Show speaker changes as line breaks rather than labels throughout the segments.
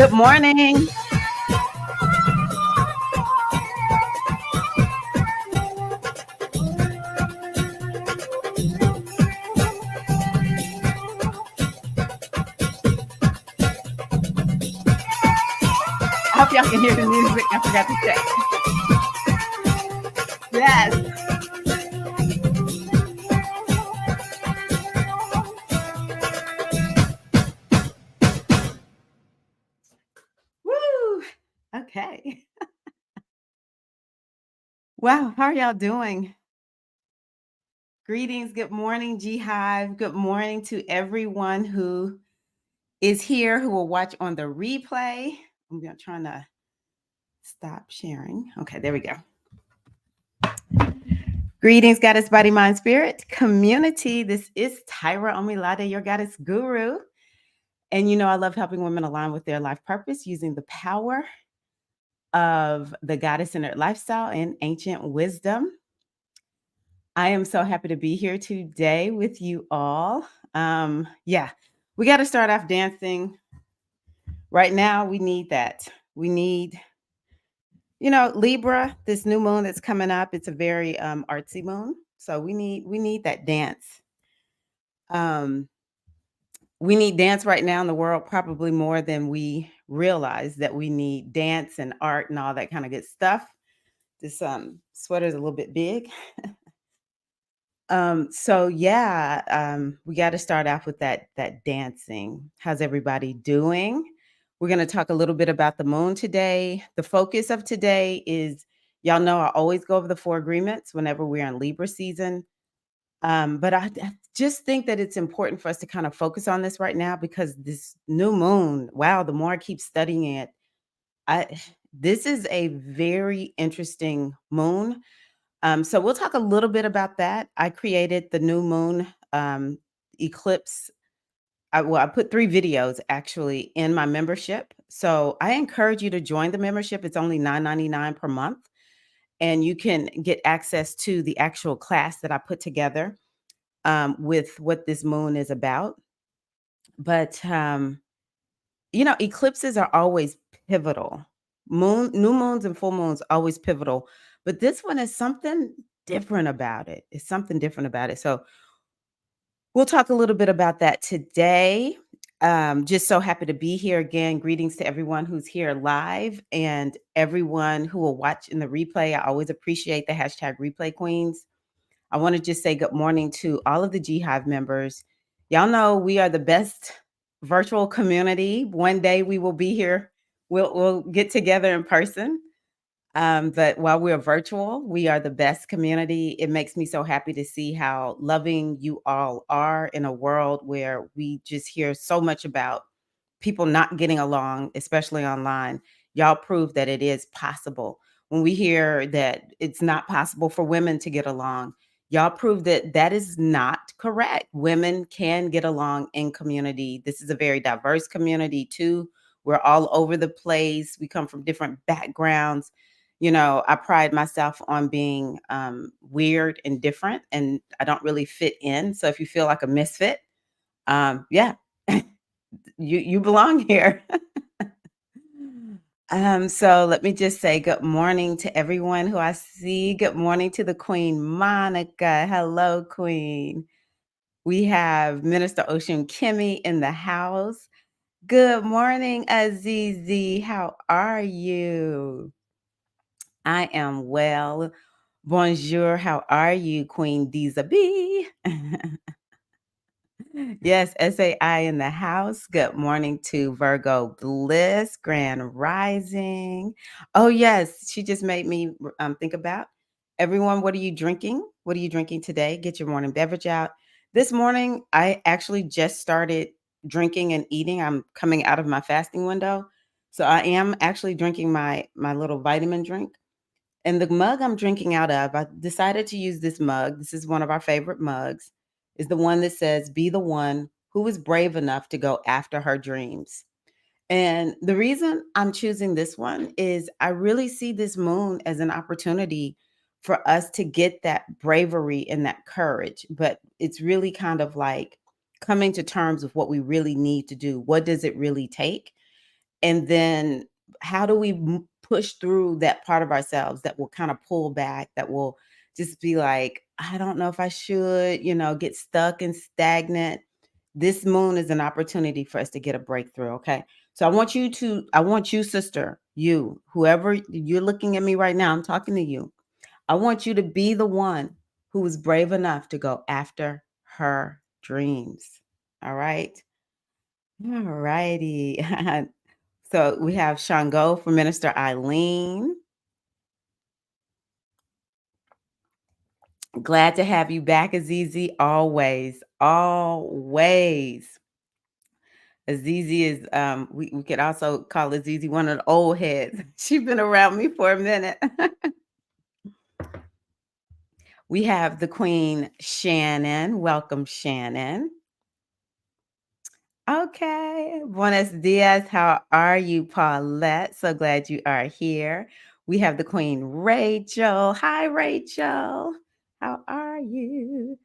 Good morning. I hope y'all can hear the music. I forgot to check. Yes. Woo. Okay. Wow. How are y'all doing? Greetings. Good morning, G Hive. Good morning to everyone who is here who will watch on the replay. I'm trying to stop sharing. Okay, there we go. Greetings, Goddess, Body, Mind, Spirit community. This is Tirra Omilade, your Goddess Guru. And I love helping women align with their life purpose using the power of the goddess-centered lifestyle and ancient wisdom. I am so happy to be here today with you all. We got to start off dancing. Right now, we need that. We need, Libra, this new moon that's coming up. It's a very artsy moon. So we need that dance. We need dance right now in the world, probably more than we realize that we need dance and art and all that kind of good stuff. This sweater is a little bit big. We got to start off with that dancing. How's everybody doing? We're going to talk a little bit about the moon today. The focus of today is, y'all know I always go over the 4 agreements whenever we're in Libra season. But I just think that it's important for us to kind of focus on this right now because this new moon, wow, the more I keep studying it, this is a very interesting moon. So we'll talk a little bit about that. I created the new moon eclipse. I put 3 videos actually in my membership. So I encourage you to join the membership. It's only $9.99 per month. And you can get access to the actual class that I put together with what this moon is about. But, eclipses are always pivotal. New moons and full moons always pivotal. But this one is something different about it. It's something different about it. So we'll talk a little bit about that today. Just so happy to be here again. Greetings to everyone who's here live and everyone who will watch in the replay. I always appreciate the hashtag replay queens. I want to just say good morning to all of the G Hive members. Y'all know we are the best virtual community. One day we will be here. We'll get together in person. But while we're virtual, we are the best community. It makes me so happy to see how loving you all are in a world where we just hear so much about people not getting along, especially online. Y'all prove that it is possible. When we hear that it's not possible for women to get along, y'all prove that that is not correct. Women can get along in community. This is a very diverse community too. We're all over the place. We come from different backgrounds. I pride myself on being weird and different, and I don't really fit in. So if you feel like a misfit, yeah, you belong here. So let me just say good morning to everyone who I see. Good morning to the Queen Monica. Hello, Queen. We have Minister Ocean Kimmy in the house. Good morning, Azizi. How are you? I am well. Bonjour. How are you, Queen Dizabi? Yes, SAI in the house. Good morning to Virgo Bliss, Grand Rising. Oh, yes, she just made me think about everyone. What are you drinking? What are you drinking today? Get your morning beverage out. This morning, I actually just started drinking and eating. I'm coming out of my fasting window. So I am actually drinking my little vitamin drink. And the mug I'm drinking out of, I decided to use this mug. This is one of our favorite mugs. Is the one that says, "Be the one who is brave enough to go after her dreams." And the reason I'm choosing this one is I really see this moon as an opportunity for us to get that bravery and that courage. But it's really kind of like coming to terms with what we really need to do. What does it really take? And then how do we push through that part of ourselves that will kind of pull back, that will just be like, I don't know if I should, get stuck and stagnant. This moon is an opportunity for us to get a breakthrough. Okay. So I want you, sister, you, whoever you're looking at me right now, I'm talking to you. I want you to be the one who is brave enough to go after her dreams. All right. All righty. So we have Shango for Minister Eileen. Glad to have you back, Azizi. Always, always. Azizi is we could also call Azizi one of the old heads. She's been around me for a minute. We have the Queen Shannon. Welcome, Shannon. Okay. Buenos dias. How are you, Paulette? So glad you are here. We have the Queen Rachel. Hi, Rachel. How are you?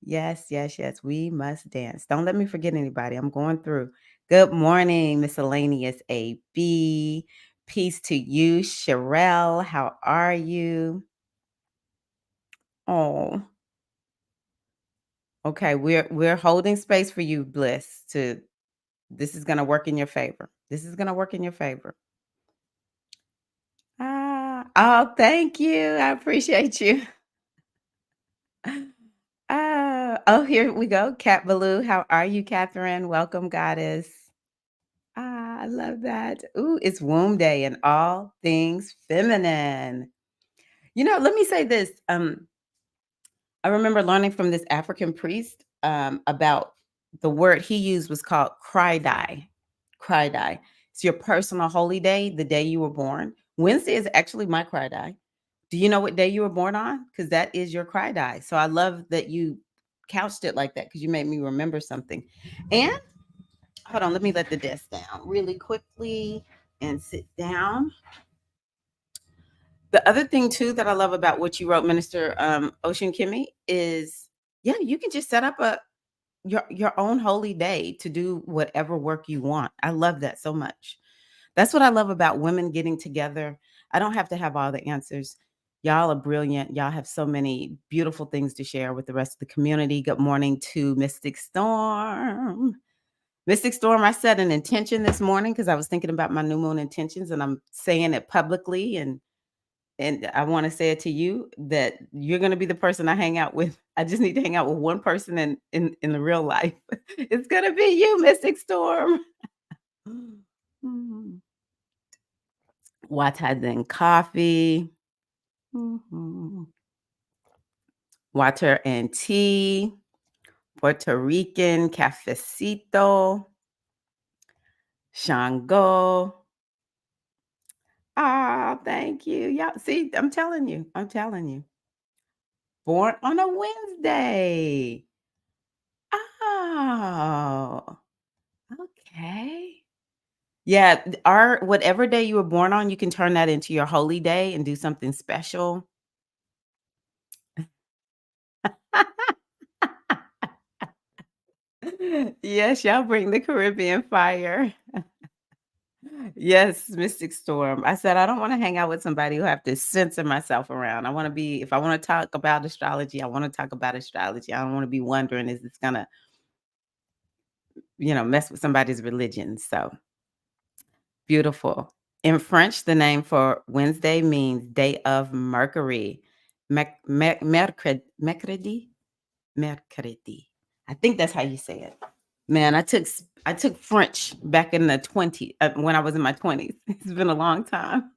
Yes, yes, yes. We must dance. Don't let me forget anybody. I'm going through. Good morning, miscellaneous AB. Peace to you, Sherelle. How are you? Oh, okay. We're holding space for you, Bliss. This is gonna work in your favor. This is gonna work in your favor. Oh, thank you. I appreciate you. Oh, here we go. Cat Baloo. How are you, Catherine? Welcome, goddess. I love that. Ooh, it's womb day and all things feminine. Let me say this. I remember learning from this African priest about the word he used was called cry die. Cry die. It's your personal holy day, the day you were born. Wednesday is actually my cry die. Do you know what day you were born on? Because that is your cry die. So I love that you couched it like that because you made me remember something. And hold on, let me let the desk down really quickly and sit down. The other thing too that I love about what you wrote, Minister Ocean Kimmy, is yeah, you can just set up your own holy day to do whatever work you want. I love that so much. That's what I love about women getting together. I don't have to have all the answers. Y'all are brilliant. Y'all have so many beautiful things to share with the rest of the community. Good morning to Mystic Storm. Mystic Storm, I set an intention this morning because I was thinking about my new moon intentions and I'm saying it publicly and I want to say it to you that you're going to be the person I hang out with. I just need to hang out with one person in the real life. It's going to be you, Mystic Storm. Mhm. Water and coffee. Mhm. Water and tea. Puerto Rican cafecito. Shango. Ah, thank you. Yeah, see, I'm telling you. I'm telling you. Born on a Wednesday. Oh, okay. Yeah, our whatever day you were born on, you can turn that into your holy day and do something special. Yes, y'all bring the Caribbean fire. Yes, Mystic Storm. I said I don't want to hang out with somebody who have to censor myself around. I want to be, if I want to talk about astrology, I want to talk about astrology. I don't want to be wondering is this gonna, mess with somebody's religion. So beautiful. In French, the name for Wednesday means day of Mercury. Mercredi? Mercredi. I think that's how you say it. Man, I took French back in the 20s when I was in my 20s. It's been a long time.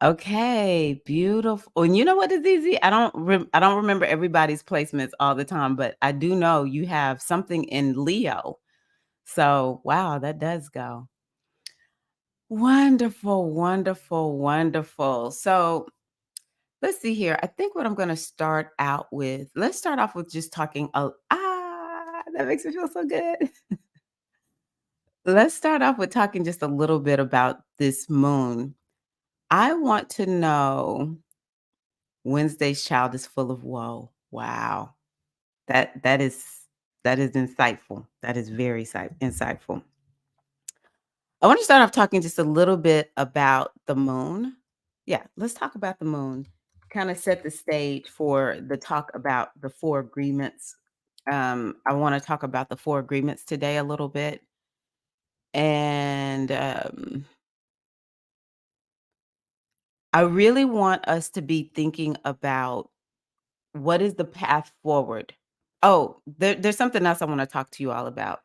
Okay, beautiful. And you know what is easy? I don't remember everybody's placements all the time, but I do know you have something in Leo. So, wow, that does go. Wonderful, wonderful, wonderful. So, let's see here. I think what I'm going to start out with, let's start off with just talking. That makes me feel so good. Let's start off with talking just a little bit about this moon. I want to know Wednesday's child is full of woe. Wow. That is insightful. That is very insightful. I want to start off talking just a little bit about the moon. Yeah, let's talk about the moon. Kind of set the stage for the talk about the four agreements. I want to talk about the four agreements today a little bit. And I really want us to be thinking about what is the path forward. Oh, there's something else I want to talk to you all about.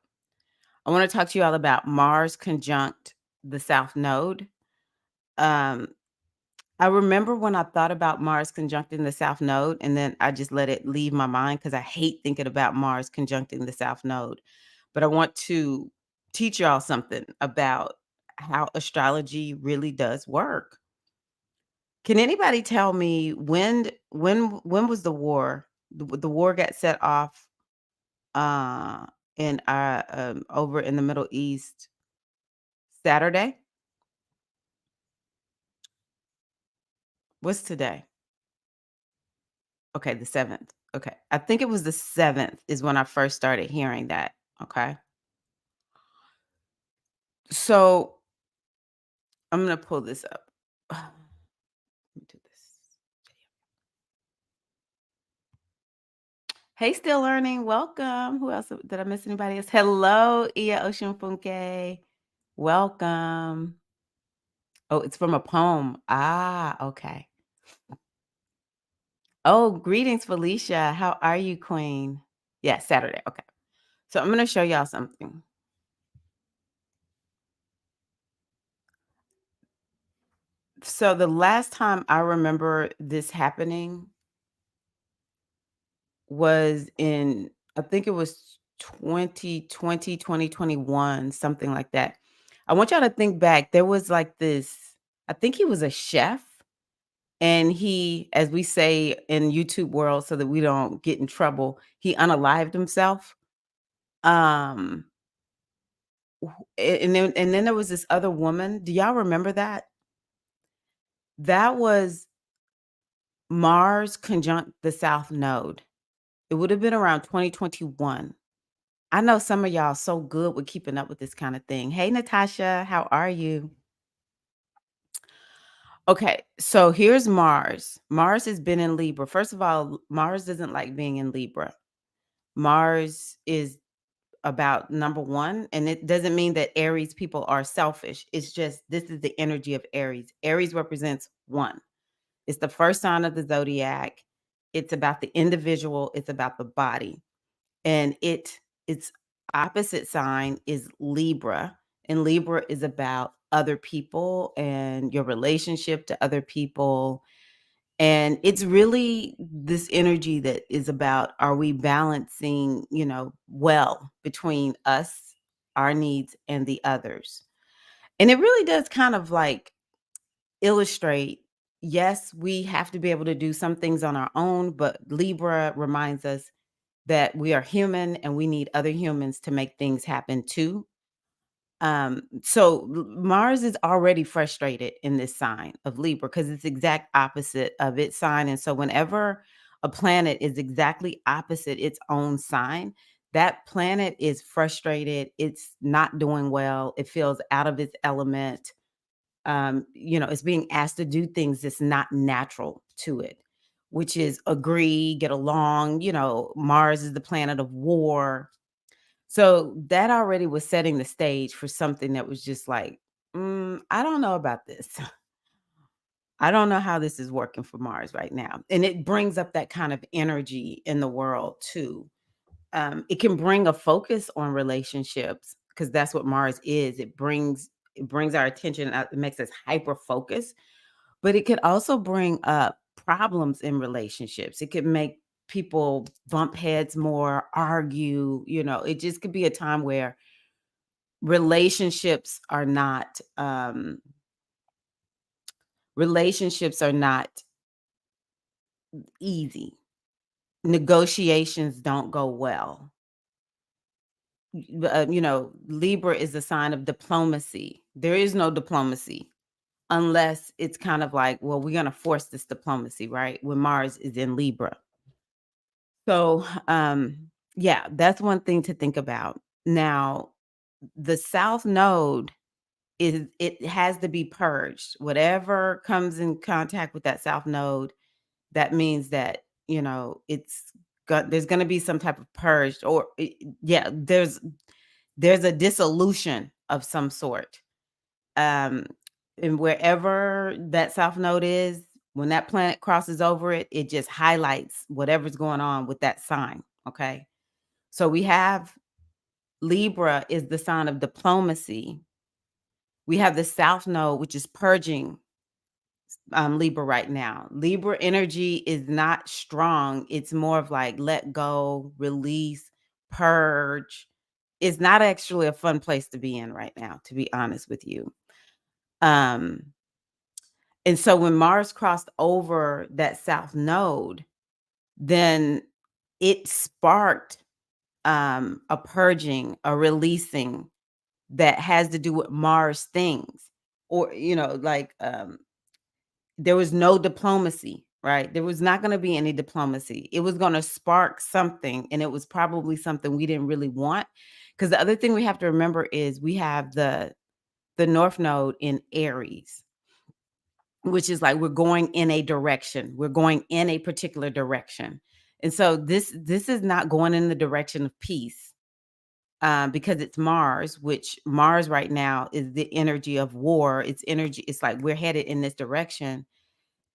I want to talk to you all about Mars conjunct the South Node. Um, I remember when I thought about Mars conjuncting the South Node, and then I just let it leave my mind because I hate thinking about Mars conjuncting the South Node. But I want to teach y'all something about how astrology really does work. Can anybody tell me when was the war? The war got set off uh in over in the Middle East Saturday? What's today? Okay, the 7th. Okay. I think it was the 7th is when I first started hearing that. Okay. So I'm gonna pull this up. Let me do this. Hey, still learning. Welcome. Who else did I miss? Anybody else? Hello, Iya Ocean Funke. Welcome. Oh, it's from a poem. Ah, okay. Oh, greetings, Felicia. How are you, Queen? Yeah, Saturday. Okay. So I'm gonna show y'all something. So the last time I remember this happening was in, I think it was 2020, 2021, something like that. I want y'all to think back. There was like this, I think he was a chef, and he, as we say in YouTube world, so that we don't get in trouble, he unalived himself. Um, and then there was this other woman. Do y'all remember that? That was Mars conjunct the South Node. It would have been around 2021. I know some of y'all so good with keeping up with this kind of thing. Hey, Natasha, how are you? Okay, so here's Mars. Mars has been in Libra. First of all, Mars doesn't like being in Libra. Mars is about number one, and it doesn't mean that Aries people are selfish. It's just this is the energy of Aries. Aries represents one. It's the first sign of the zodiac. It's about the individual, it's about the body. And its opposite sign is Libra, and Libra is about other people and your relationship to other people. And it's really this energy that is about, are we balancing, well, between us, our needs, and the others. And it really does kind of like illustrate, yes, we have to be able to do some things on our own, but Libra reminds us that we are human and we need other humans to make things happen too. Mars is already frustrated in this sign of Libra because it's exact opposite of its sign. And so whenever a planet is exactly opposite its own sign, that planet is frustrated. It's not doing well. It feels out of its element. It's being asked to do things that's not natural to it, which is agree, get along. Mars is the planet of war. So that already was setting the stage for something that was just like, I don't know about this. I don't know how this is working for Mars right now. And it brings up that kind of energy in the world too. It can bring a focus on relationships because that's what Mars is. It brings our attention out, it makes us hyper focused, but it could also bring up problems in relationships. It could make people bump heads more, argue. It just could be a time where relationships are not relationships are not easy. Negotiations don't go well. Libra is a sign of diplomacy. There is no diplomacy unless it's kind of like, well, we're going to force this diplomacy, right? When Mars is in Libra. So, yeah, that's one thing to think about. Now, the South Node, it has to be purged. Whatever comes in contact with that south node, that means that, there's gonna be some type of purge, or yeah, there's a dissolution of some sort. Um, and wherever that south node is, when that planet crosses over it, it just highlights whatever's going on with that sign. Okay. So we have Libra is the sign of diplomacy. We have the south node, which is purging Libra right now. Libra energy is not strong. It's more of like let go, release, purge. It's not actually a fun place to be in right now, to be honest with you. Um, and so when Mars crossed over that south node, then it sparked a purging, a releasing that has to do with Mars things. Or, there was no diplomacy, right? There was not going to be any diplomacy. It was going to spark something, and it was probably something we didn't really want. Because the other thing we have to remember is we have the North Node in Aries, which is like we're going in a direction. We're going in a particular direction. And so this is not going in the direction of peace, because it's Mars, which Mars right now is the energy of war. It's energy. It's like we're headed in this direction.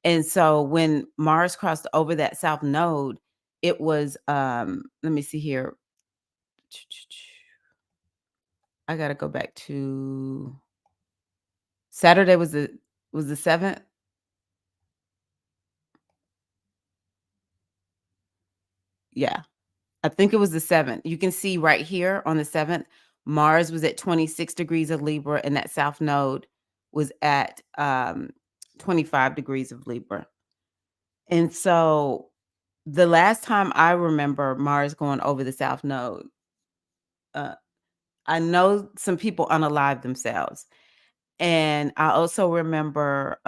And so when Mars crossed over that south node, it was, let me see here. I gotta go back to Saturday was the 7th. Yeah. I think it was the 7th. You can see right here on the 7th, Mars was at 26 degrees of Libra, and that south node was at 25 degrees of Libra. And so the last time I remember Mars going over the south node, uh, I know some people unalived themselves. And I also remember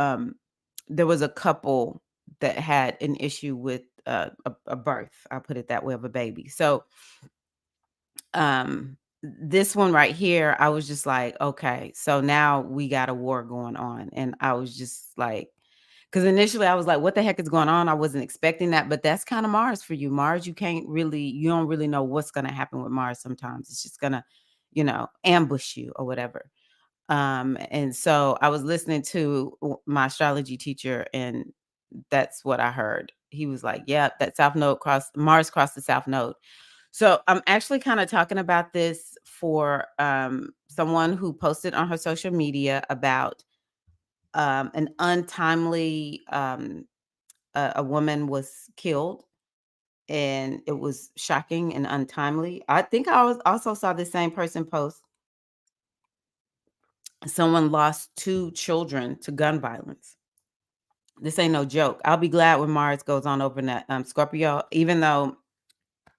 there was a couple that had an issue with a birth, I'll put it that way, of a baby. So this one right here, I was just like, okay, so now we got a war going on. And I was just like, because initially I was like, what the heck is going on? I wasn't expecting that, but that's kind of Mars for you. Mars, you don't really know what's going to happen with Mars sometimes. It's just going to, ambush you or whatever. And so I was listening to my astrology teacher, and that's what I heard. He was like, yeah, that south node crossed Mars crossed the south node. So I'm actually kind of talking about this for someone who posted on her social media about an untimely a woman was killed, and it was shocking and untimely. I think also saw the same person post someone lost two children to gun violence. This ain't no joke. I'll be glad when Mars goes on over in that Scorpio, even though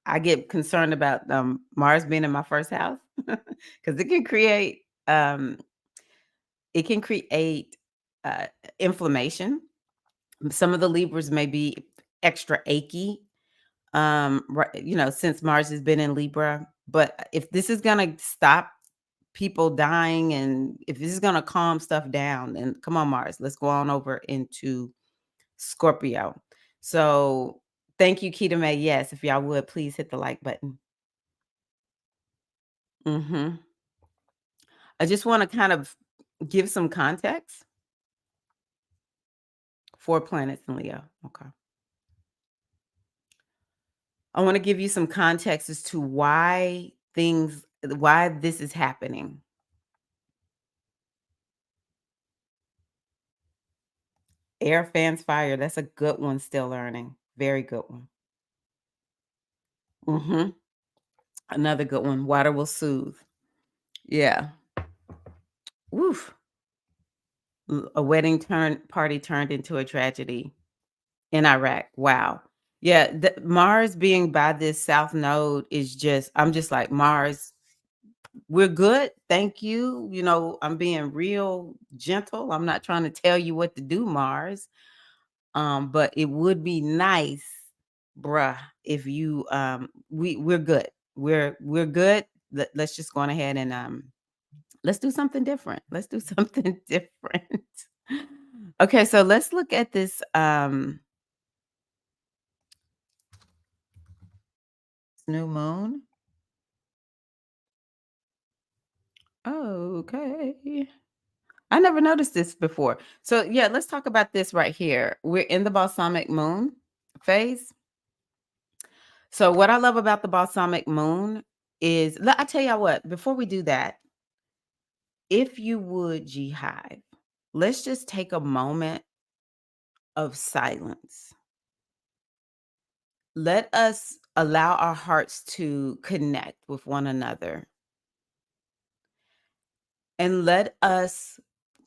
I get concerned about Mars being in my first house, because um, it can create uh, inflammation. Some of the Libras may be extra achy, right, since Mars has been in Libra. But if this is gonna stop people dying, and if this is gonna calm stuff down, then come on, Mars, let's go on over into Scorpio. So thank you, Keita May. Yes, if y'all would please hit the like button. hmm I just want to kind of give some context for planets in Leo. Okay. I want to give you some context as to why this is happening. Air fans fire. That's a good one. Still learning. Very good one. hmm Another good one. Water will soothe. Yeah. Woof. A party turned into a tragedy in Iraq. Wow. Yeah. Mars being by this south node is I'm just like, Mars, we're good. Thank you. I'm being real gentle. I'm not trying to tell you what to do, Mars. But it would be nice, bruh, if you we're good. We're good. Let's just go on ahead and Let's do something different. Let's do something different. Okay, so let's look at this new moon. Okay. I never noticed this before. So yeah, let's talk about this right here. We're in the balsamic moon phase. So what I love about the balsamic moon is I tell y'all what, before we do that, if you would G Hive, let's just take a moment of silence. Let us allow our hearts to connect with one another and let us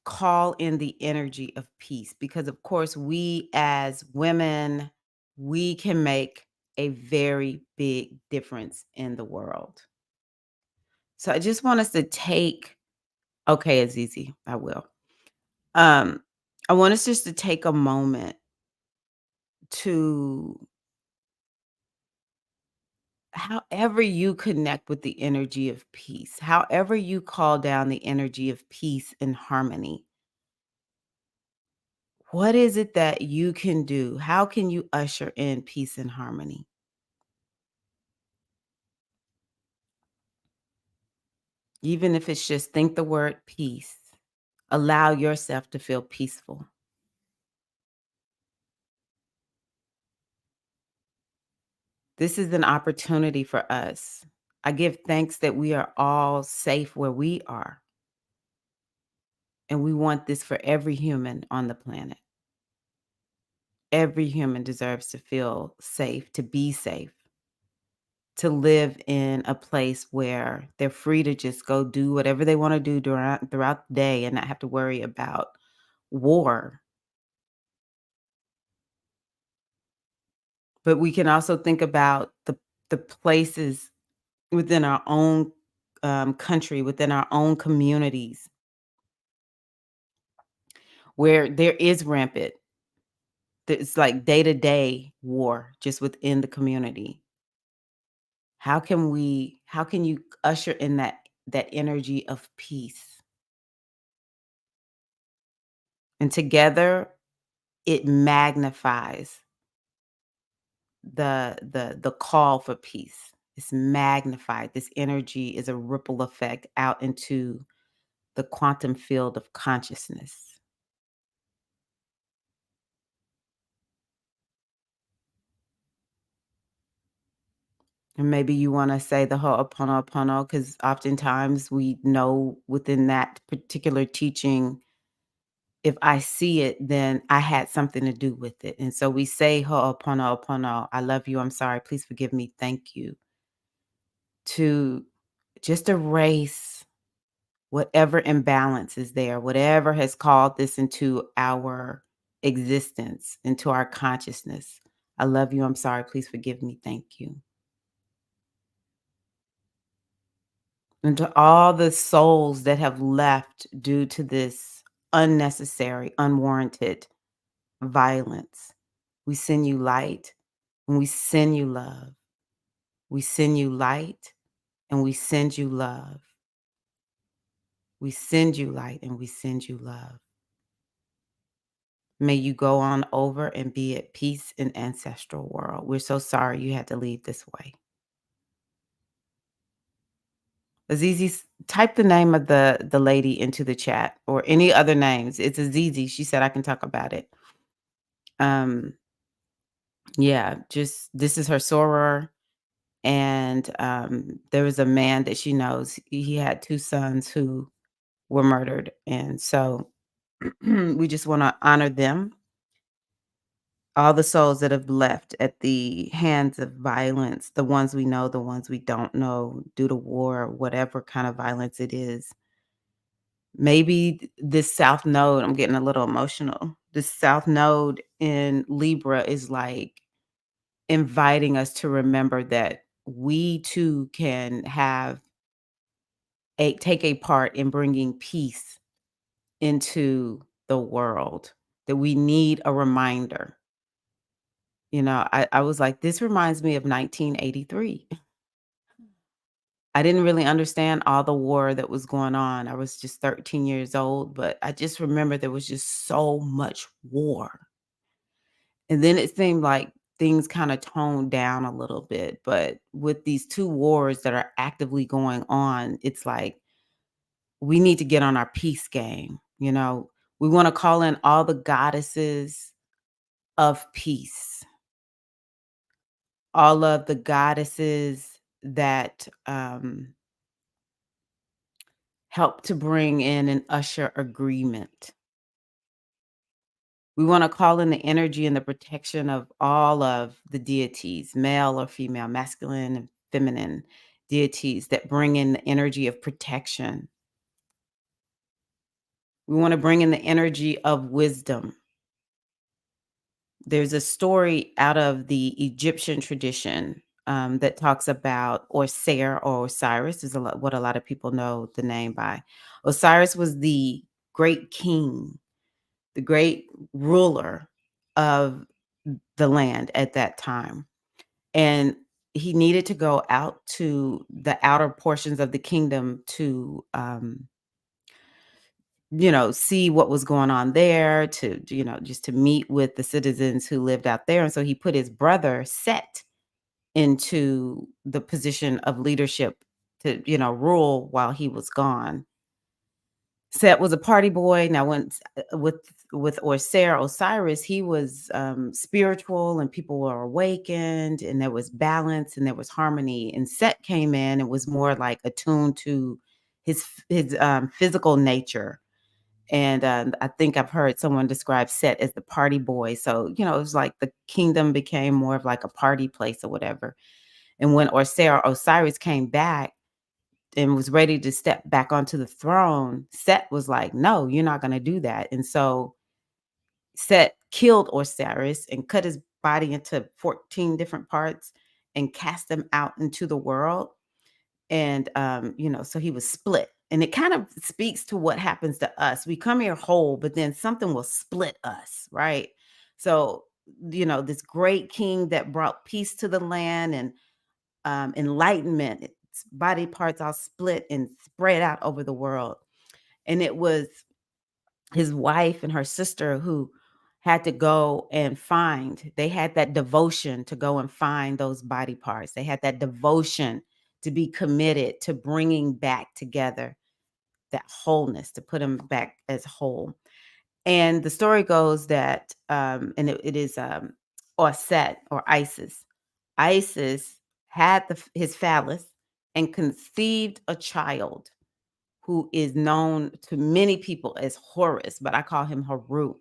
call in the energy of peace because of course we as women we can make a very big difference in the world. So I just want us to take okay, Azizi, I will. Um I want us just to take a moment to however you connect with the energy of peace, however you call down the energy of peace and harmony. What is it that you can do? How can you usher in peace and harmony? Even if it's just think the word peace, allow yourself to feel peaceful. This is an opportunity for us. I give thanks that we are all safe where we are. And we want this for every human on the planet. Every human deserves to feel safe, to be safe, to live in a place where they're free to just go do whatever they want to do throughout the day and not have to worry about war. But we can also think about the places within our own country, within our own communities, where there is rampant. It's like day to day war just within the community. How can you usher in that energy of peace? And together it magnifies the call for peace. It's magnified. This energy is a ripple effect out into the quantum field of consciousness. And maybe you want to say the Ho'oponopono because oftentimes we know within that particular teaching, if I see it, then I had something to do with it. And so we say Ho'oponopono, I love you, I'm sorry, please forgive me, thank you, to just erase whatever imbalance is there, whatever has called this into our existence, into our consciousness. I love you, I'm sorry, please forgive me, thank you. And to all the souls that have left due to this unnecessary, unwarranted violence, we send you light and we send you love. We send you light and we send you love. We send you light and we send you love. May you go on over and be at peace in ancestral world. We're so sorry you had to leave this way. Azizi, type the name of the lady into the chat or any other names. It's Azizi. She said I can talk about it. Um, yeah, just this is her soror. And there was a man that she knows. He had two sons who were murdered. And so we just want to honor them, all the souls that have left at the hands of violence, the ones we know, the ones we don't know, due to war, whatever kind of violence it is. Maybe this South Node, I'm getting a little emotional. This South Node in Libra is like inviting us to remember that we too can take a part in bringing peace into the world, that we need a reminder. You know, I was like, this reminds me of 1983. I didn't really understand all the war that was going on. I was just 13 years old, but I just remember there was just so much war. And then it seemed like things kinda toned down a little bit, but with these 2 wars that are actively going on, it's like we need to get on our peace game, you know? We wanna call in all the goddesses of peace, all of the goddesses that, help to bring in and usher agreement. We wanna call in the energy and the protection of all of the deities, male or female, masculine and feminine deities that bring in the energy of protection. We wanna bring in the energy of wisdom. There's a story out of the Egyptian tradition, that talks about Orser or Osiris is what a lot of people know the name by. Osiris was the great king, the great ruler of the land at that time. And he needed to go out to the outer portions of the kingdom to, see what was going on there, just to meet with the citizens who lived out there. And so he put his brother Set into the position of leadership to, rule while he was gone. Set was a party boy. Now, with Orser Osiris, he was spiritual, and people were awakened, and there was balance, and there was harmony. And Set came in and was more like attuned to his physical nature. And I think I've heard someone describe Set as the party boy. So it was like the kingdom became more of like a party place or whatever. And when Orser Osiris came back and was ready to step back onto the throne, Set was like, "No, you're not gonna do that." And so Set killed Osiris and cut his body into 14 different parts and cast him out into the world. And so he was split. And it kind of speaks to what happens to us. We come here whole, but then something will split us, right? So, this great king that brought peace to the land and enlightenment. Its body parts all split and spread out over the world. And it was his wife and her sister who had to go and they had that devotion to go and find those body parts. They had that devotion to be committed to bringing back together that wholeness, to put them back as whole. And the story goes that, and it is or Set or Isis. Isis had his phallus and conceived a child who is known to many people as Horus, but I call him Haru.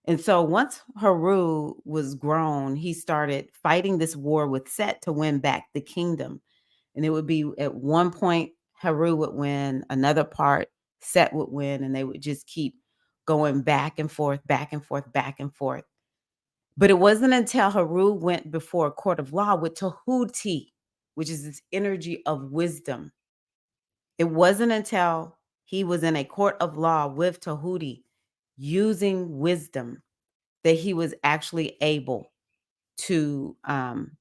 And so once Haru was grown, he started fighting this war with Set to win back the kingdom. And it would be at one point, Haru would win, another part, Set would win, and they would just keep going back and forth, back and forth, back and forth. But it wasn't until Haru went before a court of law with Tahuti, which is this energy of wisdom. It wasn't until he was in a court of law with Tahuti using wisdom that he was actually able to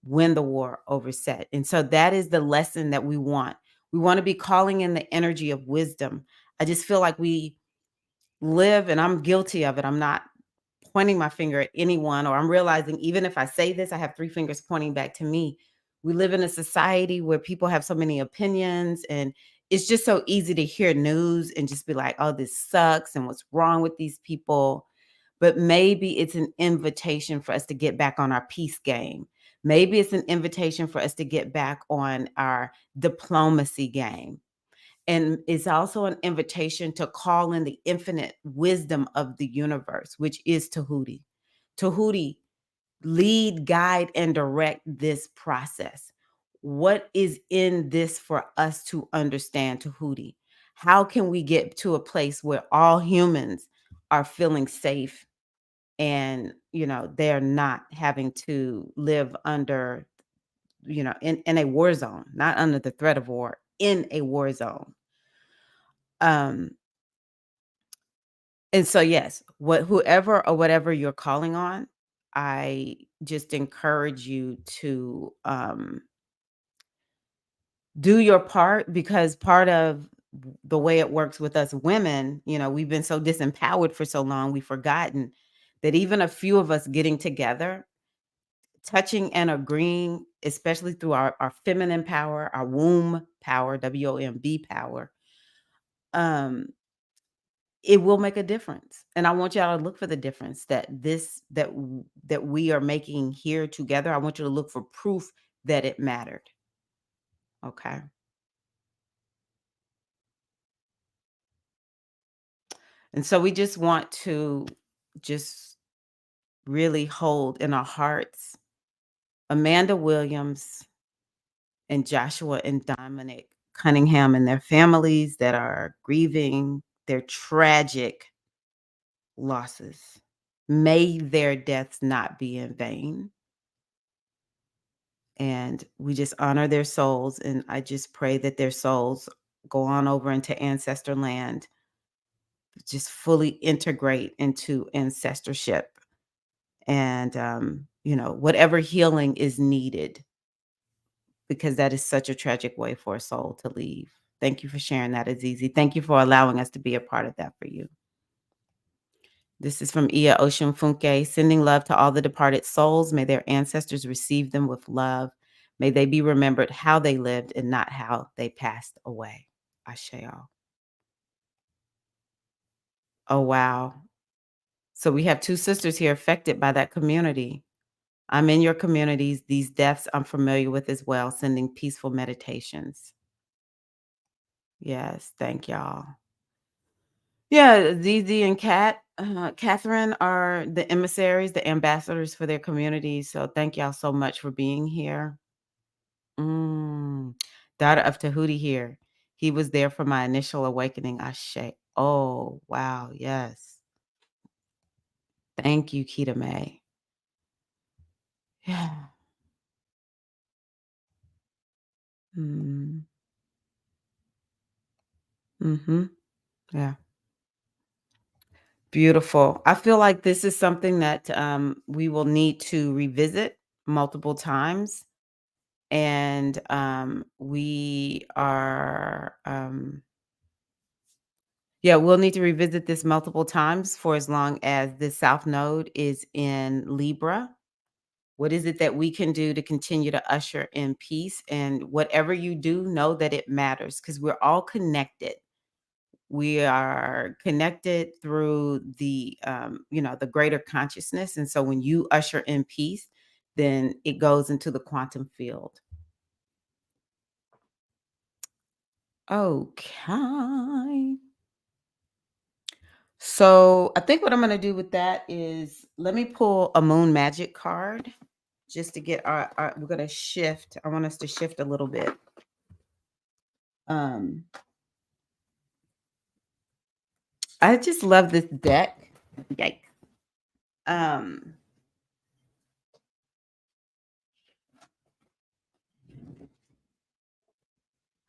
win the war over Set. And so that is the lesson that we want. We want to be calling in the energy of wisdom. I just feel like we live, and I'm guilty of it. I'm not pointing my finger at anyone, or I'm realizing even if I say this, I have 3 fingers pointing back to me. We live in a society where people have so many opinions, and it's just so easy to hear news and just be like, "Oh, this sucks, and what's wrong with these people?" But maybe it's an invitation for us to get back on our peace game. Maybe it's an invitation for us to get back on our diplomacy game. And it's also an invitation to call in the infinite wisdom of the universe, which is Tahuti. Tahuti, lead, guide, and direct this process. What is in this for us to understand, Tahuti? How can we get to a place where all humans are feeling safe and, they're not having to live under, in a war zone, not under the threat of war, in a war zone. Um, and so yes, whoever or whatever you're calling on, I just encourage you to do your part, because part of the way it works with us women, we've been so disempowered for so long, we've forgotten that even a few of us getting together, touching and agreeing, especially through our feminine power, our womb power, WOMB power, um, it will make a difference. And I want y'all to look for the difference that we are making here together. I want you to look for proof that it mattered. Okay. And so we just want to just really hold in our hearts Amanda Williams and Joshua and Dominic Cunningham and their families that are grieving their tragic losses. May their deaths not be in vain. And we just honor their souls. And I just pray that their souls go on over into ancestor land, just fully integrate into ancestorship and, whatever healing is needed, because that is such a tragic way for a soul to leave. Thank you for sharing that, Azizi. Thank you for allowing us to be a part of that for you. This is from Ia Ocean Funke, sending love to all the departed souls. May their ancestors receive them with love. May they be remembered how they lived and not how they passed away. Asheo. Oh, wow. So we have two sisters here affected by that community. I'm in your communities. These deaths I'm familiar with as well, sending peaceful meditations. Yes, thank y'all. Yeah, Zizi and Catherine are the emissaries, the ambassadors for their communities. So thank y'all so much for being here. Mm. Daughter of Tahuti here. He was there for my initial awakening. Ashe. Oh, wow. Yes. Thank you, Kita May. Yeah. Mm. Mm-hmm. Yeah. Beautiful. I feel like this is something that we will need to revisit multiple times. And we are, yeah, we'll need to revisit this multiple times for as long as the South Node is in Libra. What is it that we can do to continue to usher in peace? And whatever you do, know that it matters, because we're all connected. We are connected through the greater consciousness. And so when you usher in peace, then it goes into the quantum field. Okay. So I think what I'm going to do with that is let me pull a moon magic card just to get we're going to shift. I want us to shift a little bit. Um, I just love this deck. Yikes. Um,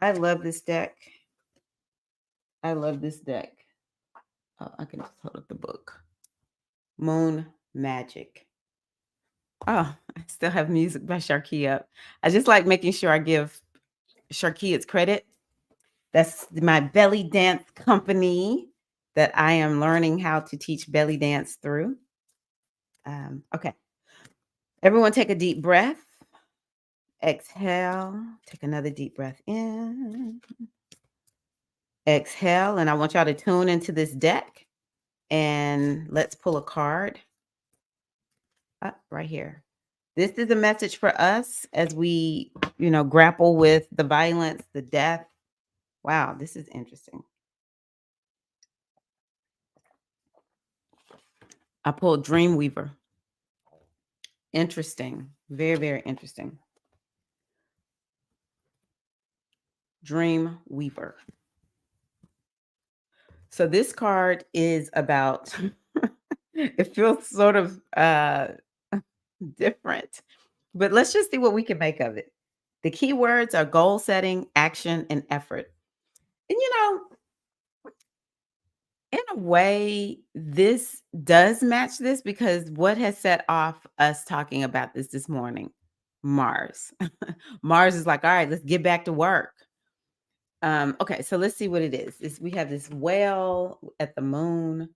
I love this deck. I love this deck. Oh, I can just hold up the book. Moon Magic. Oh, I still have music by Sharkey up. I just like making sure I give Sharkey its credit. That's my belly dance company that I am learning how to teach belly dance through. Okay. Everyone take a deep breath. Exhale. Take another deep breath in. Exhale. And I want y'all to tune into this deck. And let's pull a card. Right here. This is a message for us as we, grapple with the violence, the death. Wow, this is interesting. I pulled Dreamweaver. Interesting. Very, very interesting. Dreamweaver. So this card is about it feels sort of different, but let's just see what we can make of it. The key words are goal setting, action, and effort. And in a way, this does match this, because what has set off us talking about this morning? Mars. Mars is like, all right, let's get back to work. Okay, so let's see what it is. We have this whale at the moon,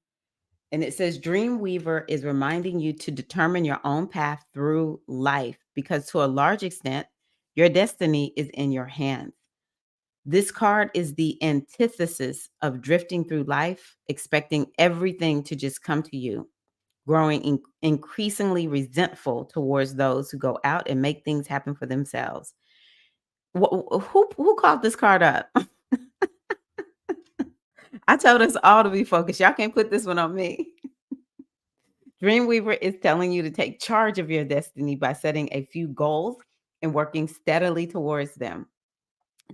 and it says Dreamweaver is reminding you to determine your own path through life because to a large extent, your destiny is in your hands. This card is the antithesis of drifting through life, expecting everything to just come to you, growing increasingly resentful towards those who go out and make things happen for themselves. Who called this card up? I told us all to be focused. Y'all can't put this one on me. Dreamweaver is telling you to take charge of your destiny by setting a few goals and working steadily towards them.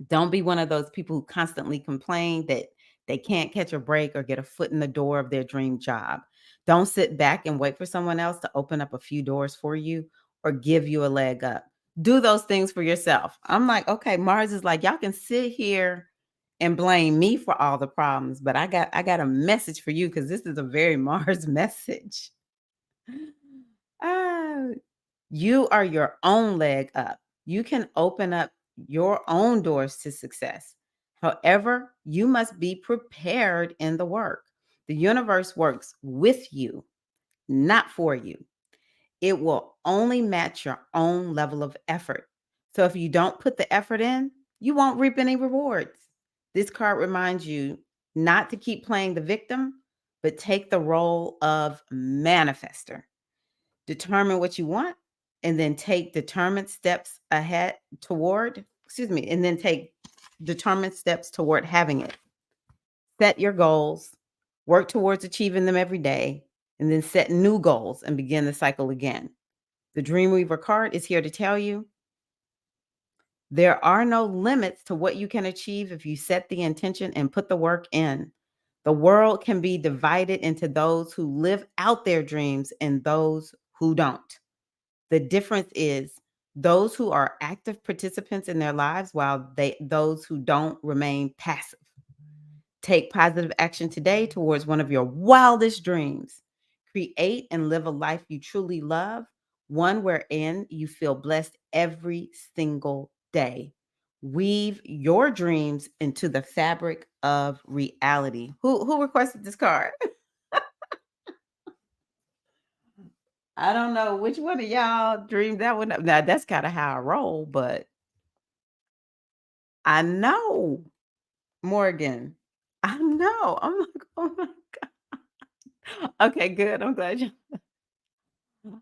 Don't be one of those people who constantly complain that they can't catch a break or get a foot in the door of their dream job. Don't sit back and wait for someone else to open up a few doors for you or give you a leg up. Do those things for yourself. I'm like, okay, Mars is like, y'all can sit here and blame me for all the problems, but I got a message for you because this is a very Mars message. Ah, you are your own leg up. You can open up your own doors to success. However, you must be prepared in the work. The universe works with you, not for you. It will only match your own level of effort. So if you don't put the effort in, you won't reap any rewards. This card reminds you not to keep playing the victim, but take the role of manifester. Determine what you want and then take determined steps ahead toward, excuse me, and then take determined steps toward having it. Set your goals, work towards achieving them every day, and then set new goals and begin the cycle again. The Dreamweaver card is here to tell you there are no limits to what you can achieve if you set the intention and put the work in. The world can be divided into those who live out their dreams and those who don't. The difference is those who are active participants in their lives while those who don't remain passive. Take positive action today towards one of your wildest dreams. Create and live a life you truly love, one wherein you feel blessed every single day. Weave your dreams into the fabric of reality. Who requested this card? I don't know which one of y'all dreamed that one up. Now that's kind of how I roll, but I know Morgan. I know. I'm like, oh my God. Okay, good. I'm glad you.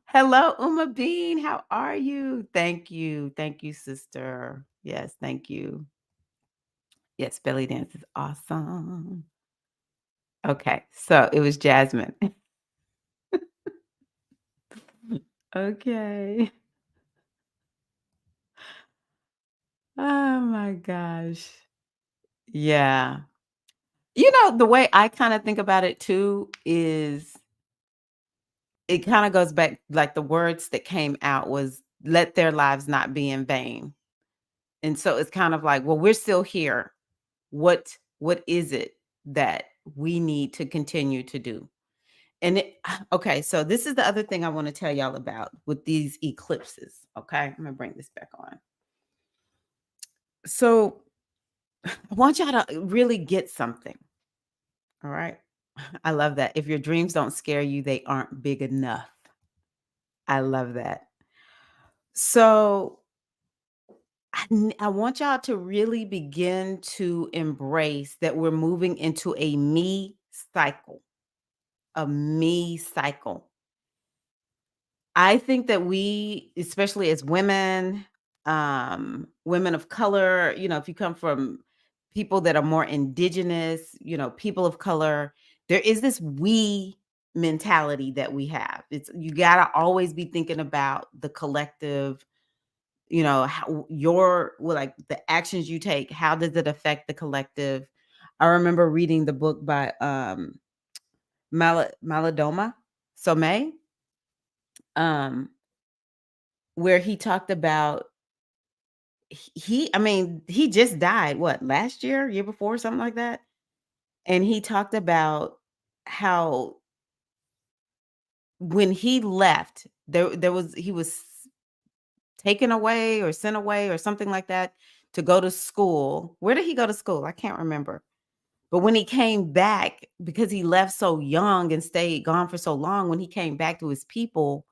Hello, Uma Bean. How are you? Thank you. Thank you, sister. Yes, thank you. Yes, belly dance is awesome. Okay, so it was Jasmine. Okay. Oh my gosh. Yeah. The way I kind of think about it too is it kind of goes back like the words that came out was let their lives not be in vain. And so it's kind of like, well, we're still here. What is it that we need to continue to do? And okay, so this is the other thing I want to tell y'all about with these eclipses. Okay, I'm gonna bring this back on. So I want y'all to really get something. All right. I love that. If your dreams don't scare you, they aren't big enough. I love that. So I want y'all to really begin to embrace that we're moving into a me cycle, a me cycle. I think that we, especially as women, women of color, if you come from people that are more indigenous, people of color, there is this we mentality that we have. It's you gotta always be thinking about the collective, how like the actions you take, how does it affect the collective? I remember reading the book by Maladoma Somé, um, where he talked about he just died, what, last year, year before, something like that? And he talked about how when he left, there was he was taken away or sent away or something like that to go to school. Where did he go to school? I can't remember. But when he came back, because he left so young and stayed gone for so long, when he came back to his people,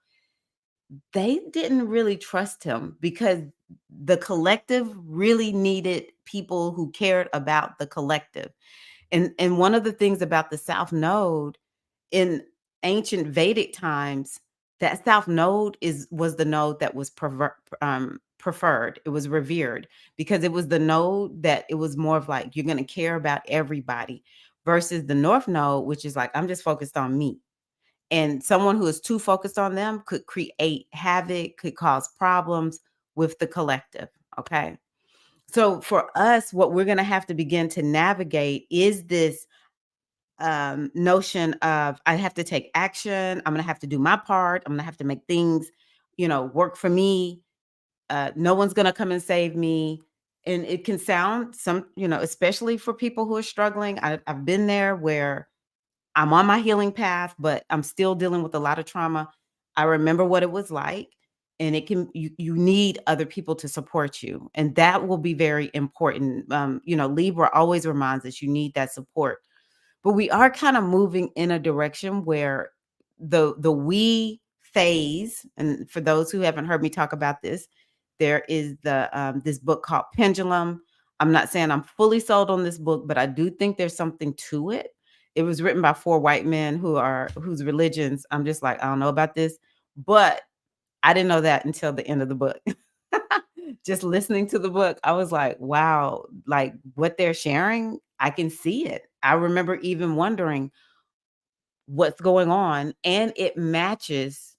they didn't really trust him because the collective really needed people who cared about the collective. And one of the things about the South Node in ancient Vedic times, that South Node was the node that was preferred. It was revered because it was the node that it was more of like you're going to care about everybody versus the North Node, which is like I'm just focused on me. And someone who is too focused on them could create havoc, could cause problems with the collective. Okay. So for us, what we're going to have to begin to navigate is this notion of I have to take action. I'm going to have to do my part. I'm going to have to make things, work for me. No one's going to come and save me. And it can sound especially for people who are struggling. I've been there where I'm on my healing path, but I'm still dealing with a lot of trauma. I remember what it was like, and you need other people to support you, and that will be very important. Libra always reminds us you need that support, but we are kind of moving in a direction where the we phase, and for those who haven't heard me talk about this, there is this book called Pendulum. I'm not saying I'm fully sold on this book, but I do think there's something to it. It was written by four white men whose religions I'm just like, I don't know about this, but I didn't know that until the end of the book. Just listening to the book, I was like, wow, like what they're sharing, I can see it. I remember even wondering what's going on, and it matches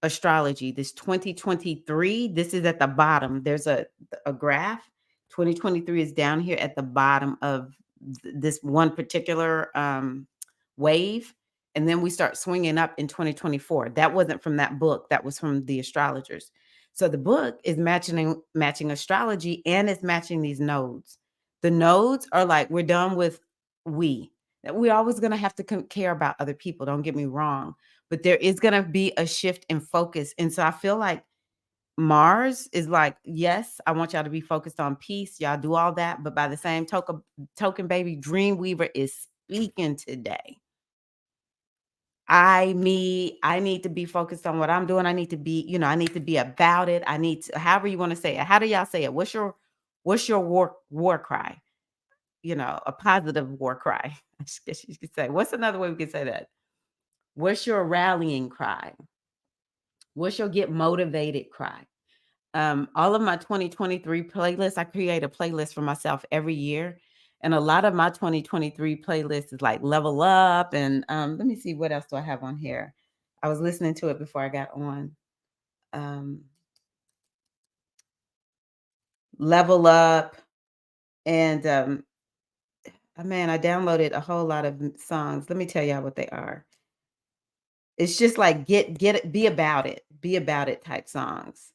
astrology. This 2023, this is at the bottom. There's a graph. 2023 is down here at the bottom of this one particular wave. And then we start swinging up in 2024. That wasn't from that book. That was from the astrologers. So the book is matching astrology and it's matching these nodes. The nodes are like, we're done with we. That we're always going to have to care about other people. Don't get me wrong, but there is going to be a shift in focus. And so I feel like Mars is like, yes, I want y'all to be focused on peace. Y'all do all that. But by the same token, baby, Dreamweaver is speaking today. I need to be focused on what I'm doing. I need to be, I need to be about it. I need to, however you want to say it. How do y'all say it? What's your war cry? A positive war cry. I guess you could say. What's another way we could say that? What's your rallying cry? What's your get motivated cry? All of my 2023 playlists, I create a playlist for myself every year. And a lot of my 2023 playlist is like Level Up. And let me see, what else do I have on here? I was listening to it before I got on. Um, Level Up. And man, I downloaded a whole lot of songs. Let me tell y'all what they are. It's just like get it, be about it type songs.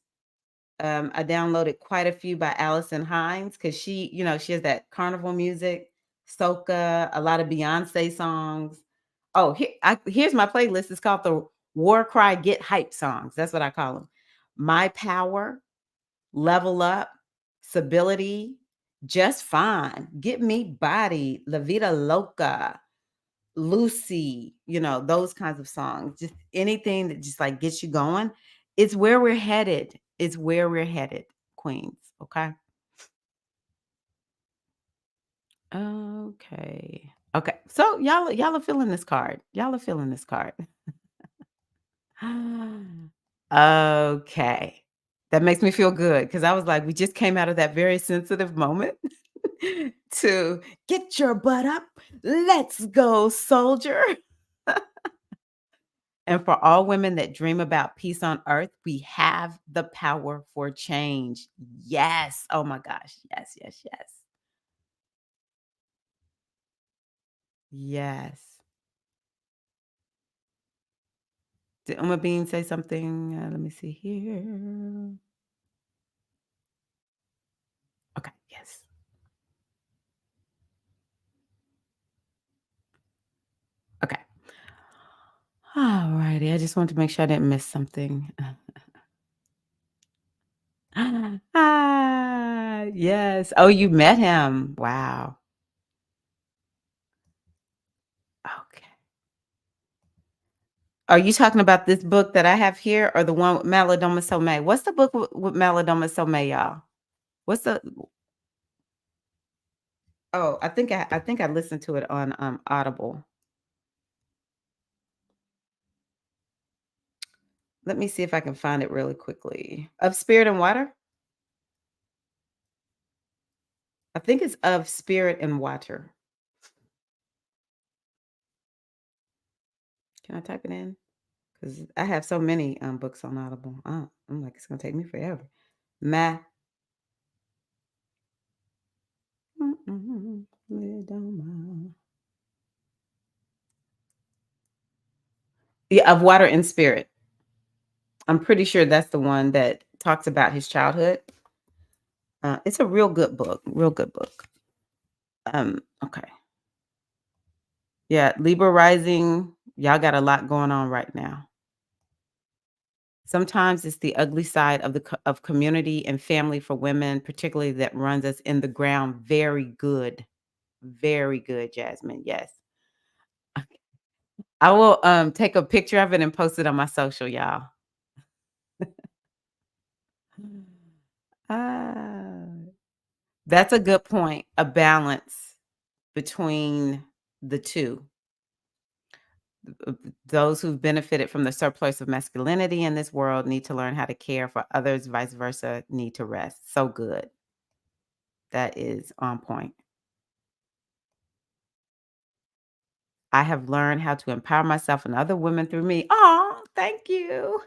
I downloaded quite a few by Allison Hines because she has that carnival music, soca, a lot of Beyonce songs. Oh, here's my playlist. It's called the War Cry Get Hype songs. That's what I call them. My Power, Level Up, Stability, Just Fine, Get Me Body, La Vida Loca, Lucy, those kinds of songs, just anything that just like gets you going. It's where we're headed. It's where we're headed, Queens. Okay. Okay. Okay. So y'all are feeling this card. Y'all are feeling this card. Okay. That makes me feel good because I was like, we just came out of that very sensitive moment to get your butt up. Let's go, soldier. And for all women that dream about peace on earth, we have the power for change. Yes. Oh my gosh. Yes, yes, yes. Yes. Did Uma Bean say something? Let me see here. Okay. Yes. Okay. All righty. I just wanted to make sure I didn't miss something. Yes. Oh, you met him. Wow. Okay. Are you talking about this book that I have here or the one with Malidoma Somé? What's the book with Malidoma Somé, y'all? What's the Oh, I think I listened to it on, Audible. Let me see if I can find it really quickly. Of Spirit and Water? I think it's Of Spirit and Water. Can I type it in? Because I have so many, books on Audible. I'm like, it's gonna take me forever. Ma Malidoma. Yeah, Of Water and Spirit. I'm pretty sure that's the one that talks about his childhood. It's a real good book. Okay. Yeah, Libra rising, y'all got a lot going on right now. Sometimes it's the ugly side of of community and family for women, particularly that runs us in the ground. Very good. Very good, Jasmine. Yes. I will take a picture of it and post it on my social, y'all. Ah, that's a good point. A balance between the two. Those who've benefited from the surplus of masculinity in this world need to learn how to care for others, vice versa, need to rest. So good. That is on point. I have learned how to empower myself and other women through me. Oh, thank you.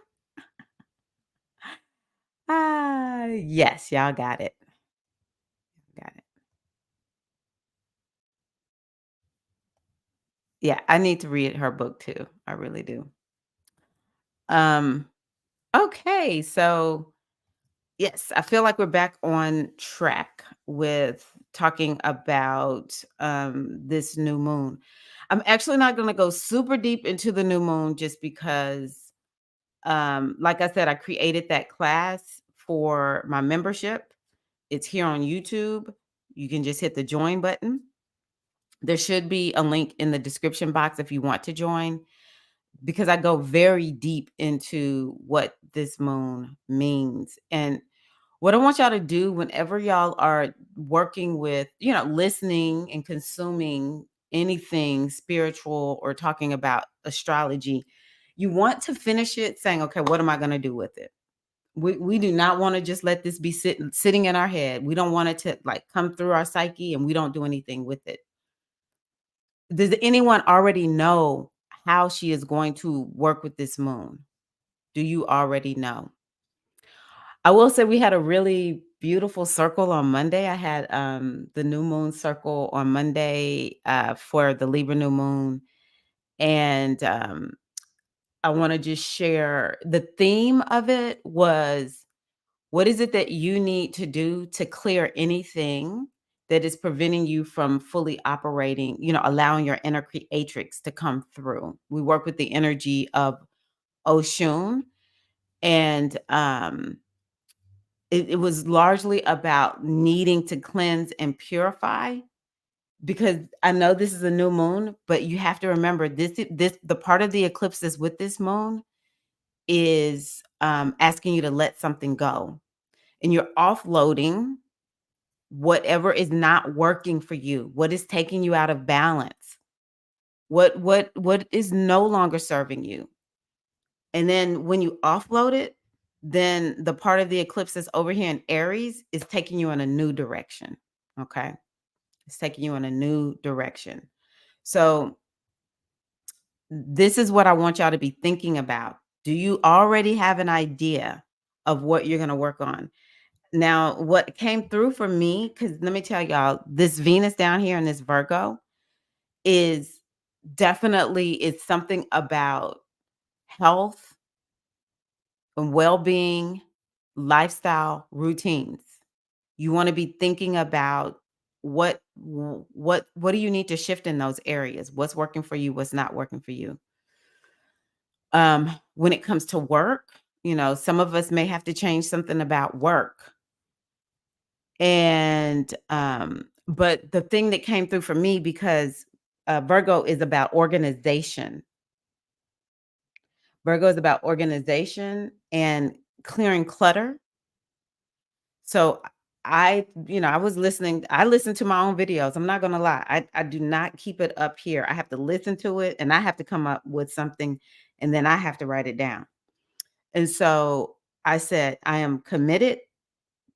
Yes, y'all got it. Got it. Yeah, I need to read her book too. I really do. Um, okay, so yes, I feel like we're back on track with talking about this new moon. I'm actually not going to go super deep into the new moon just because, like I said, I created that class for my membership. It's here on YouTube. You can just hit the join button. There should be a link in the description box if you want to join, because I go very deep into what this moon means. And what I want y'all to do whenever y'all are working with, listening and consuming anything spiritual or talking about astrology, you want to finish it saying, okay, what am I going to do with it? We do not want to just let this be sitting in our head. We don't want it to like come through our psyche and we don't do anything with it. Does anyone already know how she is going to work with this moon? Do you already know? I will say we had a really beautiful circle on Monday. I had the new moon circle on Monday for the Libra new moon. And I want to just share the theme of it was, what is it that you need to do to clear anything that is preventing you from fully operating, allowing your inner creatrix to come through? We work with the energy of Oshun, and it was largely about needing to cleanse and purify, because I know this is a new moon, but you have to remember this the part of the eclipses with this moon is asking you to let something go, and you're offloading whatever is not working for you, what is taking you out of balance, what is no longer serving you. And then when you offload it, then the part of the eclipse that's over here in Aries is taking you in a new direction. Okay. It's taking you in a new direction. So this is what I want y'all to be thinking about. Do you already have an idea of what you're going to work on? Now, what came through for me, because let me tell y'all, this Venus down here in this Virgo is definitely, it's something about health and well-being, lifestyle, routines. You want to be thinking about what do you need to shift in those areas? What's working for you? What's not working for you? When it comes to work, some of us may have to change something about work. And, but the thing that came through for me because, Virgo is about organization. Virgo is about organization and clearing clutter. So I was listening. I listen to my own videos. I'm not gonna lie. I do not keep it up here. I have to listen to it and I have to come up with something and then I have to write it down. And so I said, I am committed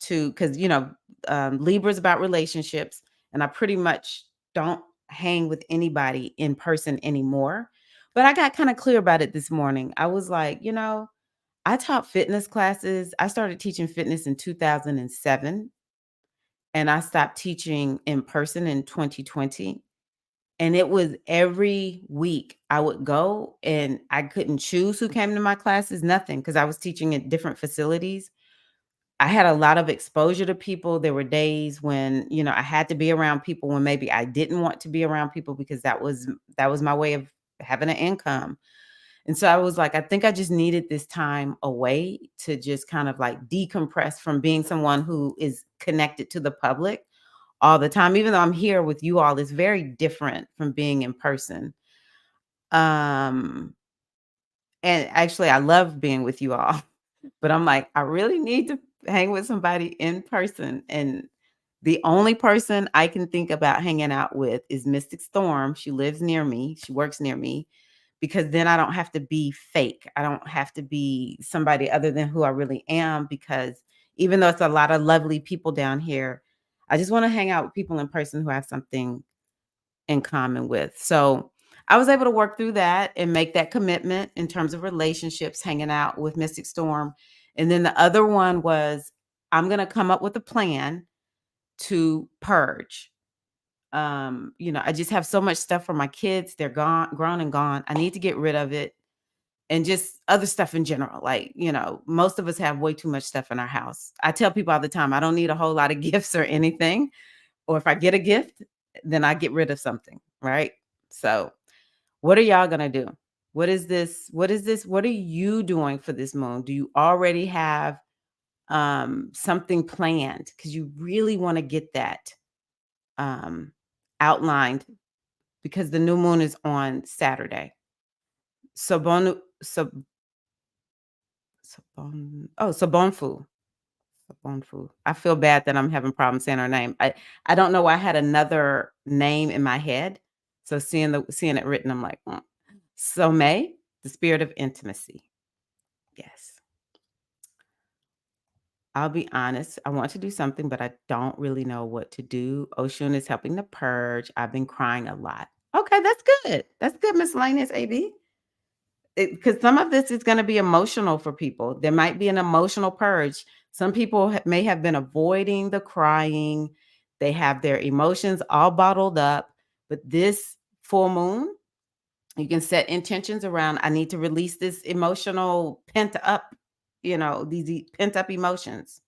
to because Libra's about relationships, and I pretty much don't hang with anybody in person anymore. But I got kind of clear about it this morning. I was like, I taught fitness classes. I started teaching fitness in 2007, and I stopped teaching in person in 2020. And it was every week I would go and I couldn't choose who came to my classes, nothing, because I was teaching at different facilities. I had a lot of exposure to people. There were days when, I had to be around people when maybe I didn't want to be around people because that was my way of having an income. And so I was like, I think I just needed this time away to just kind of like decompress from being someone who is connected to the public all the time. Even though I'm here with you all, it's very different from being in person. Um, and actually I love being with you all. But I'm like, I really need to hang with somebody in person. And the only person I can think about hanging out with is Mystic Storm. She lives near me. She works near me because then I don't have to be fake. I don't have to be somebody other than who I really am because even though it's a lot of lovely people down here, I just want to hang out with people in person who have something in common with. So I was able to work through that and make that commitment in terms of relationships, hanging out with Mystic Storm. And then the other one was I'm going to come up with a plan to purge. I just have so much stuff for my kids. They're gone, grown and gone. I need to get rid of it and just other stuff in general. Like, most of us have way too much stuff in our house. I tell people all the time, I don't need a whole lot of gifts or anything, or if I get a gift, then I get rid of something, right? So, what are y'all gonna do? What is this? What is this? What are you doing for this moon? Do you already have something planned? Because you really want to get that um outlined because the new moon is on Saturday. Sobonu so Sobonfu. Bonfu. I feel bad that I'm having problems saying her name. I don't know why I had another name in my head. So seeing it written, I'm like, So May, the spirit of intimacy. Yes. I'll be honest. I want to do something, but I don't really know what to do. Oshun is helping to purge. I've been crying a lot. Okay, that's good. That's good, miscellaneous AB. Because some of this is going to be emotional for people. There might be an emotional purge. Some people may have been avoiding the crying. They have their emotions all bottled up. But this full moon, you can set intentions around, I need to release this emotional pent up, these pent up emotions.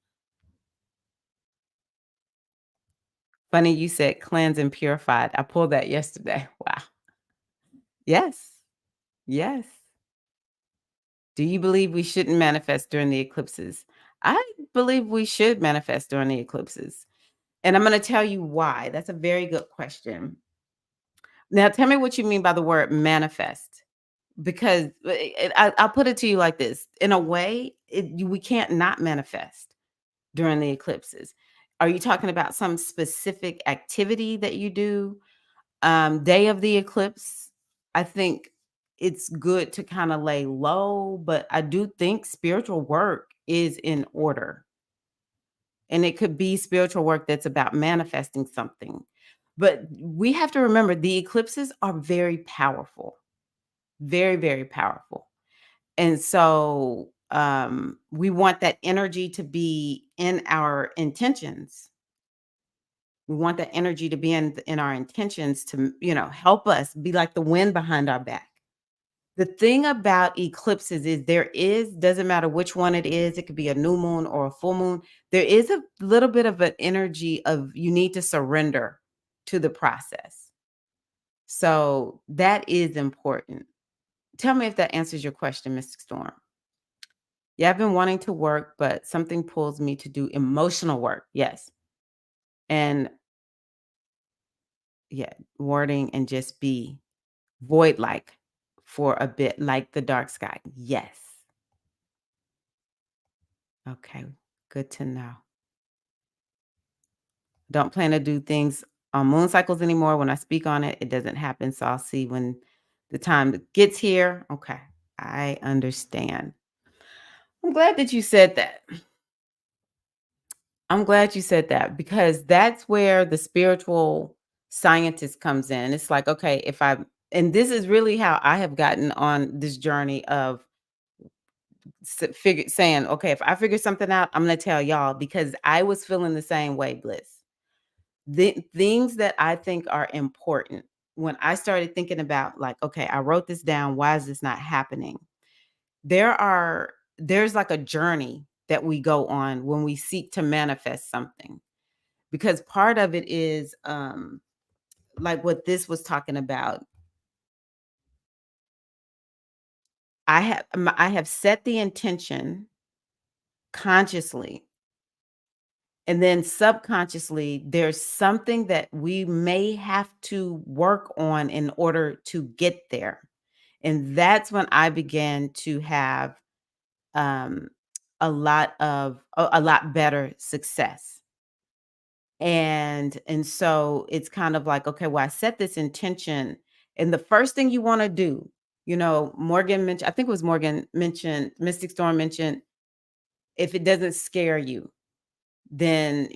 Funny you said cleanse and purified. I pulled that yesterday. Wow. Yes. Yes. Do you believe we shouldn't manifest during the eclipses? I believe we should manifest during the eclipses. And I'm going to tell you why. That's a very good question. Now, tell me what you mean by the word manifest. Because I'll put it to you like this: in a way, we can't not manifest during the eclipses. Are you talking about some specific activity that you do? Day of the eclipse, I think it's good to kind of lay low, but I do think spiritual work is in order. And it could be spiritual work that's about manifesting something. But we have to remember the eclipses are very powerful, very, very powerful. And so we want that energy to be in our intentions. We want that energy to be in our intentions to, help us be like the wind behind our back. The thing about eclipses is doesn't matter which one it is, it could be a new moon or a full moon. There is a little bit of an energy of you need to surrender to the process. So that is important. Tell me if that answers your question, Mr. Storm. Yeah, I've been wanting to work, but something pulls me to do emotional work. Yes. and yeah, wording and just be void like for a bit, like the dark sky. Yes. Okay. Good to know. Don't plan to do things on moon cycles anymore. When I speak on it, it doesn't happen. So I'll see when the time gets here. Okay. I understand. I'm glad that you said that. I'm glad you said that because that's where the spiritual scientist comes in. It's like, okay, if I, and this is really how I have gotten on this journey of saying, okay, if I figure something out, I'm going to tell y'all because I was feeling the same way, Bliss. The things that I think are important when I started thinking about like, okay, I wrote this down. Why is this not happening? There's like a journey that we go on when we seek to manifest something because part of it is like what this was talking about. I have set the intention consciously, and then subconsciously there's something that we may have to work on in order to get there. And that's when I began to have um a lot better success. And so it's kind of like, okay, well, I set this intention, and the first thing you want to do, Morgan mentioned, I think it was Morgan mentioned, Mystic Storm mentioned, if it doesn't scare you, then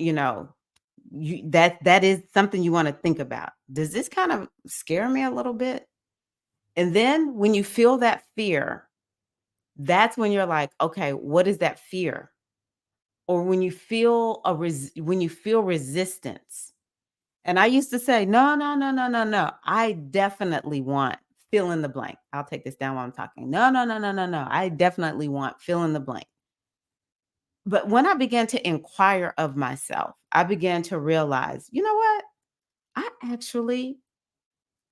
that is something you want to think about. Does this kind of scare me a little bit? And then when you feel that fear, that's when you're like, okay, what is that fear? Or when you feel when you feel resistance. And I used to say, no, no, no, no, no, no. I definitely want fill in the blank. I'll take this down while I'm talking. No, no, no, no, no, no. I definitely want fill in the blank. But when I began to inquire of myself, I began to realize, you know what? I actually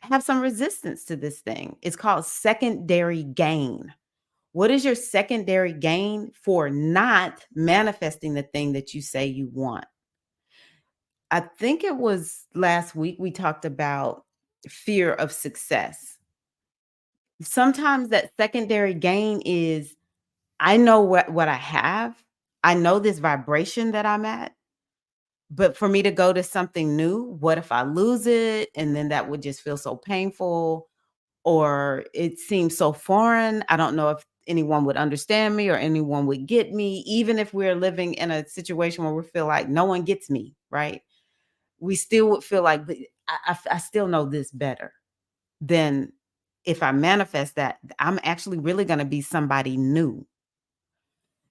have some resistance to this thing. It's called secondary gain. What is your secondary gain for not manifesting the thing that you say you want? I think it was last week we talked about fear of success. Sometimes that secondary gain is I know what I have. I know this vibration that I'm at, but for me to go to something new, what if I lose it? And then that would just feel so painful, or it seems so foreign. I don't know if anyone would understand me or anyone would get me, even if we're living in a situation where we feel like no one gets me, right? We still would feel like, "But I still know this better." Then if I manifest that, I'm actually really gonna be somebody new.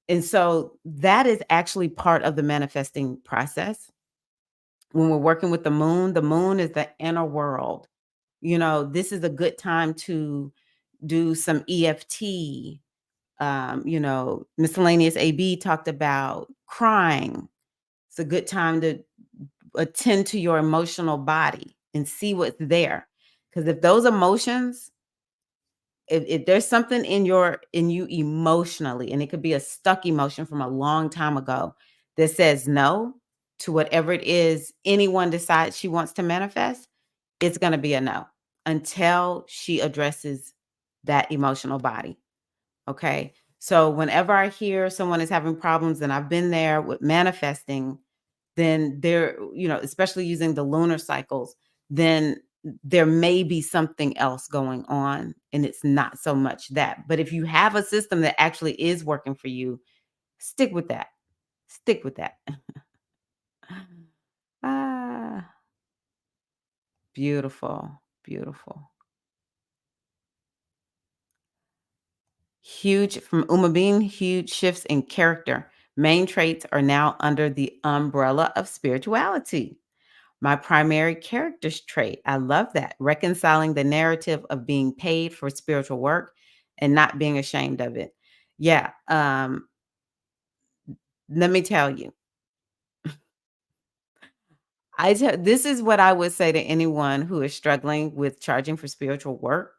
And so that is actually part of the manifesting process. When we're working with the moon is the inner world. This is a good time to do some EFT. Miscellaneous AB talked about crying. It's a good time to attend to your emotional body and see what's there. Because if those emotions, if there's something in you emotionally, and it could be a stuck emotion from a long time ago that says no to whatever it is anyone decides she wants to manifest, it's going to be a no until she addresses that emotional body. Okay. So whenever I hear someone is having problems, and I've been there with manifesting, then there, especially using the lunar cycles, then there may be something else going on, and it's not so much that. But if you have a system that actually is working for you, stick with that. Stick with that. Ah, beautiful, beautiful. Huge from Uma Bean, huge shifts in character. Main traits are now under the umbrella of spirituality. My primary character's trait. I love that. Reconciling the narrative of being paid for spiritual work and not being ashamed of it. Yeah. Let me tell you, this is what I would say to anyone who is struggling with charging for spiritual work.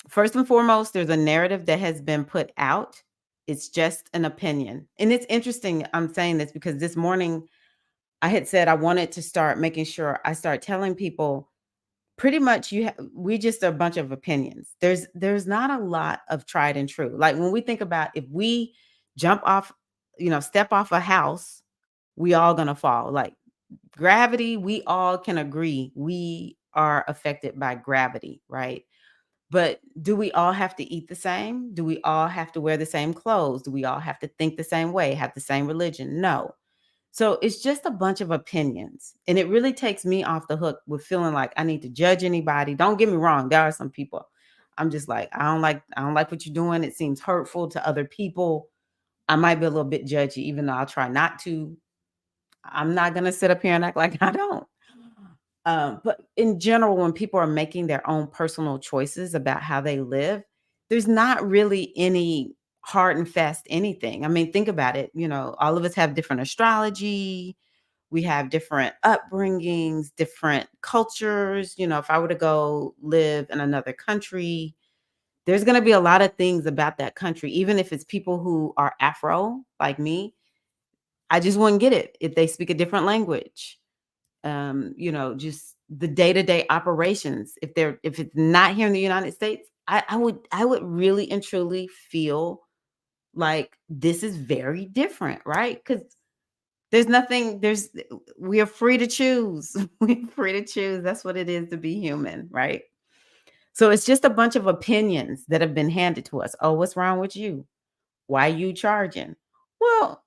First and foremost, there's a narrative that has been put out. It's just an opinion. And it's interesting I'm saying this because this morning I had said I wanted to start making sure I start telling people pretty much we just are a bunch of opinions. There's not a lot of tried and true. Like when we think about if we jump off, step off a house, we all gonna fall. Like gravity, we all can agree we are affected by gravity, right? But do we all have to eat the same? Do we all have to wear the same clothes? Do we all have to think the same way, have the same religion? No. So it's just a bunch of opinions. And it really takes me off the hook with feeling like I need to judge anybody. Don't get me wrong, there are some people I'm just like, I don't like what you're doing. It seems hurtful to other people. I might be a little bit judgy, even though I'll try not to. I'm not gonna sit up here and act like I don't. But in general, when people are making their own personal choices about how they live, there's not really any hard and fast anything. I mean, think about it. All of us have different astrology, we have different upbringings, different cultures. If I were to go live in another country, there's going to be a lot of things about that country, even if it's people who are Afro like me. I just wouldn't get it if they speak a different language. Just the day-to-day operations. If it's not here in the United States, I would really and truly feel like this is very different, right? Because there's nothing, we are free to choose. We're free to choose. That's what it is to be human, right? So it's just a bunch of opinions that have been handed to us. Oh, what's wrong with you? Why you charging? Well,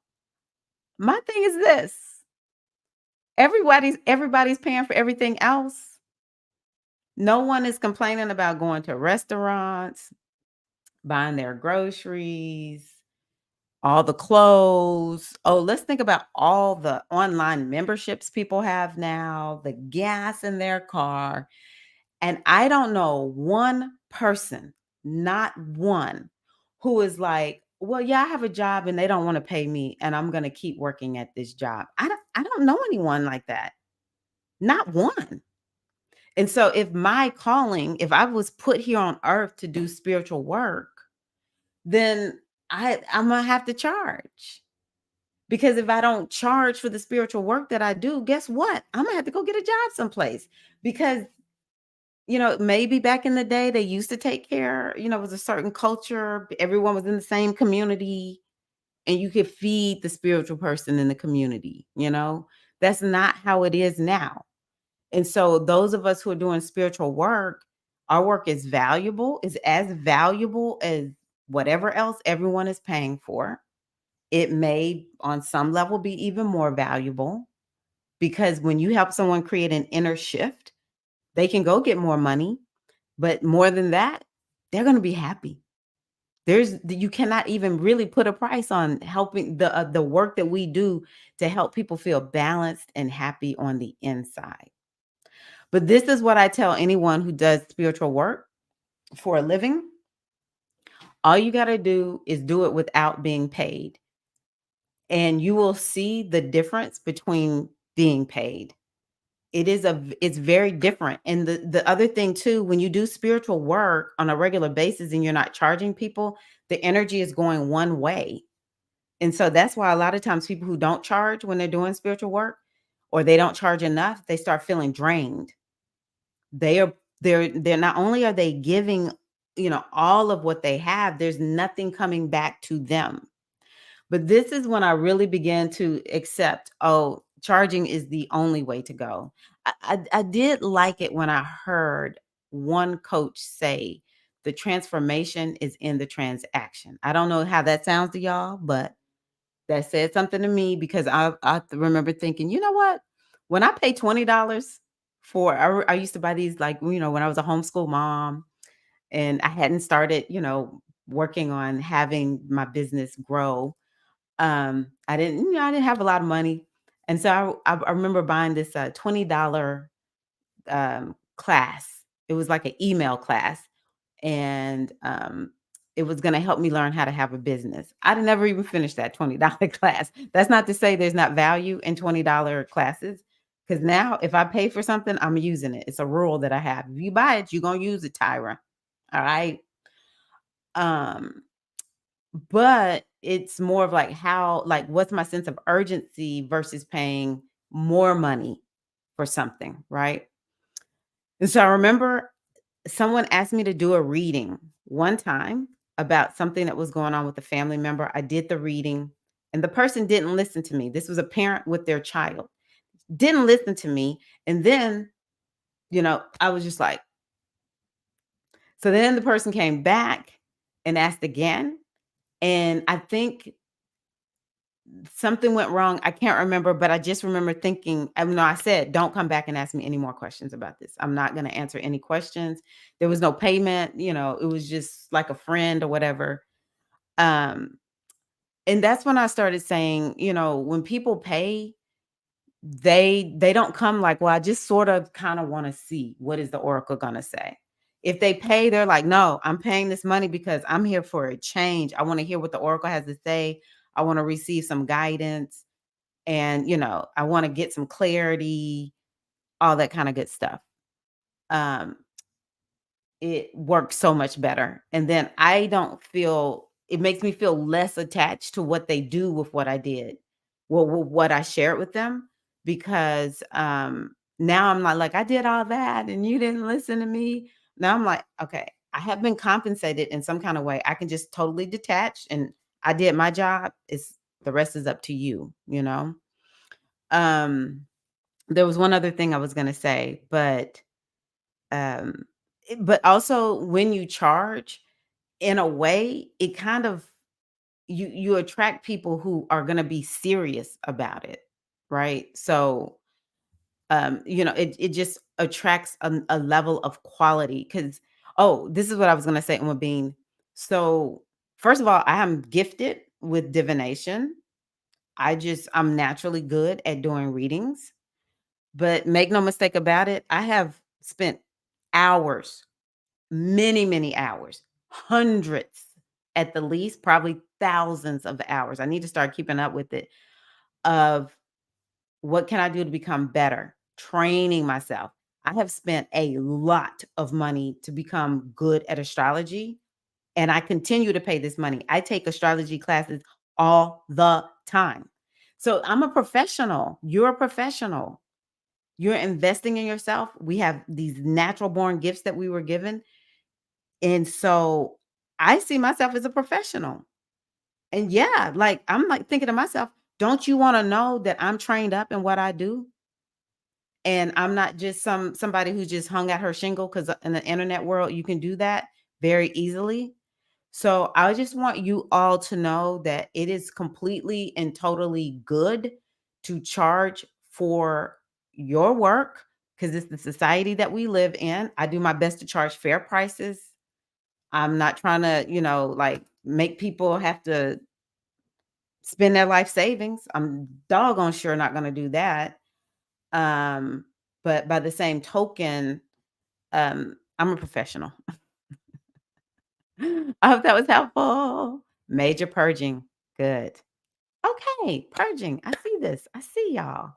my thing is this. Everybody's paying for everything else. No one is complaining about going to restaurants, buying their groceries, all the clothes. Oh, let's think about all the online memberships people have now, the gas in their car. And I don't know one person, not one, who is like, well, yeah, I have a job and they don't want to pay me and I'm going to keep working at this job. I don't know anyone like that. Not one. And so if I was put here on earth to do spiritual work, then I'm gonna have to charge. Because if I don't charge for the spiritual work that I do, guess what? I'm gonna have to go get a job someplace. Because, maybe back in the day they used to take care, it was a certain culture, everyone was in the same community, and you could feed the spiritual person in the community. That's not how it is now. And so those of us who are doing spiritual work, our work is as valuable as whatever else everyone is paying for. It may, on some level, be even more valuable because when you help someone create an inner shift, they can go get more money. But more than that, they're going to be happy. You cannot even really put a price on helping the work that we do to help people feel balanced and happy on the inside. But this is what I tell anyone who does spiritual work for a living. All you got to do is do it without being paid. And you will see the difference between being paid. It's very different. And the other thing too, when you do spiritual work on a regular basis and you're not charging people, the energy is going one way. And so that's why a lot of times people who don't charge when they're doing spiritual work or they don't charge enough, they start feeling drained. They're not only are they giving, all of what they have, there's nothing coming back to them. But this is when I really began to accept, oh, charging is the only way to go. I did like it when I heard one coach say the transformation is in the transaction. I don't know how that sounds to y'all, but that said something to me because I remember thinking, you know what? When I pay $20 I used to buy these like, when I was a homeschool mom and I hadn't started, working on having my business grow. I didn't have a lot of money. And so I remember buying this $20 class. It was like an email class and it was going to help me learn how to have a business. I'd never even finished that $20 class. That's not to say there's not value in $20 classes. Because now if I pay for something, I'm using it. It's a rule that I have. If you buy it, you're going to use it, Tyra. All right. Um, but it's more of like what's my sense of urgency versus paying more money for something, right? And so I remember someone asked me to do a reading one time about something that was going on with a family member. I did the reading and the person didn't listen to me. This was a parent with their child. Didn't listen to me. And then, I was just like, so then the person came back and asked again. And I think something went wrong. I can't remember, but I just remember thinking, I said, don't come back and ask me any more questions about this. I'm not going to answer any questions. There was no payment, it was just like a friend or whatever. Um, and that's when I started saying, when people pay, they don't come like, well, I just sort of kind of want to see what is the oracle going to say. If they pay, they're like, no, I'm paying this money because I'm here for a change. I want to hear what the oracle has to say. I want to receive some guidance and, I want to get some clarity, all that kind of good stuff. Um, it works so much better. And then I don't feel it makes me feel less attached to what they do with what I did, well, with what I shared with them, because now I'm not like, I did all that and you didn't listen to me. Now I'm like, okay, I have been compensated in some kind of way. I can just totally detach and I did my job. It's the rest is up to you. Um, there was one other thing I was gonna say, um, but also when you charge, in a way, it kind of you attract people who are gonna be serious about it, right? So, it just attracts a level of quality. Because this is what I was gonna say, being so first of all, I am gifted with divination. I'm naturally good at doing readings. But make no mistake about it, I have spent hours, many, many hours, hundreds at the least, probably thousands of hours. I need to start keeping up with it of what can I do to become better, training myself. I have spent a lot of money to become good at astrology, and I continue to pay this money. I take astrology classes all the time. So I'm a professional. You're a professional. You're investing in yourself. We have these natural born gifts that we were given. And so I see myself as a professional. And yeah, like I'm like thinking to myself, don't you want to know that I'm trained up in what I do? And I'm not just somebody who just hung out her shingle, because in the internet world, you can do that very easily. So I just want you all to know that it is completely and totally good to charge for your work, because it's the society that we live in. I do my best to charge fair prices. I'm not trying to, like make people have to spend their life savings. I'm doggone sure not going to do that. Um, but by the same token, I'm a professional. I hope that was helpful. Major purging. Good. Okay, purging. I see this. I see y'all.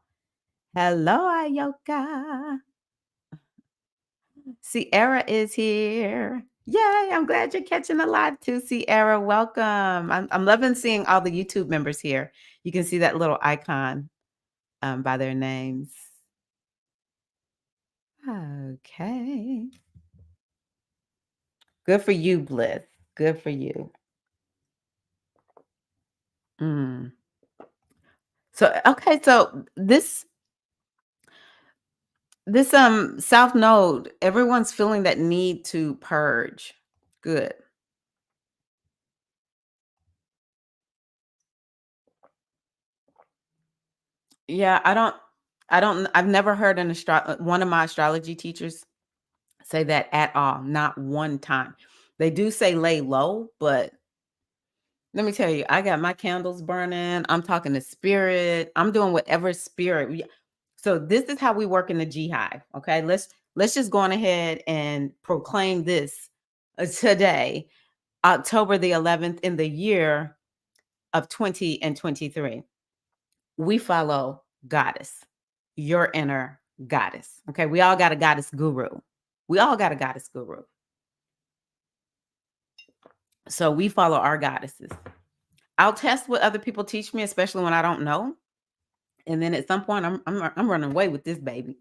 Hello, Ayoka. Sierra is here. Yay, I'm glad you're catching a live too, Sierra. Welcome. I'm loving seeing all the YouTube members here. You can see that little icon by their names. Okay. Good for you, Bliss. Good for you. Mm. So okay, so this South Node, everyone's feeling that need to purge. Good. Yeah, I've never heard one of my astrology teachers say that at all, not one time. They do say lay low, but let me tell you, I got my candles burning. I'm talking to spirit. I'm doing whatever spirit. So this is how we work in the G Hive. Okay, let's just go on ahead and proclaim this today, October the 11th, in the year of 20 and 23. We follow goddess, your inner goddess. Okay, we all got a goddess guru. We all got a goddess guru. So we follow our goddesses. I'll test what other people teach me, especially when I don't know. And then at some point, I'm running away with this baby.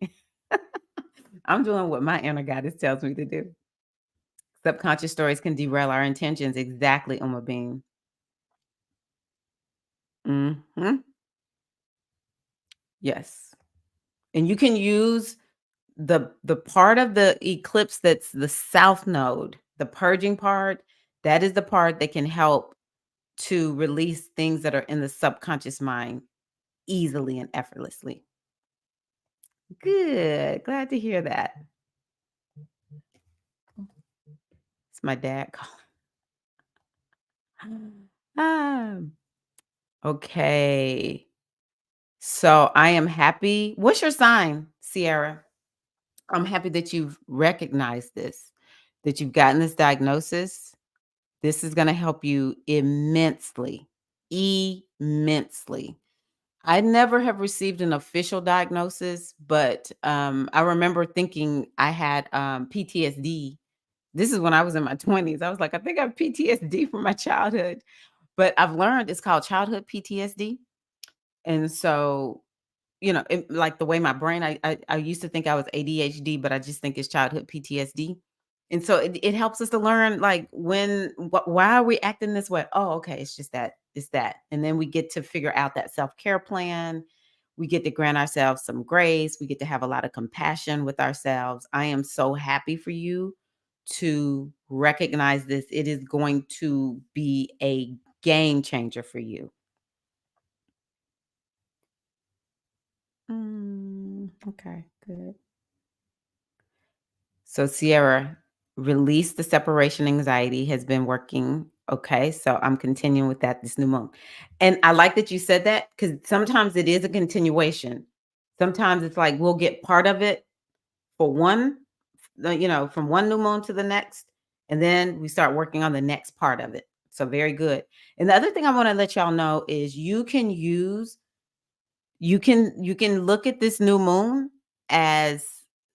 I'm doing what my inner guidance tells me to do. Subconscious stories can derail our intentions. Exactly, Uma Bean. Mhm. Yes. And you can use the part of the eclipse that's the south node, the purging part, that is the part that can help to release things that are in the subconscious mind easily and effortlessly. Good. Glad to hear that. It's my dad calling. Ah, okay. So I am happy. What's your sign, Sierra? I'm happy that you've recognized this, that you've gotten this diagnosis. This is going to help you immensely, immensely. I never have received an official diagnosis, but I remember thinking I had PTSD. This is when I was in my 20s. I was like, I think I have PTSD from my childhood, but I've learned it's called childhood PTSD. And so like the way my brain, I used to think I was ADHD, but I just think it's childhood PTSD. And so it helps us to learn like why are we acting this way? Oh, okay, it's just that, it's that. And then we get to figure out that self-care plan. We get to grant ourselves some grace. We get to have a lot of compassion with ourselves. I am so happy for you to recognize this. It is going to be a game changer for you. Okay, good. So, Sierra, release the separation anxiety has been working. Okay. So, I'm continuing with that this new month. And I like that you said that because sometimes it is a continuation. Sometimes it's like we'll get part of it for from one new moon to the next. And then we start working on the next part of it. So, very good. And the other thing I want to let y'all know is you can look at this new moon as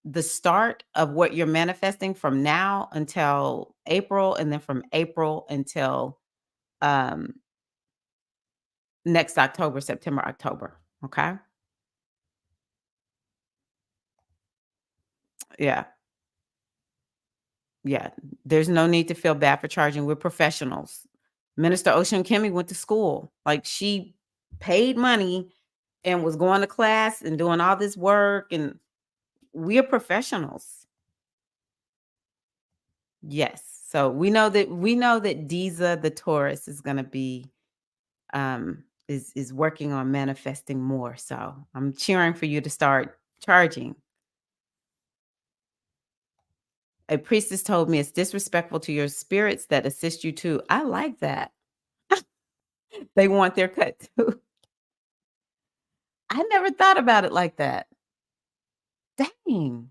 the start of what you're manifesting from now until April, and then from April until um, next October, September, October. Okay. Yeah. Yeah. There's no need to feel bad for charging. We're professionals. Minister Ocean Kimmy went to school. Like she paid money and was going to class and doing all this work. And we're professionals. Yes. So we know that Diza the Taurus is gonna be is working on manifesting more. So I'm cheering for you to start charging. A priestess told me it's disrespectful to your spirits that assist you too. I like that. They want their cut too. I never thought about it like that. Dang.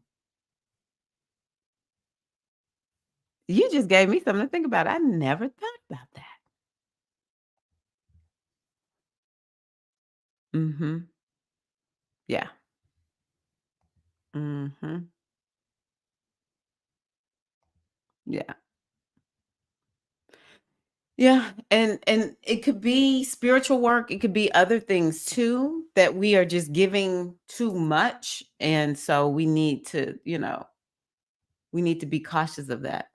You just gave me something to think about. I never thought about that. Mhm. Yeah. Mhm. Yeah. Yeah, and it could be spiritual work, it could be other things too that we are just giving too much, and so we need to be cautious of that.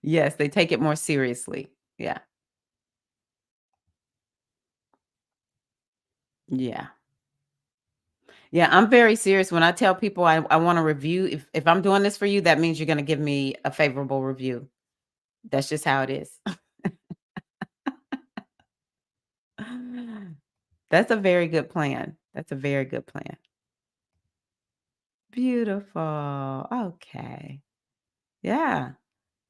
Yes, they take it more seriously. Yeah. Yeah. Yeah, I'm very serious when I tell people I want a review. If I'm doing this for you, that means you're gonna give me a favorable review. That's just how it is. That's a very good plan. That's a very good plan. Beautiful. Okay. Yeah.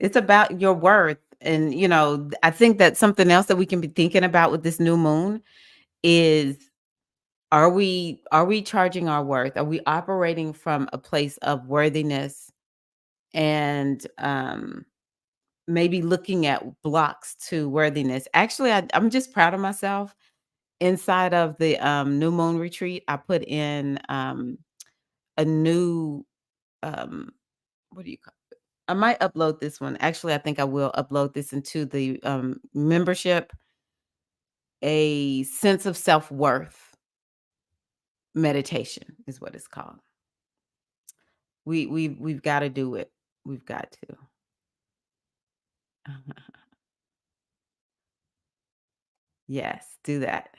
It's about your worth. And, I think that something else that we can be thinking about with this new moon is are we charging our worth? Are we operating from a place of worthiness and maybe looking at blocks to worthiness? Actually, I'm just proud of myself. Inside of the new moon retreat, I put in a new um what do you call I might upload this one. Actually, I think I will upload this into the, membership, a sense of self-worth meditation is what it's called. We've gotta do it. We've got to. Yes, do that.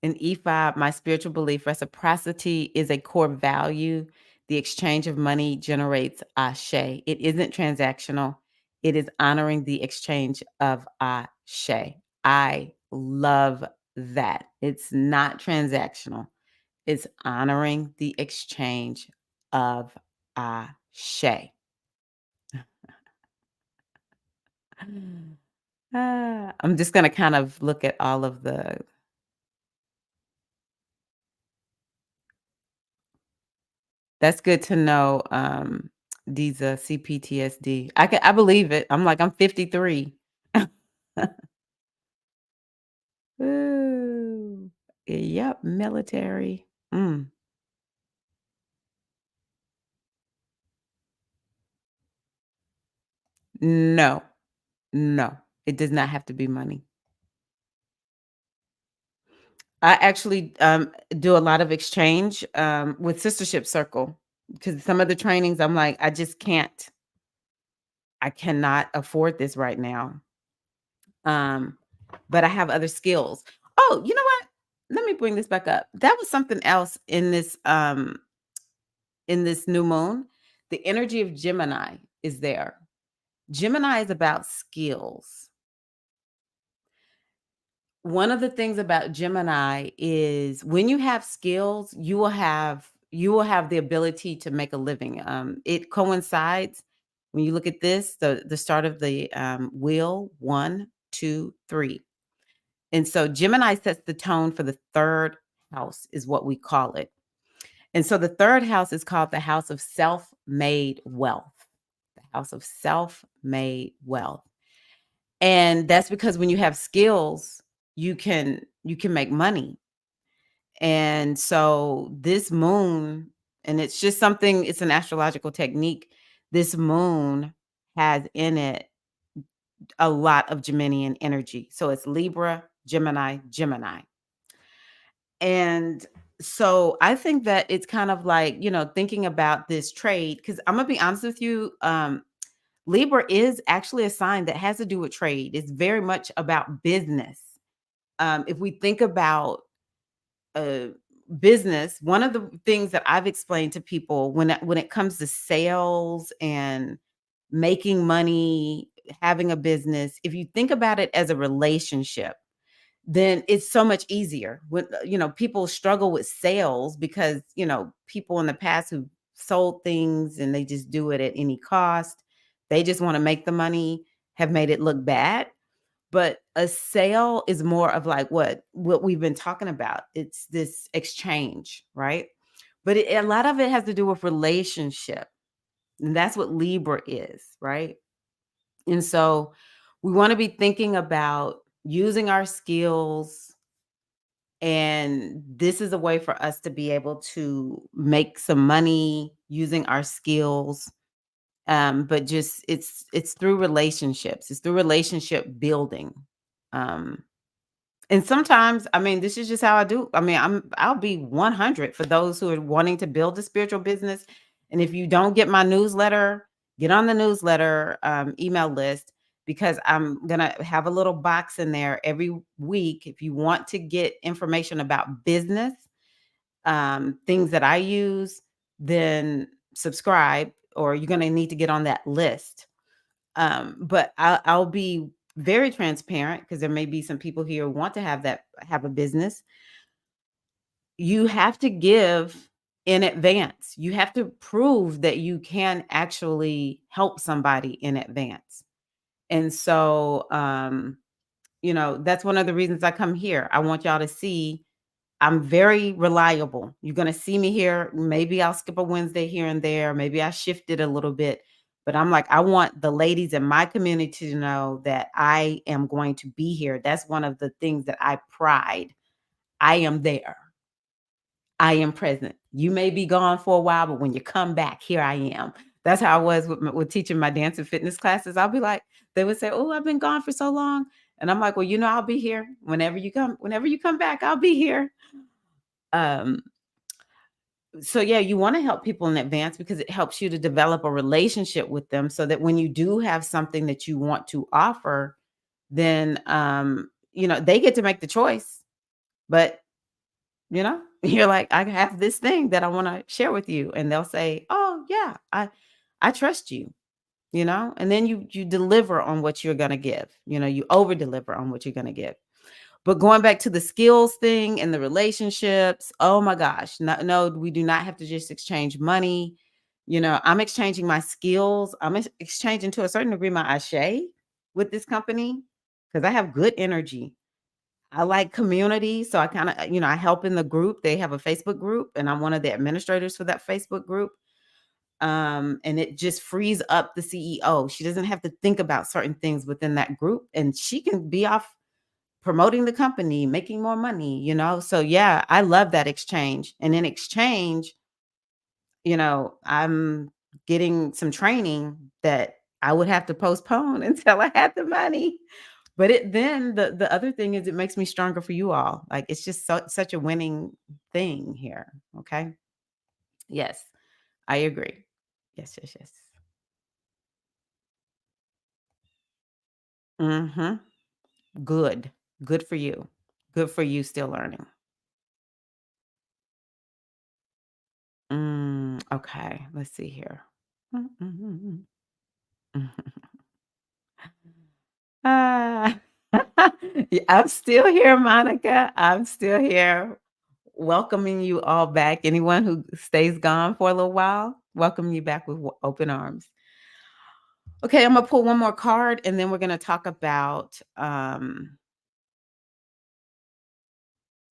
In E5, my spiritual belief, reciprocity is a core value. The exchange of money generates ashe. It isn't transactional. It is honoring the exchange of ashe. I love that. It's not transactional. It's honoring the exchange of ashe. I'm just gonna kind of look at all of the that's good to know, these, CPTSD. I believe it. I'm like, I'm 53. Ooh. Yep, military. Mm. No, no, it does not have to be money. I actually, do a lot of exchange, with Sistership Circle because some of the trainings, I'm like, I cannot afford this right now. Um, but I have other skills. Oh, you know what? Let me bring this back up. That was something else in this new moon. The energy of Gemini is there. Gemini is about skills. One of the things about Gemini is when you have skills, you will have the ability to make a living. It coincides when you look at this, the start of the wheel, 1, 2, 3. And so Gemini sets the tone for the third house, is what we call it. And so the third house is called the house of self made wealth, the house of self made wealth. And that's because when you have skills, you can make money. And so this moon, and it's just something, it's an astrological technique. This moon has in it a lot of Geminian energy. So it's Libra, Gemini, Gemini. And so I think that it's kind of like, thinking about this trade, because I'm gonna be honest with you, Libra is actually a sign that has to do with trade. It's very much about business. If we think about uh, business, one of the things that I've explained to people when it comes to sales and making money, having a business, if you think about it as a relationship, then it's so much easier. When people struggle with sales because people in the past who sold things and they just do it at any cost. They just want to make the money, have made it look bad. But a sale is more of like what we've been talking about. It's this exchange, right? But a lot of it has to do with relationship. And that's what Libra is, right? And so we want to be thinking about using our skills, and this is a way for us to be able to make some money using our skills. But just it's through relationships. It's through relationship building. Um, and sometimes, I mean, this is just how I do. I mean, I'll be 100 for those who are wanting to build a spiritual business. And if you don't get my newsletter, get on the newsletter email list, because I'm gonna have a little box in there every week. If you want to get information about business, things that I use, then subscribe, or you're gonna need to get on that list. But I'll be very transparent because there may be some people here who want to have a business. You have to give in advance. You have to prove that you can actually help somebody in advance. And so that's one of the reasons I come here. I want y'all to see I'm very reliable. You're gonna see me here. Maybe I'll skip a Wednesday here and there. Maybe I shift it a little bit. But I'm like, I want the ladies in my community to know that I am going to be here. That's one of the things that I pride. I am there. I am present. You may be gone for a while, but when you come back, here I am. That's how I was with teaching my dance and fitness classes. I'll be like, they would say, "Oh, I've been gone for so long," and I'm like, "Well, I'll be here whenever you come. Whenever you come back, I'll be here." Um, so yeah, you want to help people in advance because it helps you to develop a relationship with them, so that when you do have something that you want to offer, then they get to make the choice. But you're like, "I have this thing that I wanna share with you," and they'll say, "Oh, yeah, I trust you," and then you deliver on what you're gonna give, you over deliver on what you're gonna give. But going back to the skills thing and the relationships, oh my gosh, no, we do not have to just exchange money. I'm exchanging my skills. I'm exchanging to a certain degree my ashe with this company because I have good energy. I like community, so I kinda, I help in the group. They have a Facebook group, and I'm one of the administrators for that Facebook group. And it just frees up the CEO. She doesn't have to think about certain things within that group, and she can be off promoting the company, making more money. So yeah, I love that exchange. And in exchange, I'm getting some training that I would have to postpone until I had the money. But the other thing is it makes me stronger for you all. Like, it's just such a winning thing here, okay? Yes, I agree. Yes, yes, yes. Mhm. Good. Good for you. Good for you still learning. Okay, let's see here. Ah. Yeah, I'm still here, Monica. I'm still here welcoming you all back. Anyone who stays gone for a little while, welcome you back with open arms. Okay, I'm gonna pull one more card, and then we're gonna talk about. Oh,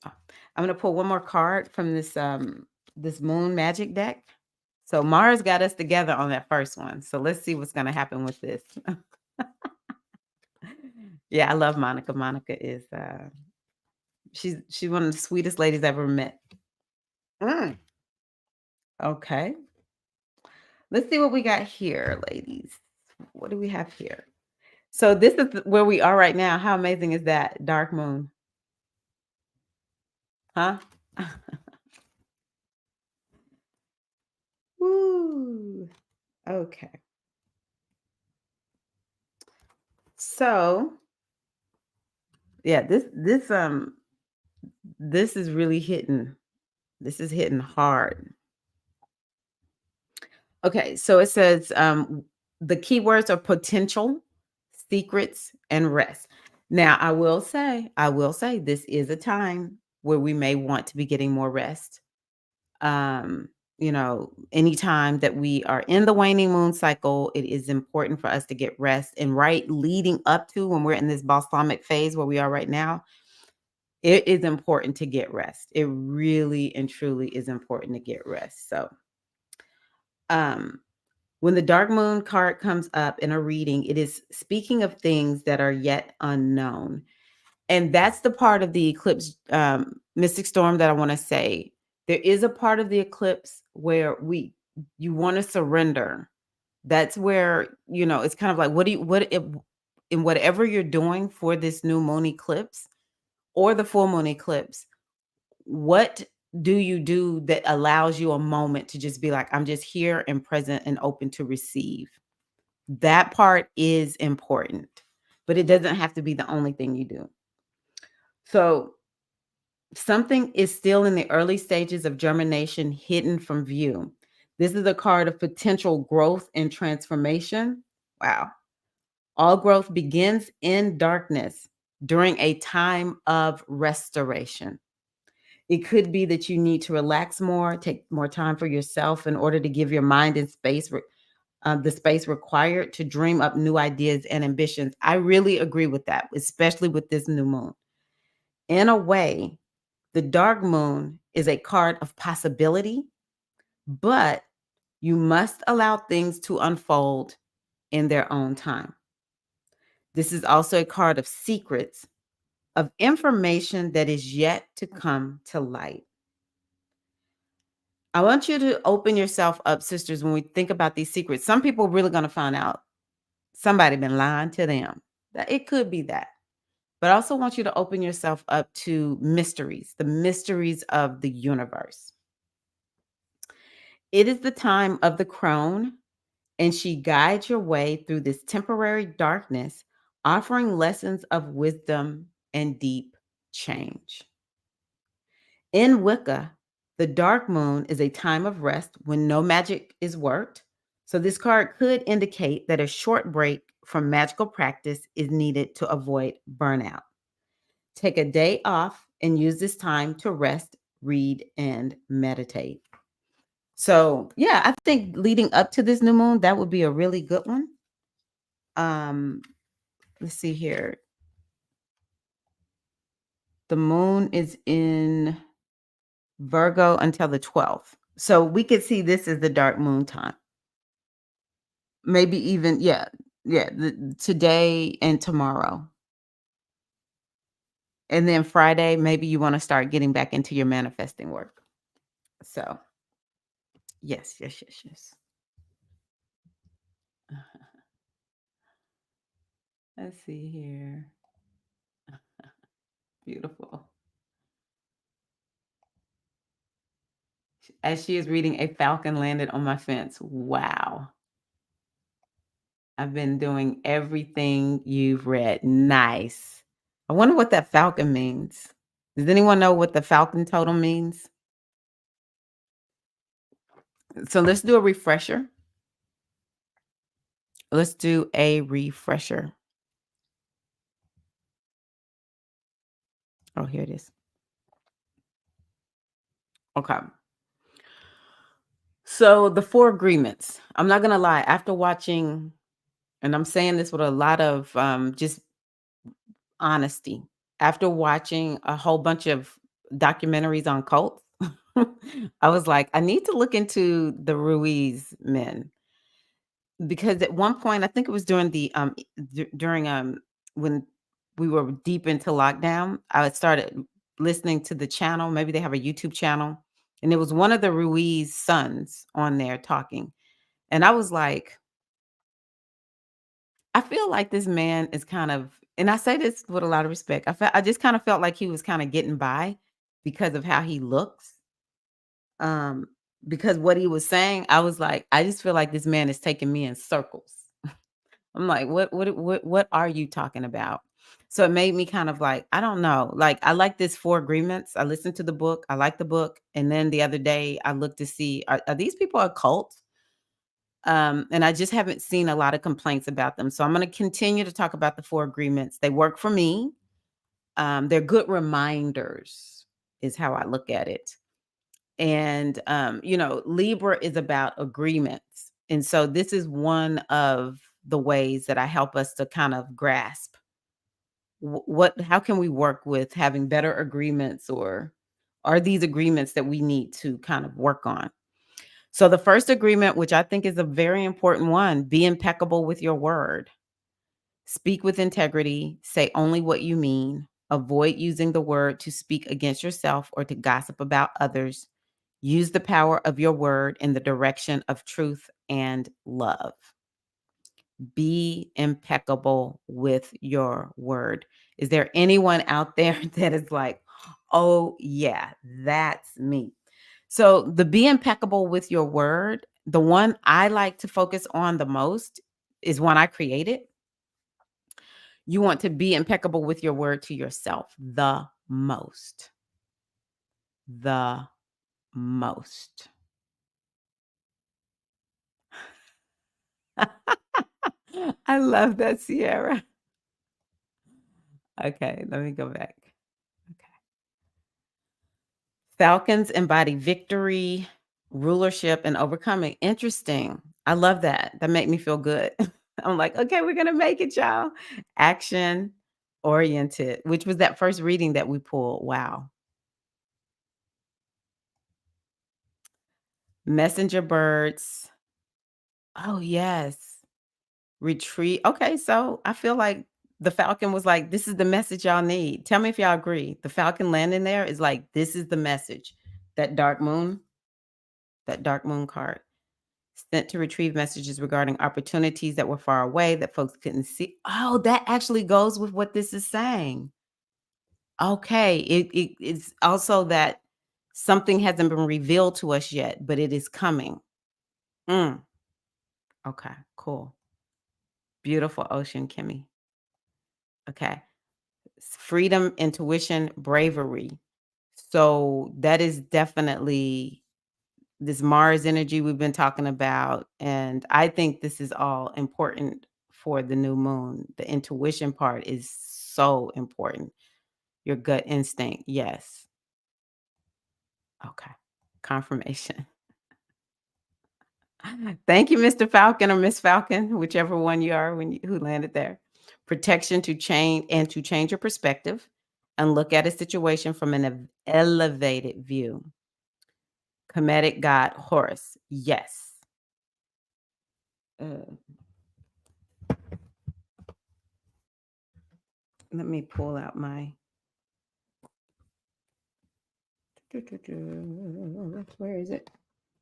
I'm gonna pull one more card from this Moon Magic deck. So Mars got us together on that first one. So let's see what's gonna happen with this. Yeah, I love Monica. Monica is she's one of the sweetest ladies I've ever met. Mm, okay, let's see what we got here, ladies. What do we have here? So this is where we are right now. How amazing is that? Dark Moon, huh? Woo. Okay. So, yeah, this is really hitting. This is hitting hard. Okay, so it says the keywords are potential, secrets, and rest. Now, I will say this is a time where we may want to be getting more rest. Anytime that we are in the waning moon cycle, it is important for us to get rest. And right leading up to when we're in this balsamic phase where we are right now, it is important to get rest. It really and truly is important to get rest. So, um, when the dark moon card comes up in a reading, it is speaking of things that are yet unknown. And that's the part of the eclipse, mystic storm, that I want to say. There is a part of the eclipse where you want to surrender. That's where, it's kind of like, what if, in whatever you're doing for this new moon eclipse or the full moon eclipse, what do you do that allows you a moment to just be like, I'm just here and present and open to receive? That part is important, but it doesn't have to be the only thing you do. So, something is still in the early stages of germination, hidden from view. This is a card of potential growth and transformation. Wow. All growth begins in darkness during a time of restoration. It could be that you need to relax more, take more time for yourself in order to give your mind and space the space required to dream up new ideas and ambitions. I really agree with that, especially with this new moon. In a way, the dark moon is a card of possibility, but you must allow things to unfold in their own time. This is also a card of secrets, of information that is yet to come to light. I want you to open yourself up, sisters, when we think about these secrets. Some people really gonna find out somebody been lying to them. That it could be that. But I also want you to open yourself up to mysteries, the mysteries of the universe. It is the time of the crone, and she guides your way through this temporary darkness, offering lessons of wisdom and deep change. In Wicca, the dark moon is a time of rest when no magic is worked. So, this card could indicate that a short break from magical practice is needed to avoid burnout. Take a day off and use this time to rest, read, and meditate. So, yeah, I think leading up to this new moon, that would be a really good one. Um, let's see here. The moon is in Virgo until the 12th. So we could see this as the dark moon time. Maybe even, yeah, today and tomorrow. And then Friday, maybe you want to start getting back into your manifesting work. So, yes, yes, yes, yes. Let's see here. Beautiful. As she is reading, a falcon landed on my fence. Wow. I've been doing everything you've read. Nice. I wonder what that falcon means. Does anyone know what the falcon totem means? So let's do a refresher. Let's do a refresher. Oh, here it is. Okay. So the four agreements. I'm not gonna lie. After watching, and I'm saying this with a lot of just honesty. After watching a whole bunch of documentaries on cults, I was like, I need to look into the Ruiz men because at one point, I think it was during the during when we were deep into lockdown, I had started listening to the channel. Maybe they have a YouTube channel, and it was one of the Ruiz sons on there talking, and I was like, I feel like this man is kind of, and I say this with a lot of respect. I just kind of felt like he was kind of getting by because of how he looks. Um, because what he was saying, I was like, I just feel like this man is taking me in circles. I'm like, what are you talking about? So it made me kind of like, I don't know. Like, I like this Four Agreements. I listened to the book. I like the book. And then the other day I looked to see, are these people a cult? And I just haven't seen a lot of complaints about them. So I'm going to continue to talk about the Four Agreements. They work for me. They're good reminders, is how I look at it. And Libra is about agreements. And so this is one of the ways that I help us to kind of grasp what how can we work with having better agreements, or are these agreements that we need to kind of work on. So the first agreement, which I think is a very important one, be impeccable with your word. Speak with integrity, say only what you mean, avoid using the word to speak against yourself or to gossip about others. Use the power of your word in the direction of truth and love. Be impeccable with your word. Is there anyone out there that is like, oh, yeah, that's me? So, the be impeccable with your word, the one I like to focus on the most is one I created. You want to be impeccable with your word to yourself the most. The most. I love that, Sierra. Okay, let me go back. Okay. Falcons embody victory, rulership, and overcoming. Interesting. I love that. That made me feel good. I'm like, okay, we're gonna make it, y'all. Action oriented, which was that first reading that we pulled. Wow. Messenger birds. Oh, yes. Retreat. Okay, so I feel like the falcon was like, this is the message y'all need. Tell me if y'all agree. The falcon landing there is like, this is the message. That dark moon. that dark moon card. Sent to retrieve messages regarding opportunities that were far away that folks couldn't see. Oh, that actually goes with what this is saying. Okay, it's also that something hasn't been revealed to us yet, but it is coming. Mm, okay, cool. Beautiful ocean, Kimmy. Okay. Freedom, intuition, bravery. So that is definitely this Mars energy we've been talking about. And I think this is all important for the new moon. The intuition part is so important. Your gut instinct. Yes. Okay. Confirmation. Thank you, Mr. Falcon or Miss Falcon, whichever one you are who landed there. Protection to change your perspective and look at a situation from an elevated view. Comedic god Horus. Yes. Uh, let me pull out my. Where is it?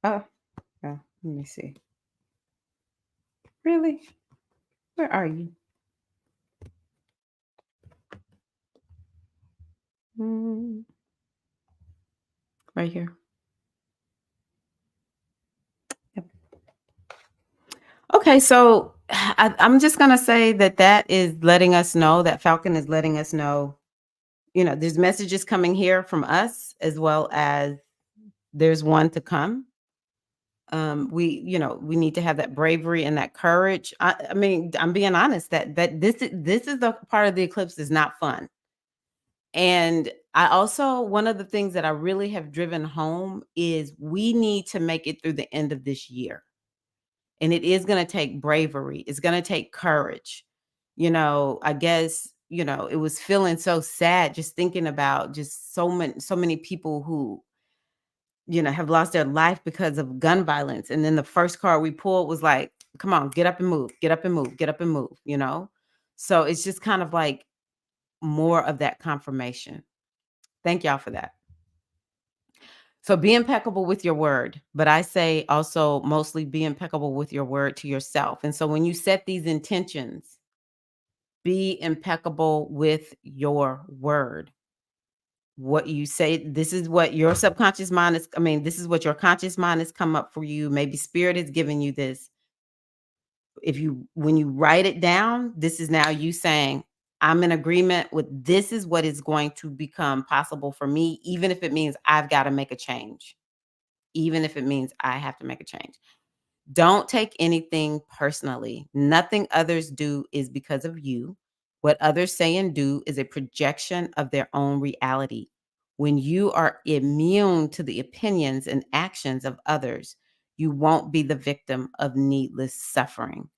Oh, let me see. Really? Where are you? Right here. Yep. Okay, so I'm just gonna say that is letting us know that Falcon is letting us know. There's messages coming here from us as well as there's one to come. We need to have that bravery and that courage. I mean, I'm being honest that this is the part of the eclipse is not fun. And I also one of the things that I really have driven home is we need to make it through the end of this year. And it is going to take bravery. It's going to take courage. I guess, it was feeling so sad just thinking about just so many people who have lost their life because of gun violence. And then the first card we pulled was like, come on, get up and move, get up and move, get up and move. So it's just kind of like more of that confirmation. Thank y'all for that. So be impeccable with your word, but I say also mostly be impeccable with your word to yourself. And so when you set these intentions, be impeccable with your word. What you say, this is what your subconscious mind is. I mean, this is what your conscious mind has come up for you. Maybe spirit is giving you this. When you write it down, this is now you saying, I'm in agreement with this is what is going to become possible for me, even if it means I've got to make a change, even if it means I have to make a change. Don't take anything personally. Nothing others do is because of you. What others say and do is a projection of their own reality. When you are immune to the opinions and actions of others, you won't be the victim of needless suffering.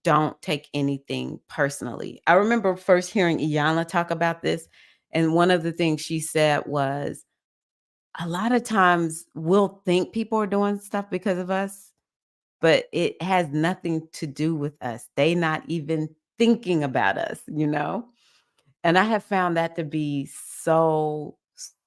Don't take anything personally. I remember first hearing Iyanla talk about this, and one of the things she said was, a lot of times we'll think people are doing stuff because of us, but it has nothing to do with us. They not even thinking about us. And I have found that to be so,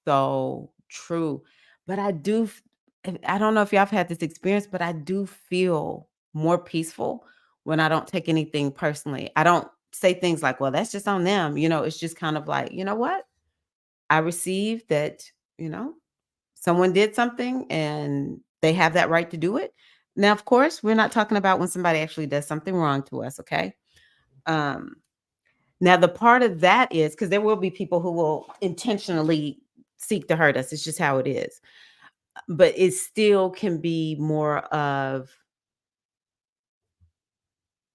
so true. But I don't know if y'all have had this experience, but I do feel more peaceful when I don't take anything personally. I don't say things like, well, that's just on them. It's just kind of like, you know what? I received that, you know, someone did something and they have that right to do it. Now, of course, we're not talking about when somebody actually does something wrong to us, okay? Um, Now the part of that is because there will be people who will intentionally seek to hurt us. It's just how it is. But it still can be more of,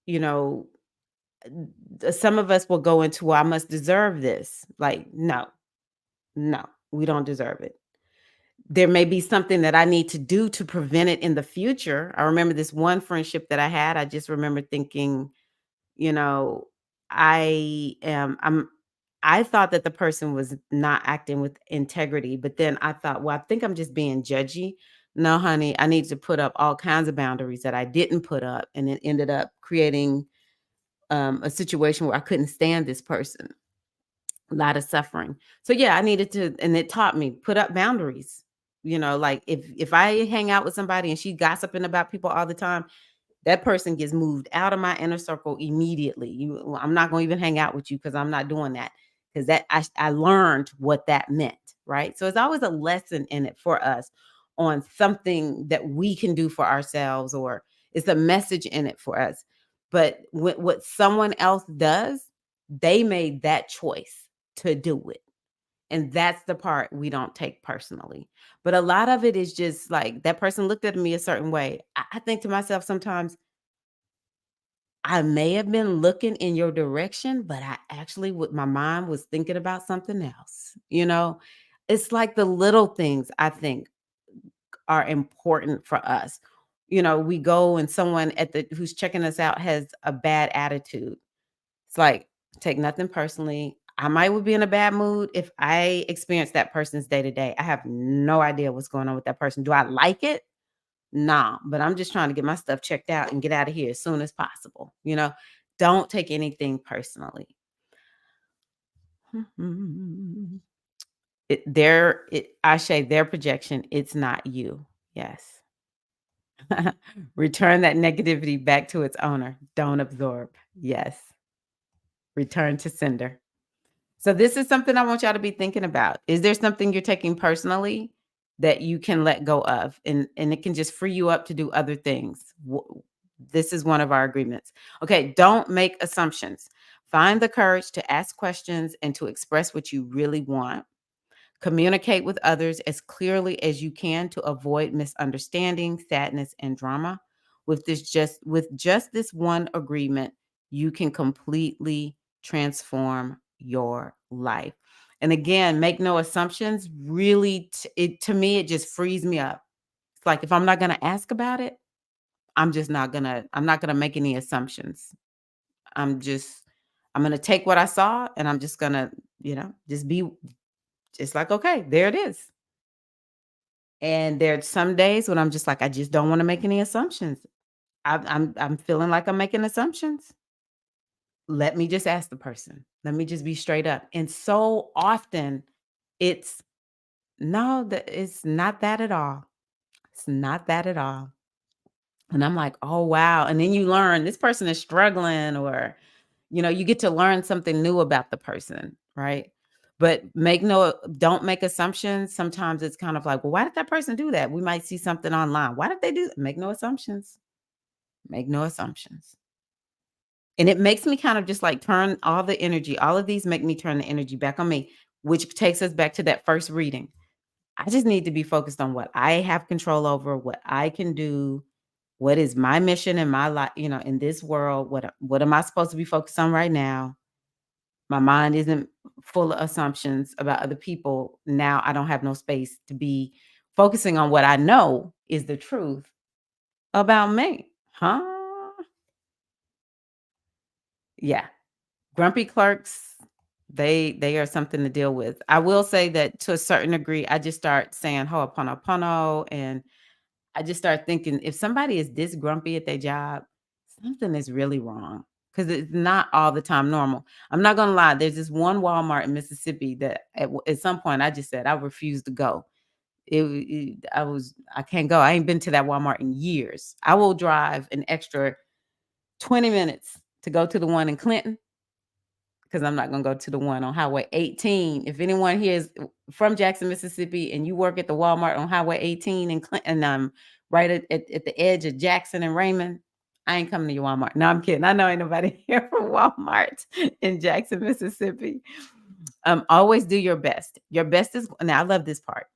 you know, some of us will go into, well, I must deserve this. Like, no, no, we don't deserve it. There may be something that I need to do to prevent it in the future. I remember this one friendship that I had. I just remember thinking, you know, I thought that the person was not acting with integrity, but then I thought, well, I think I'm just being judgy. No, honey, I need to put up all kinds of boundaries that I didn't put up, and it ended up creating a situation where I couldn't stand this person. A lot of suffering. So yeah, I needed to, and it taught me put up boundaries. Like if I hang out with somebody and she gossiping about people all the time, that person gets moved out of my inner circle immediately. I'm not going to even hang out with you because I'm not doing that. Because I learned what that meant, right? So it's always a lesson in it for us on something that we can do for ourselves, or it's a message in it for us. But what someone else does, they made that choice to do it. And that's the part we don't take personally. But a lot of it is just like that person looked at me a certain way. I think to myself sometimes, I may have been looking in your direction, but I actually, with my mind was thinking about something else. It's like the little things I think are important for us. We go and someone who's checking us out has a bad attitude. It's like, take nothing personally. I might would be in a bad mood if I experience that person's day to day. I have no idea what's going on with that person. Do I like it? Nah, but I'm just trying to get my stuff checked out and get out of here as soon as possible. Don't take anything personally. I say their projection, it's not you. Yes. Return that negativity back to its owner. Don't absorb. Yes. Return to sender. So this is something I want y'all to be thinking about. Is there something you're taking personally that you can let go of, and it can just free you up to do other things? This is one of our agreements. Okay, don't make assumptions. Find the courage to ask questions and to express what you really want. Communicate with others as clearly as you can to avoid misunderstanding, sadness, and drama. With just this one agreement, you can completely transform your life. And again, make no assumptions. Really, to me, it just frees me up. It's like if I'm not going to ask about it, I'm not gonna make any assumptions. I'm just I'm gonna take what I saw and I'm just gonna, just be just like, okay, there it is. And there's some days when I'm just like, I just don't want to make any assumptions. I'm feeling like I'm making assumptions. Let me just ask the person. Let me just be straight up. And so often it's no, that it's not that at all. It's not that at all. And I'm like, oh wow. And then you learn this person is struggling, or you get to learn something new about the person, right? But don't make assumptions. Sometimes it's kind of like, well, why did that person do that? We might see something online. Why did they do that? Make no assumptions. Make no assumptions. And it makes me kind of just like turn all the energy, all of these make me turn the energy back on me, which takes us back to that first reading. I just need to be focused on what I have control over, what I can do, what is my mission in my life, in this world. What am I supposed to be focused on right now? My mind isn't full of assumptions about other people. Now I don't have no space to be focusing on what I know is the truth about me. Huh? Yeah. Grumpy clerks, they are something to deal with. I will say that to a certain degree, I just start saying ho'oponopono, and I just start thinking if somebody is this grumpy at their job, something is really wrong because it's not all the time normal. I'm not gonna lie. There's this one Walmart in Mississippi that at some point I just said I refuse to go. I can't go. I ain't been to that Walmart in years. I will drive an extra 20 minutes to go to the one in Clinton because I'm not gonna go to the one on Highway 18. If anyone here is from Jackson, Mississippi, and you work at the Walmart on Highway 18 in Clinton, right at the edge of Jackson and Raymond, I ain't coming to your Walmart. No, I'm kidding. I know ain't nobody here from Walmart in Jackson, Mississippi. Always do your best. Your best is now. I love this part.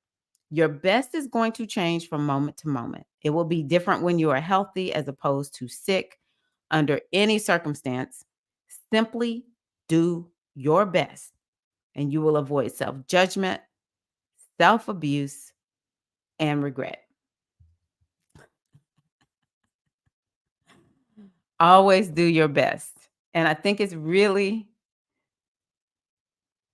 Your best is going to change from moment to moment. It will be different when you are healthy as opposed to sick. Under any circumstance, simply do your best and you will avoid self-judgment, self-abuse, and regret. Always do your best. And I think it's really,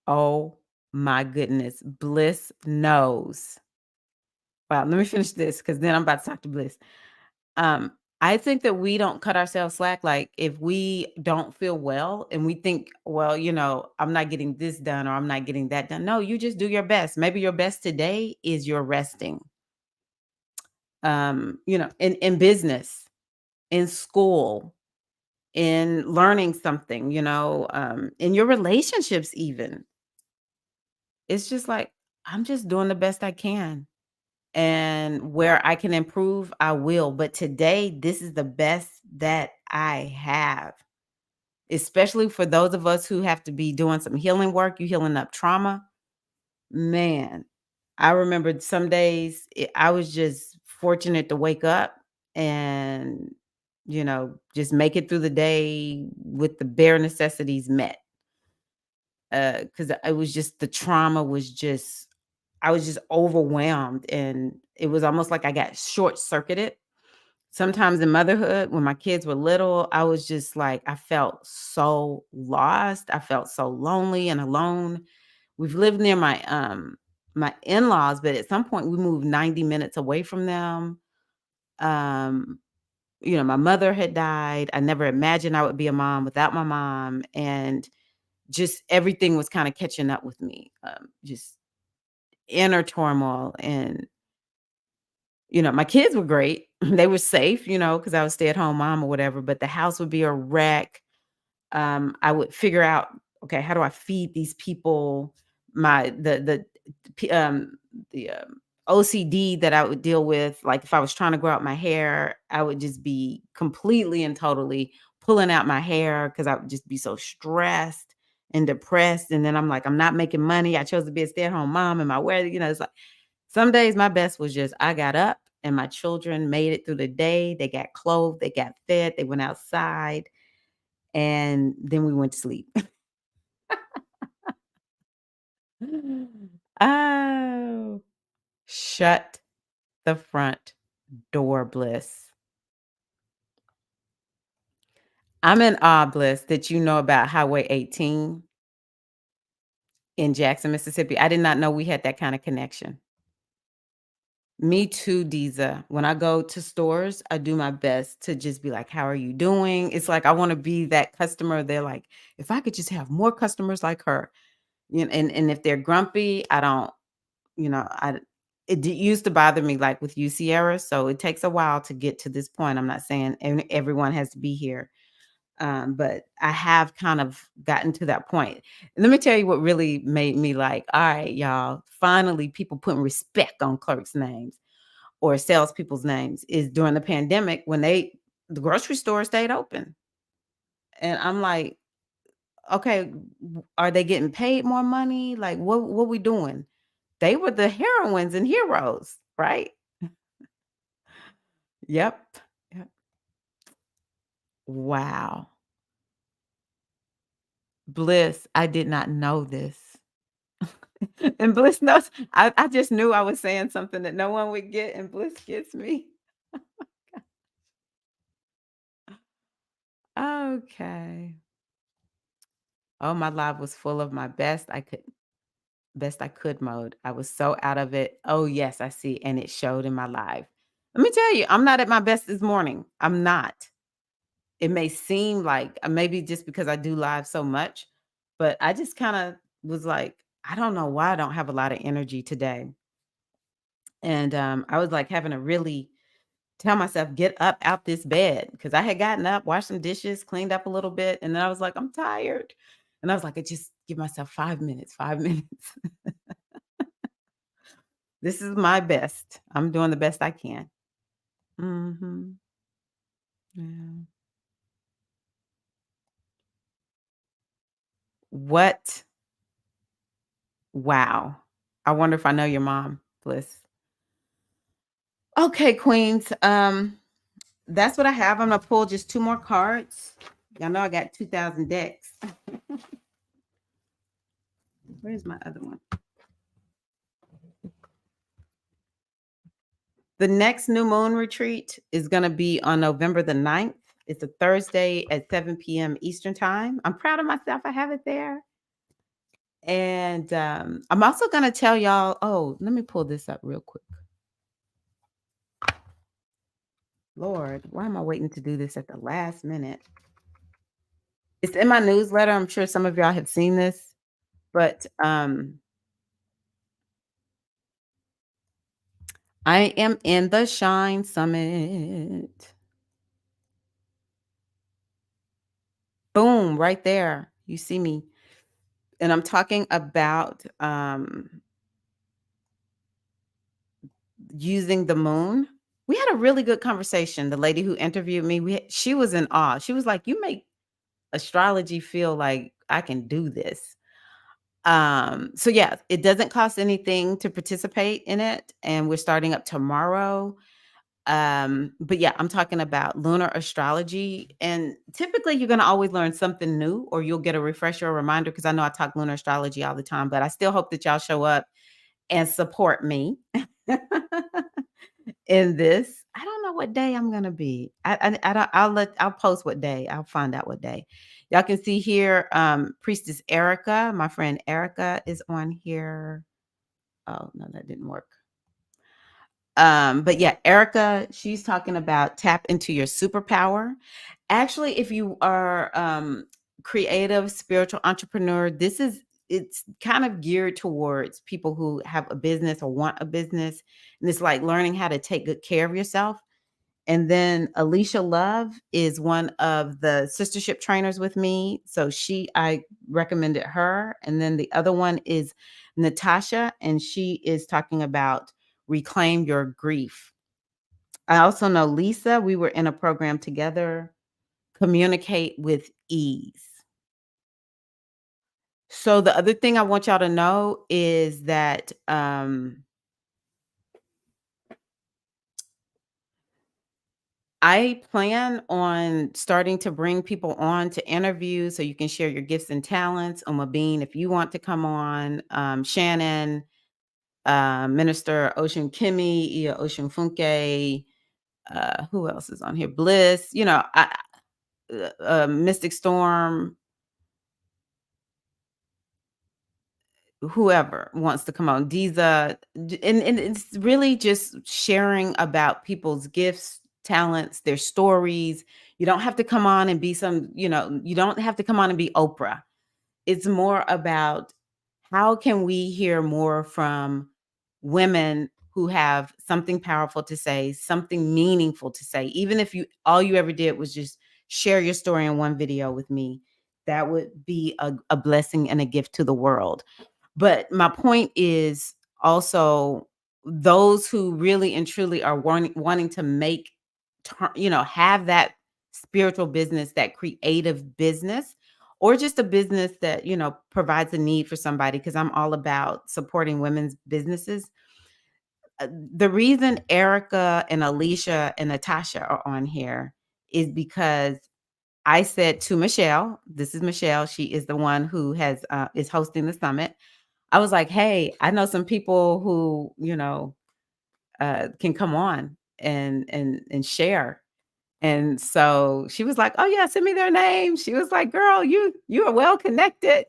oh my goodness, Bliss knows. Wow, let me finish this because then I'm about to talk to Bliss. Um, I think that we don't cut ourselves slack. Like, if we don't feel well and we think, well, I'm not getting this done or I'm not getting that done. No, you just do your best. Maybe your best today is your resting. In business, in school, in learning something, in your relationships, even. It's just like, I'm just doing the best I can. And where I can improve, I will. But today, this is the best that I have. Especially for those of us who have to be doing some healing work, you healing up trauma. Man, I remembered some days I was just fortunate to wake up and, just make it through the day with the bare necessities met. Because it was just the trauma was just, I was just overwhelmed and it was almost like I got short circuited. Sometimes in motherhood, when my kids were little, I was just like, I felt so lost. I felt so lonely and alone. We've lived near my in-laws, but at some point we moved 90 minutes away from them. Um, my mother had died. I never imagined I would be a mom without my mom. And just everything was kind of catching up with me. Just inner turmoil and my kids were great. They were safe, because I was stay-at-home mom or whatever, but the house would be a wreck. I would figure out, okay, how do I feed these people? My p- um the OCD that I would deal with, like if I was trying to grow out my hair, I would just be completely and totally pulling out my hair because I would just be so stressed and depressed. And then I'm like, I'm not making money. I chose to be a stay-at-home mom and my wedding, it's like some days my best was just I got up and my children made it through the day. They got clothed, they got fed, they went outside, and then we went to sleep. Oh, shut the front door, Bliss. I'm in awe, Bliss, that you know about Highway 18 in Jackson, Mississippi. I did not know we had that kind of connection. Me too, Diza. When I go to stores, I do my best to just be like, "How are you doing?" It's like I wanna be that customer. They're like, "If I could just have more customers like her." And if they're grumpy, I don't, I it used to bother me, like, with you, Sierra, so it takes a while to get to this point. I'm not saying everyone has to be here, but I have kind of gotten to that point. And let me tell you what really made me like, "Alright, y'all, finally people putting respect on clerks' names." Or salespeople's names is during the pandemic when the grocery store stayed open. And I'm like, okay, are they getting paid more money? Like what we doing? They were the heroines and heroes, right? Yep. Yep. Wow. Bliss, I did not know this. And Bliss knows I just knew I was saying something that no one would get, and Bliss gets me. Okay. Oh, my life was full of my best I could mode. I was so out of it. Oh, yes, I see, and it showed in my live. Let me tell you, I'm not at my best this morning. I'm not. It may seem like maybe just because I do live so much, but I just kinda was like, I don't know why I don't have a lot of energy today. And, I was, like, having to really tell myself, "Get up out this bed," because I had gotten up, washed some dishes, cleaned up a little bit, and then I was like, "I'm tired." And I was like, "I just give myself 5 minutes, 5 minutes." This is my best. I'm doing the best I can. Mhm. Yeah. What? Wow. I wonder if I know your mom, Bliss. Okay, queens. That's what I have. I'm gonna pull just 2 more cards. Y'all know I got 2,000 decks. Where's my other one? The next new moon retreat is gonna be on November the 9th. It's a Thursday at 7 p.m. Eastern time. I'm proud of myself. I have it there. And I'm also gonna tell y'all. Oh, let me pull this up real quick. Lord, why am I waiting to do this at the last minute? It's in my newsletter. I'm sure some of y'all have seen this, but I am in the Shine Summit. Boom, right there. You see me. And I'm talking about using the moon. We had a really good conversation. The lady who interviewed me, she was in awe. She was like, "You make astrology feel like I can do this." So yeah, it doesn't cost anything to participate in it, and we're starting up tomorrow. But yeah, I'm talking about lunar astrology, and typically you're going to always learn something new, or you'll get a refresher or reminder, because I know I talk lunar astrology all the time, but I still hope that y'all show up and support me in this. I don't know what day I'm gonna be. I don't. I'll post what day. I'll find out what day. Y'all can see here. Priestess Erica, my friend Erica, is on here. Oh no, that didn't work. But yeah, Erica, she's talking about tap into your superpower. Actually, if you are creative, spiritual entrepreneur, it's kind of geared towards people who have a business or want a business. And it's like learning how to take good care of yourself. And then Alicia Love is one of the sistership trainers with me. So I recommended her. And then the other one is Natasha, and she is talking about reclaim your grief. I also know Lisa. We were in a program together, communicate with ease. So the other thing I want y'all to know is that I plan on starting to bring people on to interview so you can share your gifts and talents. Bean, if you want to come on, Shannon, Minister Ocean Kimmy, Ia Ocean Funke, who else is on here? Bliss, Mystic Storm, whoever wants to come on, Diza, and it's really just sharing about people's gifts, talents, their stories. You don't have to come on and be you don't have to come on and be Oprah. It's more about how can we hear more from women who have something powerful to say, something meaningful to say. Even if you all you ever did was just share your story in one video with me, that would be a blessing and a gift to the world. But my point is also those who really and truly are wanting to have that spiritual business, that creative business, or just a business that, provides a need for somebody, because I'm all about supporting women's businesses. The reason Erica and Alicia and Natasha are on here is because I said to Michelle, this is Michelle, she is the one who is hosting the summit. I was like, "Hey, I know some people who, can come on and share." And so she was like, "Oh yeah, send me their name." She was like, "Girl, you are well connected."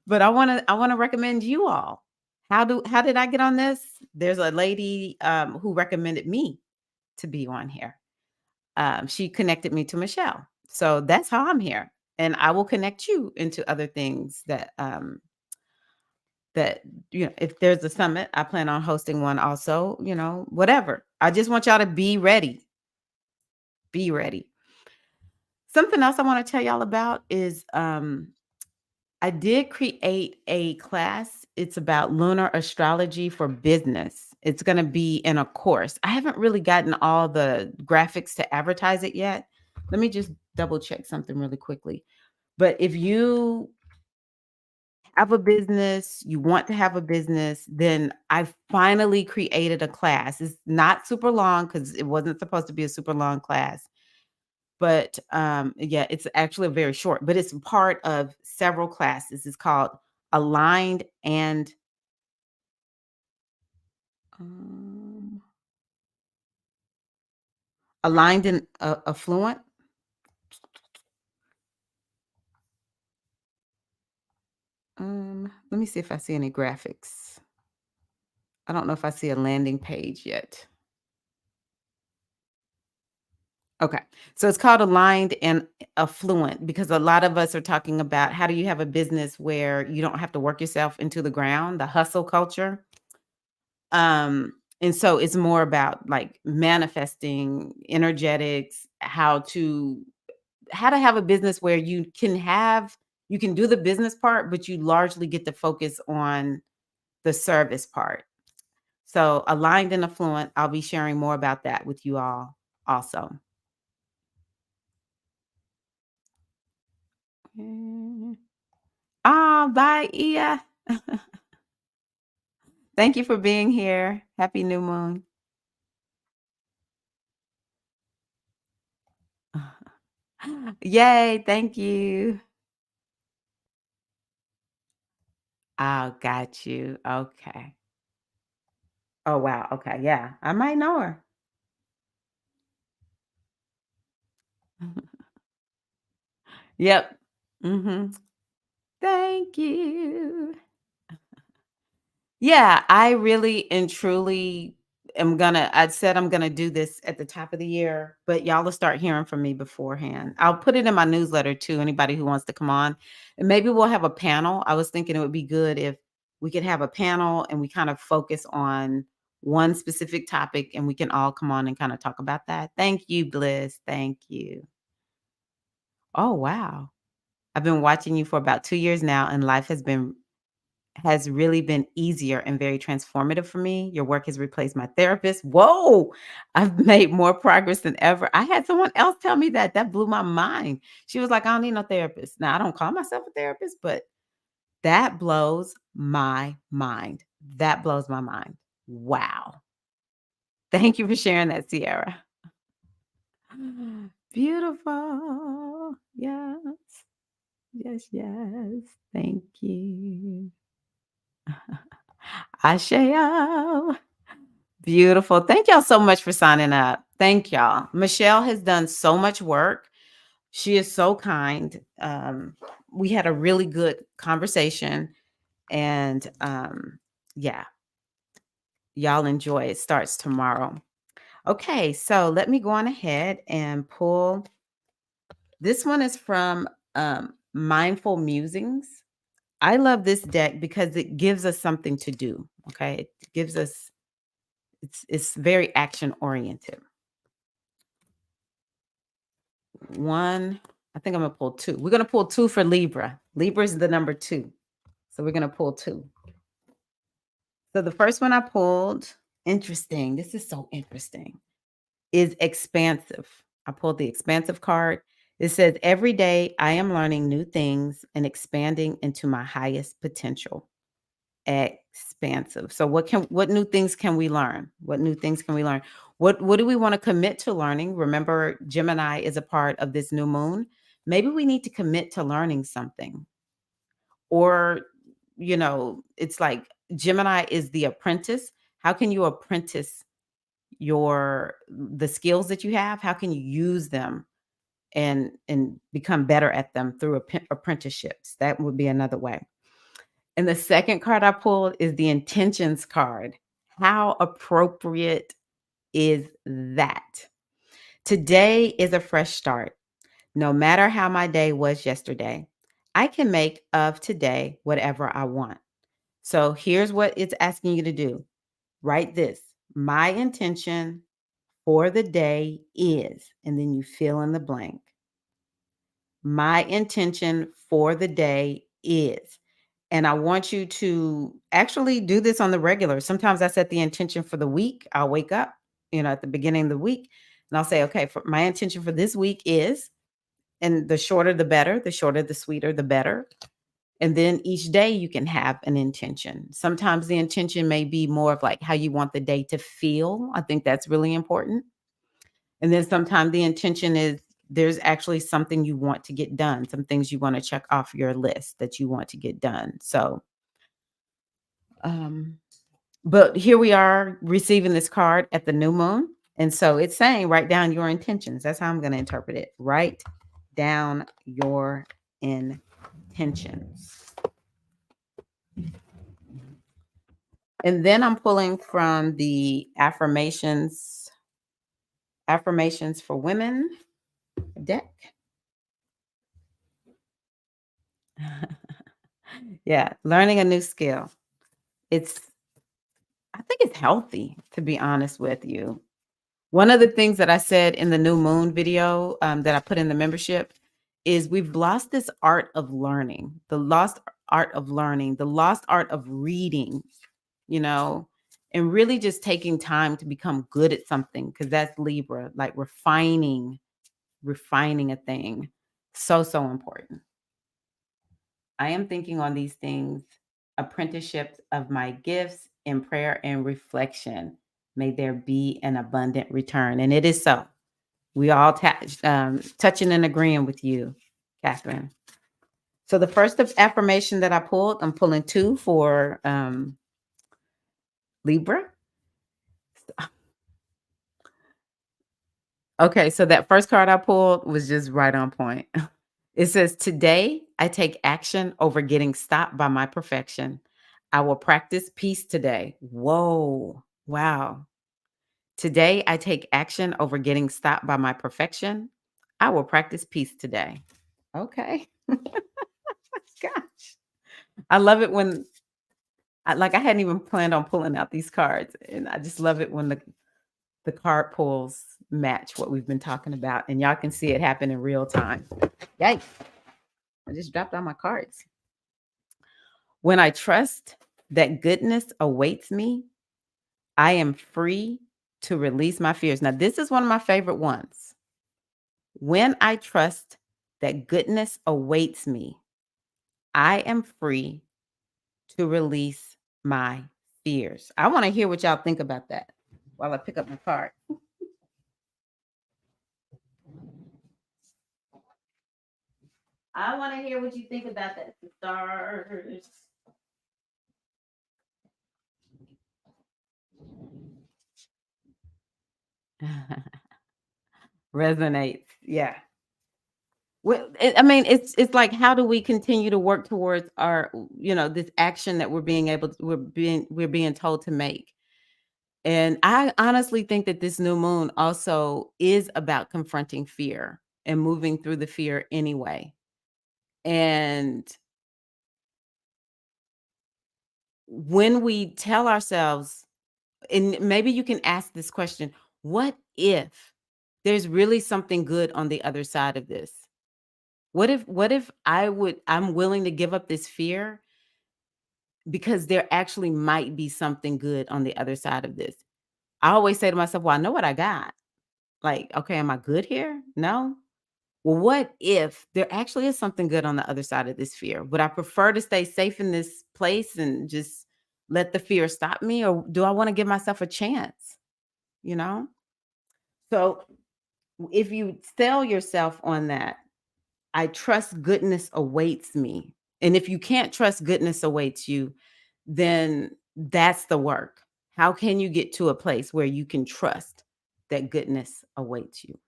But I wanna recommend you all. How did I get on this? There's a lady who recommended me to be on here. She connected me to Michelle. So that's how I'm here. And I will connect you into other things that if there's a summit, I plan on hosting one also, whatever. I just want y'all to be ready. Be ready. Something else I want to tell y'all about is I did create a class. It's about lunar astrology for business. It's going to be in a course. I haven't really gotten all the graphics to advertise it yet. Let me just double check something really quickly. But if you have a business, you want to have a business, then I finally created a class. It's not super long because it wasn't supposed to be a super long class. But yeah, it's actually very short, but it's part of several classes. It's called Aligned and um, Aligned and Affluent. Let me see if I see any graphics. I don't know if I see a landing page yet. Okay. So it's called aligned and affluent because a lot of us are talking about how do you have a business where you don't have to work yourself into the ground, the hustle culture. And so it's more about like manifesting energetics, how to have a business where you can do the business part, but you largely get to focus on the service part. So aligned and affluent, I'll be sharing more about that with you all also. Mm. Bye, Ia. Thank you for being here. Happy new moon. Yay, thank you. Oh, got you. Okay. Oh, wow. Okay. Yeah. I might know her. Yep. Mhm. Thank you. Yeah, I really and truly I said I'm gonna do this at the top of the year, but y'all will start hearing from me beforehand. I'll put it in my newsletter too, anybody who wants to come on. And maybe we'll have a panel. I was thinking it would be good if we could have a panel and we kind of focus on one specific topic and we can all come on and kind of talk about that. Thank you, Bliss. Thank you. Oh, wow. I've been watching you for about 2 years now and life has really been easier and very transformative for me. Your work has replaced my therapist. Whoa, I've made more progress than ever. I had someone else tell me that. That blew my mind. She was like, I don't need no therapist. Now, I don't call myself a therapist, but that blows my mind. That blows my mind. Wow. Thank you for sharing that, Sierra. Beautiful. Yes. Yes, yes. Thank you. Asheo. Beautiful. Thank y'all so much for signing up. Thank y'all. Michelle has done so much work. She is so kind. We had a really good conversation, and yeah, y'all enjoy. It starts tomorrow. Okay, so let me go on ahead and pull. This one is from Mindful Musings. I love this deck because it gives us something to do. Okay, it gives us. It's very action oriented. One, I think I'm gonna pull two. We're gonna pull two for Libra. Libra is the number two. So we're gonna pull two. So the first one I pulled, interesting. This is so interesting, is expansive. I pulled the expansive card. It says, every day I am learning new things and expanding into my highest potential. Expansive. So what new things can we learn? What new things can we learn? What do we want to commit to learning? Remember, Gemini is a part of this new moon. Maybe we need to commit to learning something. Or, it's like Gemini is the apprentice. How can you apprentice the skills that you have? How can you use them and become better at them through apprenticeships? That would be another way. And the second card I pulled is the intentions card. How appropriate is that? Today is a fresh start. No matter how my day was yesterday, I can make of today whatever I want. So here's what it's asking you to do. Write this. My intention for the day is, and then you fill in the blank. My intention for the day is. And I want you to actually do this on the regular. Sometimes I set the intention for the week. I'll wake up, at the beginning of the week, and I'll say, okay, for my intention for this week is, and the shorter the better, the shorter the sweeter the better. And then each day you can have an intention. Sometimes the intention may be more of like how you want the day to feel. I think that's really important. And then sometimes the intention is there's actually something you want to get done, some things you want to check off your list that you want to get done. So, um, but here we are receiving this card at the new moon. And so it's saying, write down your intentions. That's how I'm going to interpret it. Write down your intentions. And then I'm pulling from the affirmations Affirmations for women deck. Yeah, learning a new skill. It's I think it's healthy, to be honest with you. One of the things that I said in the new moon video, that I put in the membership is we've lost this art of learning, the lost art of learning, the lost art of reading, you know, and really just taking time to become good at something because that's Libra, like refining a thing. So, so important. I am thinking on these things, apprenticeships of my gifts in prayer and reflection. May there be an abundant return. And it is so. We all touching and agreeing with you, Catherine. So the first affirmation that I pulled, I'm pulling two for Libra. Okay, so that first card I pulled was just right on point. It says, "Today I take action over getting stopped by my perfection. I will practice peace today." Whoa. Wow. "Today I take action over getting stopped by my perfection. I will practice peace today." Okay. Gosh. I love it when I hadn't even planned on pulling out these cards, and I just love it when the card pulls match what we've been talking about, and y'all can see it happen in real time. Yikes. I just dropped all my cards. "When I trust that goodness awaits me, I am free to release my fears." Now, this is one of my favorite ones. "When I trust that goodness awaits me, I am free to release my fears." I want to hear what y'all think about that while I pick up my card. I want to hear what you think about that, the stars. Resonates. Yeah. Well, I mean, it's like, how do we continue to work towards our, this action that we're being told to make? And I honestly think that this new moon also is about confronting fear and moving through the fear anyway. And when we tell ourselves, and maybe you can ask this question, what if there's really something good on the other side of this? What if I'm willing to give up this fear because there actually might be something good on the other side of this? I always say to myself, well, I know what I got. Like, okay, am I good here? No. Well, what if there actually is something good on the other side of this fear? Would I prefer to stay safe in this place and just let the fear stop me? Or do I want to give myself a chance? You know? So if you sell yourself on that, I trust goodness awaits me. And if you can't trust goodness awaits you, then that's the work. How can you get to a place where you can trust that goodness awaits you?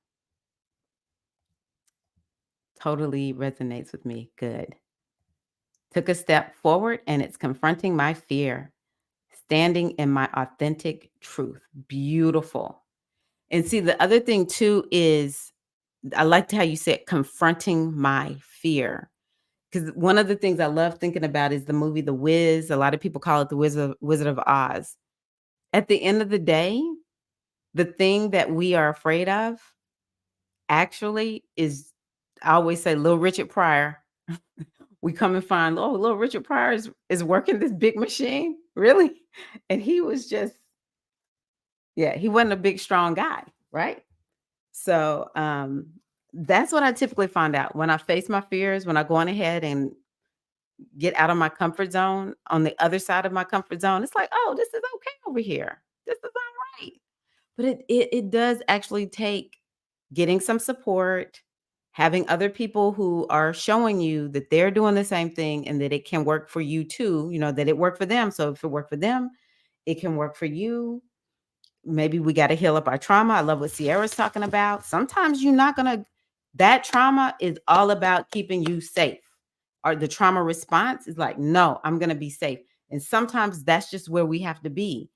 Totally resonates with me. Good. Took a step forward and it's confronting my fear, standing in my authentic truth. Beautiful. And see, the other thing too is I liked how you said confronting my fear. Because one of the things I love thinking about is the movie The Wiz. A lot of people call it the Wizard of Oz. At the end of the day, the thing that we are afraid of actually is, I always say, little Richard Pryor. We come and find, oh, little Richard Pryor is working this big machine. Really? And he was just, yeah, he wasn't a big, strong guy, right? So that's what I typically find out when I face my fears, when I go on ahead and get out of my comfort zone. On the other side of my comfort zone, it's like, oh, this is okay over here. This is all right. But it does actually take getting some support, having other people who are showing you that they're doing the same thing and that it can work for you too, that it worked for them. So if it worked for them, it can work for you. Maybe we got to heal up our trauma. I love what Sierra's talking about. Sometimes you're not going to, that trauma is all about keeping you safe. Or the trauma response is like, no, I'm going to be safe. And sometimes that's just where we have to be.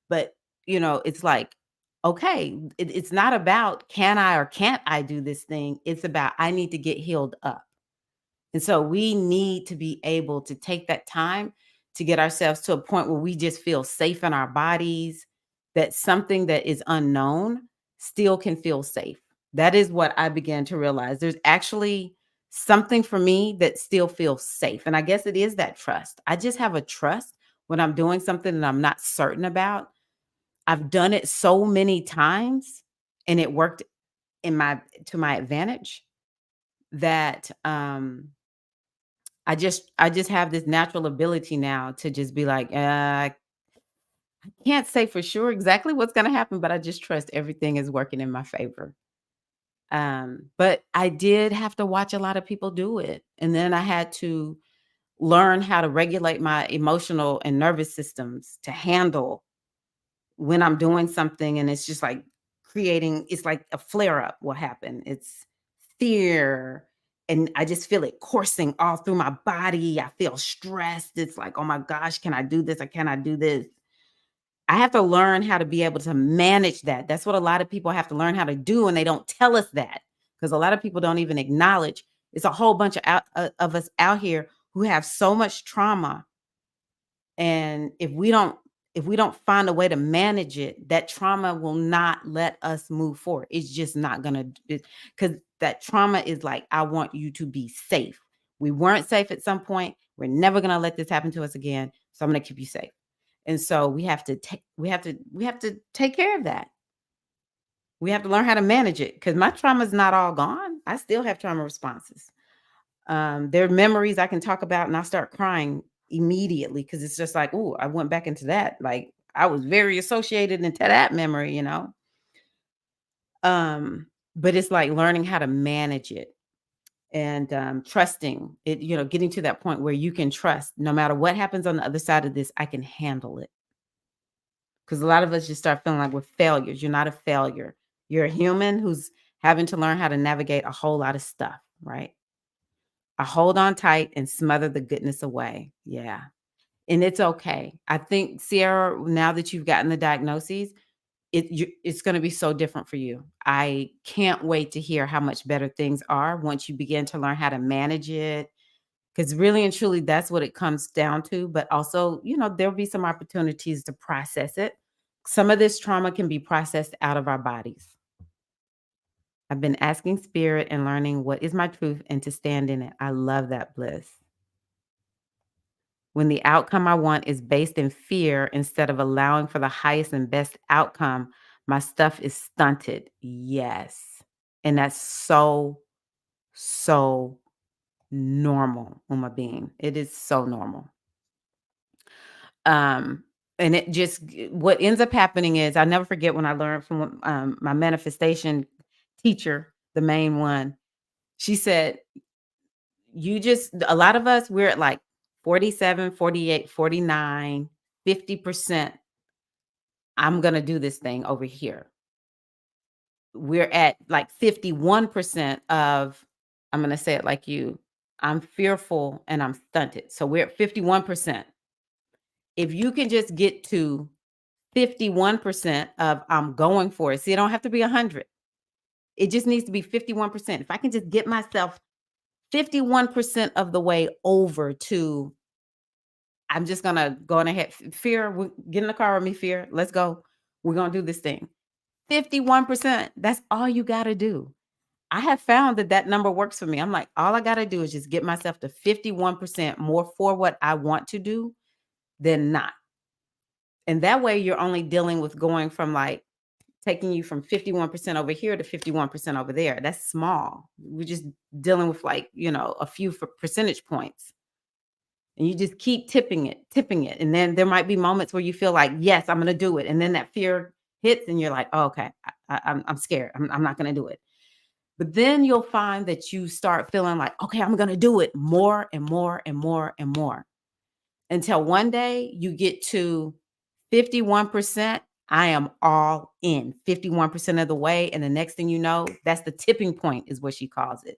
But, it's like okay, it's not about can I or can't I do this thing. It's about I need to get healed up. And so we need to be able to take that time to get ourselves to a point where we just feel safe in our bodies, that something that is unknown still can feel safe. That is what I began to realize. There's actually something for me that still feels safe. And I guess it is that trust. I just have a trust when I'm doing something that I'm not certain about. I've done it so many times and it worked in my to my advantage that I just have this natural ability now to just be like, I can't say for sure exactly what's gonna happen, but I just trust everything is working in my favor. But I did have to watch a lot of people do it. And then I had to learn how to regulate my emotional and nervous systems to handle when I'm doing something and it's just like creating it's like a flare up will happen. It's fear and I just feel it coursing all through my body. I feel stressed. It's like, "Oh my gosh, can I do this or can I do this?" I have to learn how to be able to manage that. That's what a lot of people have to learn how to do and they don't tell us that because a lot of people don't even acknowledge it's a whole bunch of us out here who have so much trauma and if we don't find a way to manage it, that trauma will not let us move forward. It's just not gonna because that trauma is like, I want you to be safe. We weren't safe at some point. We're never gonna let this happen to us again. So I'm gonna keep you safe. And so we have to take care of that. We have to learn how to manage it because my trauma is not all gone. I still have trauma responses. There are memories I can talk about and I start crying immediately because it's just like, oh, I went back into that. Like I was very associated into that memory. Um, but it's like learning how to manage it and trusting it, getting to that point where you can trust no matter what happens on the other side of this, I can handle it. Because a lot of us just start feeling like we're failures. You're not a failure. You're a human who's having to learn how to navigate a whole lot of stuff, right? I hold on tight and smother the goodness away. Yeah. And it's okay. I think, Sierra, now that you've gotten the diagnoses, it's going to be so different for you. I can't wait to hear how much better things are once you begin to learn how to manage it. Because really and truly, that's what it comes down to. But also, there'll be some opportunities to process it. Some of this trauma can be processed out of our bodies. I've been asking spirit and learning what is my truth and to stand in it. I love that, Bliss. When the outcome I want is based in fear instead of allowing for the highest and best outcome, my stuff is stunted. Yes. And that's so, so normal, Uma being. It is so normal. Um, and it just what ends up happening is I never forget when I learned from my manifestation teacher, the main one. She said, you just a lot of us, we're at like 47, 48, 49, 50%. I'm gonna do this thing over here. We're at like 51% of I'm gonna say it like you. I'm fearful and I'm stunted. So we're at 51%. If you can just get to 51% of I'm going for it. See, it don't have to be 100. It just needs to be 51%. If I can just get myself 51% of the way over to I'm just gonna go on ahead. Fear, get in the car with me, Fear. Let's go. We're gonna do this thing. 51%. That's all you gotta do. I have found that that number works for me. I'm like, all I gotta do is just get myself to 51% more for what I want to do than not. And that way you're only dealing with going from like taking you from 51% over here to 51% over there. That's small. We're just dealing with like, a few percentage points. And you just keep tipping it. And then there might be moments where you feel like, yes, I'm going to do it. And then that fear hits and you're like, oh, okay, I'm scared. I'm not going to do it. But then you'll find that you start feeling like, okay, I'm going to do it more and more and more and more until one day you get to 51%. I am all in 51% of the way. And the next thing you know, that's the tipping point, is what she calls it.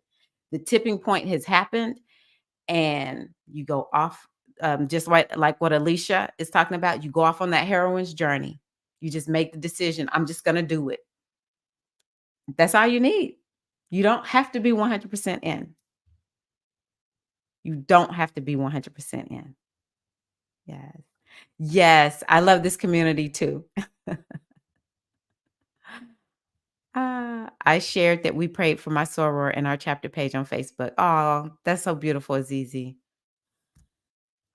The tipping point has happened and you go off, just like what Alicia is talking about. You go off on that heroine's journey. You just make the decision, I'm just gonna do it. That's all you need. You don't have to be 100% in. You don't have to be 100% in. Yes. Yes, I love this community too. I shared that we prayed for my soror in our chapter page on Facebook. Oh, that's so beautiful, Azizi.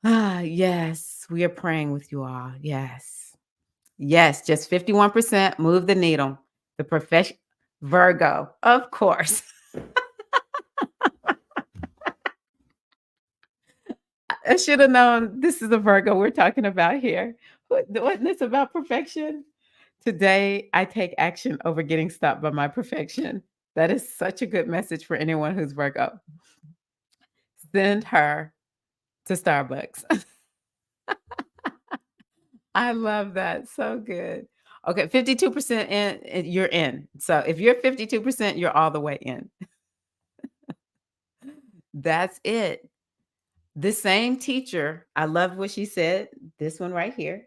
Yes, we are praying with you all. Yes. Yes, just 51%, move the needle. The profession Virgo, of course. I should have known this is a Virgo we're talking about here. Wasn't this about perfection? Today, I take action over getting stopped by my perfection. That is such a good message for anyone who's Virgo. Send her to Starbucks. I love that. So good. Okay, 52% in, you're in. So if you're 52%, you're all the way in. That's it. The same teacher, I love what she said, this one right here.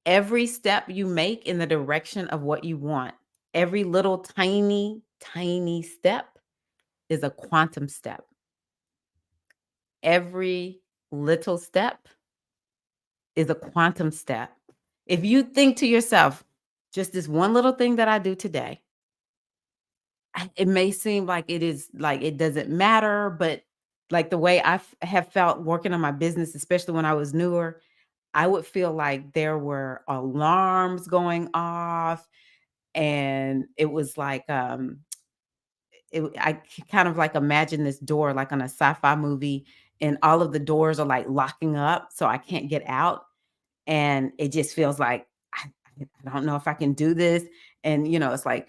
Every step you make in the direction of what you want, every little tiny, tiny step is a quantum step. Every little step is a quantum step. If you think to yourself, just this one little thing that I do today, it may seem like it is like it doesn't matter, but like the way have felt working on my business, especially when I was newer, I would feel like there were alarms going off, and it was like kind of like imagine this door like on a sci-fi movie, and all of the doors are like locking up, so I can't get out, and it just feels like I don't know if I can do this, and it's like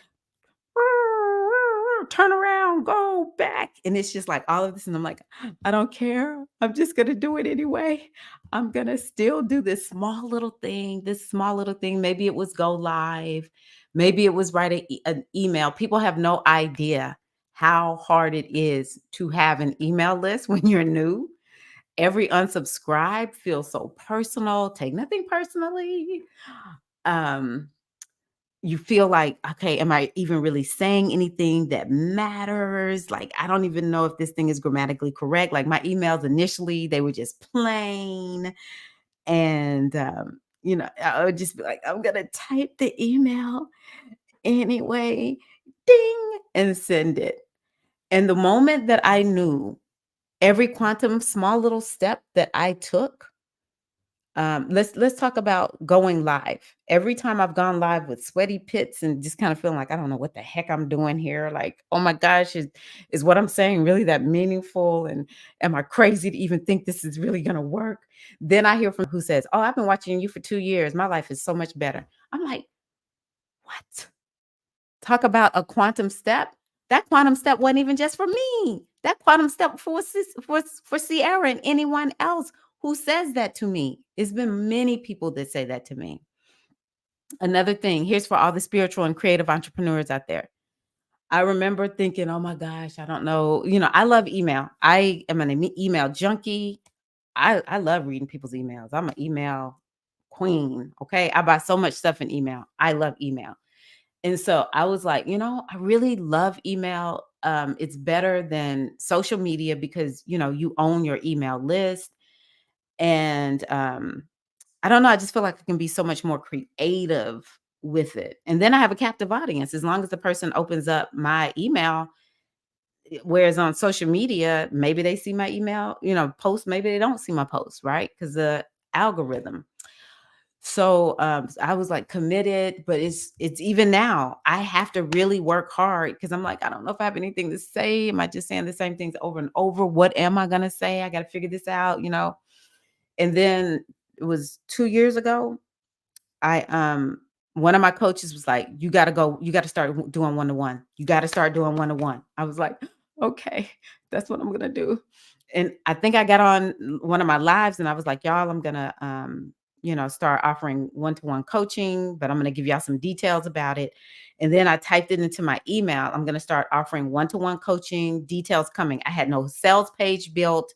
turn around, go back. And it's just like all of this. And I'm like, I don't care. I'm just going to do it anyway. I'm going to still do this small little thing, this small little thing. Maybe it was go live. Maybe it was write an email. People have no idea how hard it is to have an email list when you're new. Every unsubscribe feels so personal. Take nothing personally. Um, you feel like, okay, am I even really saying anything that matters? Like, I don't even know if this thing is grammatically correct. Like my emails initially, they were just plain. And, I would just be like, I'm going to type the email anyway, ding, and send it. And the moment that I knew every quantum small little step that I took, let's talk about going live. Every time I've gone live with sweaty pits and just kind of feeling like I don't know what the heck I'm doing here. Like, oh my gosh, is what I'm saying really that meaningful? And am I crazy to even think this is really gonna work? Then I hear from who says, "Oh, I've been watching you for 2 years. My life is so much better." I'm like, what? Talk about a quantum step. That quantum step wasn't even just for me. That quantum step for Sierra and anyone else who says that to me. It's been many people that say that to me. Another thing, here's for all the spiritual and creative entrepreneurs out there. I remember thinking, oh my gosh, I don't know. I love email. I am an email junkie. I love reading people's emails. I'm an email queen. Okay. I buy so much stuff in email. I love email. And so I was like, I really love email. It's better than social media because, you own your email list. And I don't know. I just feel like I can be so much more creative with it. And then I have a captive audience as long as the person opens up my email. Whereas on social media, maybe they see my email, post, maybe they don't see my post, right? Because the algorithm. So, I was, like, committed, but it's even now, I have to really work hard because 'cause I'm like, "I don't know if I have anything to say. Am I just saying the same things over and over? What am I gonna say? I gotta figure this out?" And then it was 2 years ago, I, one of my coaches was like, you gotta start doing one-to-one. You gotta start doing one-to-one." I was like, "Okay, that's what I'm gonna do." And I think I got on one of my lives and I was like, "Y'all, I'm gonna, start offering one-to-one coaching, but I'm gonna give y'all some details about it." And then I typed it into my email. I'm gonna start offering one-to-one coaching, details coming. I had no sales page built.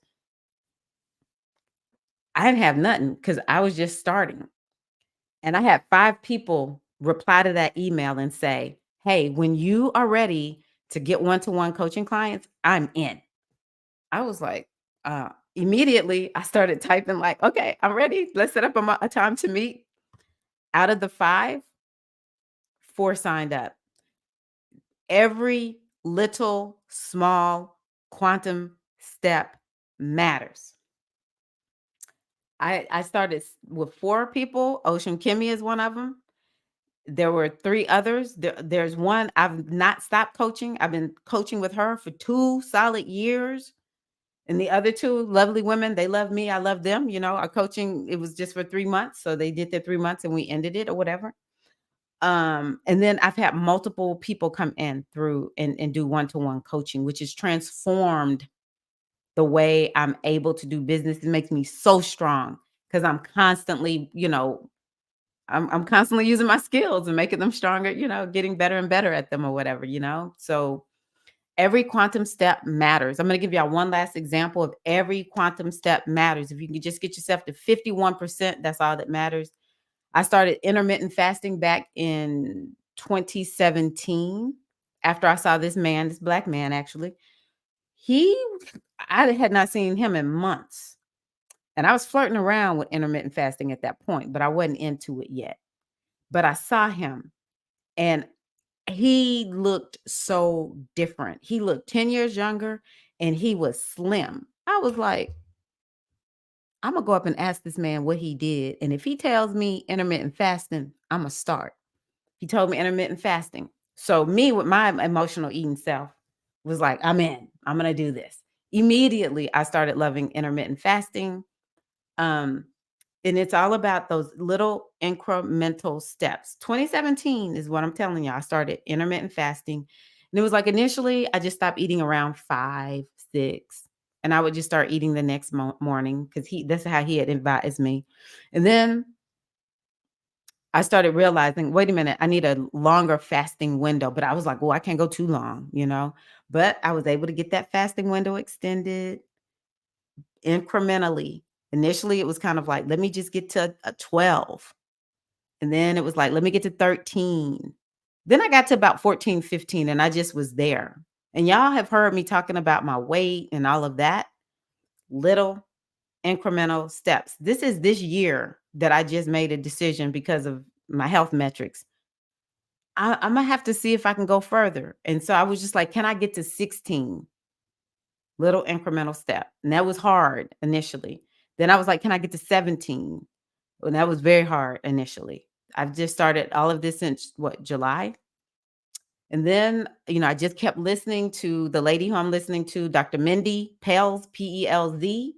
I didn't have nothing because I was just starting. And I had 5 people reply to that email and say, "Hey, when you are ready to get one-to-one coaching clients, I'm in." I was like, immediately I started typing like, "Okay, I'm ready. Let's set up a time to meet." Out of the 5, 4 signed up. Every little small quantum step matters. I started with 4 people. Ocean Kimmy is one of them. There were 3 others. There's one I've not stopped coaching. I've been coaching with her for 2 solid years. And the other 2 lovely women, they love me, I love them. Our coaching, it was just for 3 months. So they did their 3 months and we ended it or whatever. And then I've had multiple people come in through and do one-to-one coaching, which has transformed the way I'm able to do business. It makes me so strong because I'm constantly, I'm constantly using my skills and making them stronger, getting better and better at them or whatever. So every quantum step matters. I'm going to give y'all one last example of every quantum step matters. If you can just get yourself to 51%, that's all that matters. I started intermittent fasting back in 2017 after I saw this man, this black man actually. He I had not seen him in months. And I was flirting around with intermittent fasting at that point, but I wasn't into it yet. But I saw him and he looked so different. He looked 10 years younger and he was slim. I was like, I'm gonna go up and ask this man what he did. And if he tells me intermittent fasting, I'm gonna start. He told me intermittent fasting. So me with my emotional eating self was like, I'm in. I'm gonna do this. Immediately I started loving intermittent fasting. Um, and it's all about those little incremental steps. 2017 is what I'm telling you. I started intermittent fasting. And it was like initially I just stopped eating around 5, 6. And I would just start eating the next morning because that's how he had advised me. And then I started realizing, wait a minute, I need a longer fasting window. But I was like, well, I can't go too long. But I was able to get that fasting window extended incrementally. Initially, it was kind of like, let me just get to a 12. And then it was like, let me get to 13. Then I got to about 14, 15, and I just was there. And y'all have heard me talking about my weight and all of that. Little incremental steps. This is this year that I just made a decision because of my health metrics. I'm gonna have to see if I can go further. And so I was just like, can I get to 16? Little incremental step. And that was hard initially. Then I was like, can I get to 17? And that was very hard initially. I've just started all of this since what, July? And then, I just kept listening to the lady who I'm listening to, Dr. Mindy Pelz, Pelz.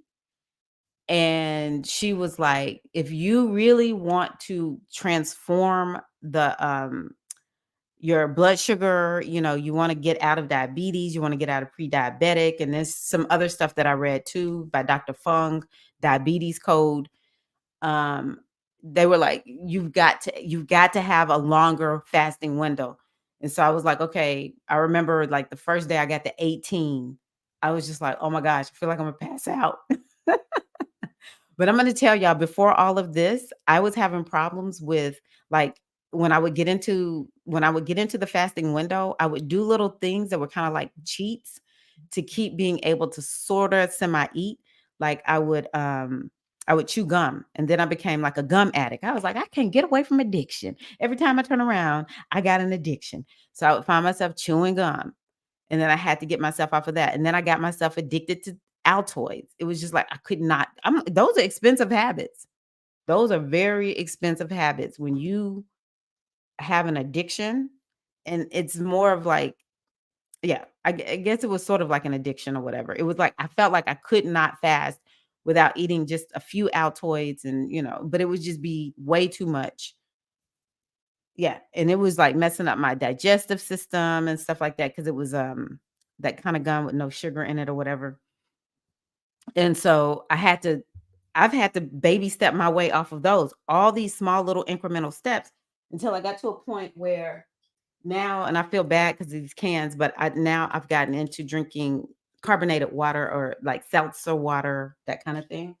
And she was like, if you really want to transform your blood sugar, you want to get out of diabetes, you want to get out of pre-diabetic. And there's some other stuff that I read too by Dr. Fung, Diabetes Code. Um, they were like, you've got to have a longer fasting window. And so I was like, okay, I remember like the first day I got to 18, I was just like, oh my gosh, I feel like I'm gonna pass out. But I'm gonna tell y'all, before all of this, I was having problems with like when I would get into the fasting window, I would do little things that were kind of like cheats to keep being able to sort of semi-eat. Like I would chew gum and then I became like a gum addict. I was like, I can't get away from addiction. Every time I turn around, I got an addiction. So I would find myself chewing gum. And then I had to get myself off of that. And then I got myself addicted to Altoids. It was just like I could not. Those are expensive habits. Those are very expensive habits when you have an addiction, and it's more of like, yeah, I guess it was sort of like an addiction or whatever. It was like I felt like I could not fast without eating just a few Altoids, and but it would just be way too much. Yeah, and it was like messing up my digestive system and stuff like that because it was that kind of gum with no sugar in it or whatever. And so I've had to baby step my way off of those, all these small little incremental steps until I got to a point where now, and I feel bad because of these cans, but I've gotten into drinking carbonated water or like seltzer water, that kind of thing.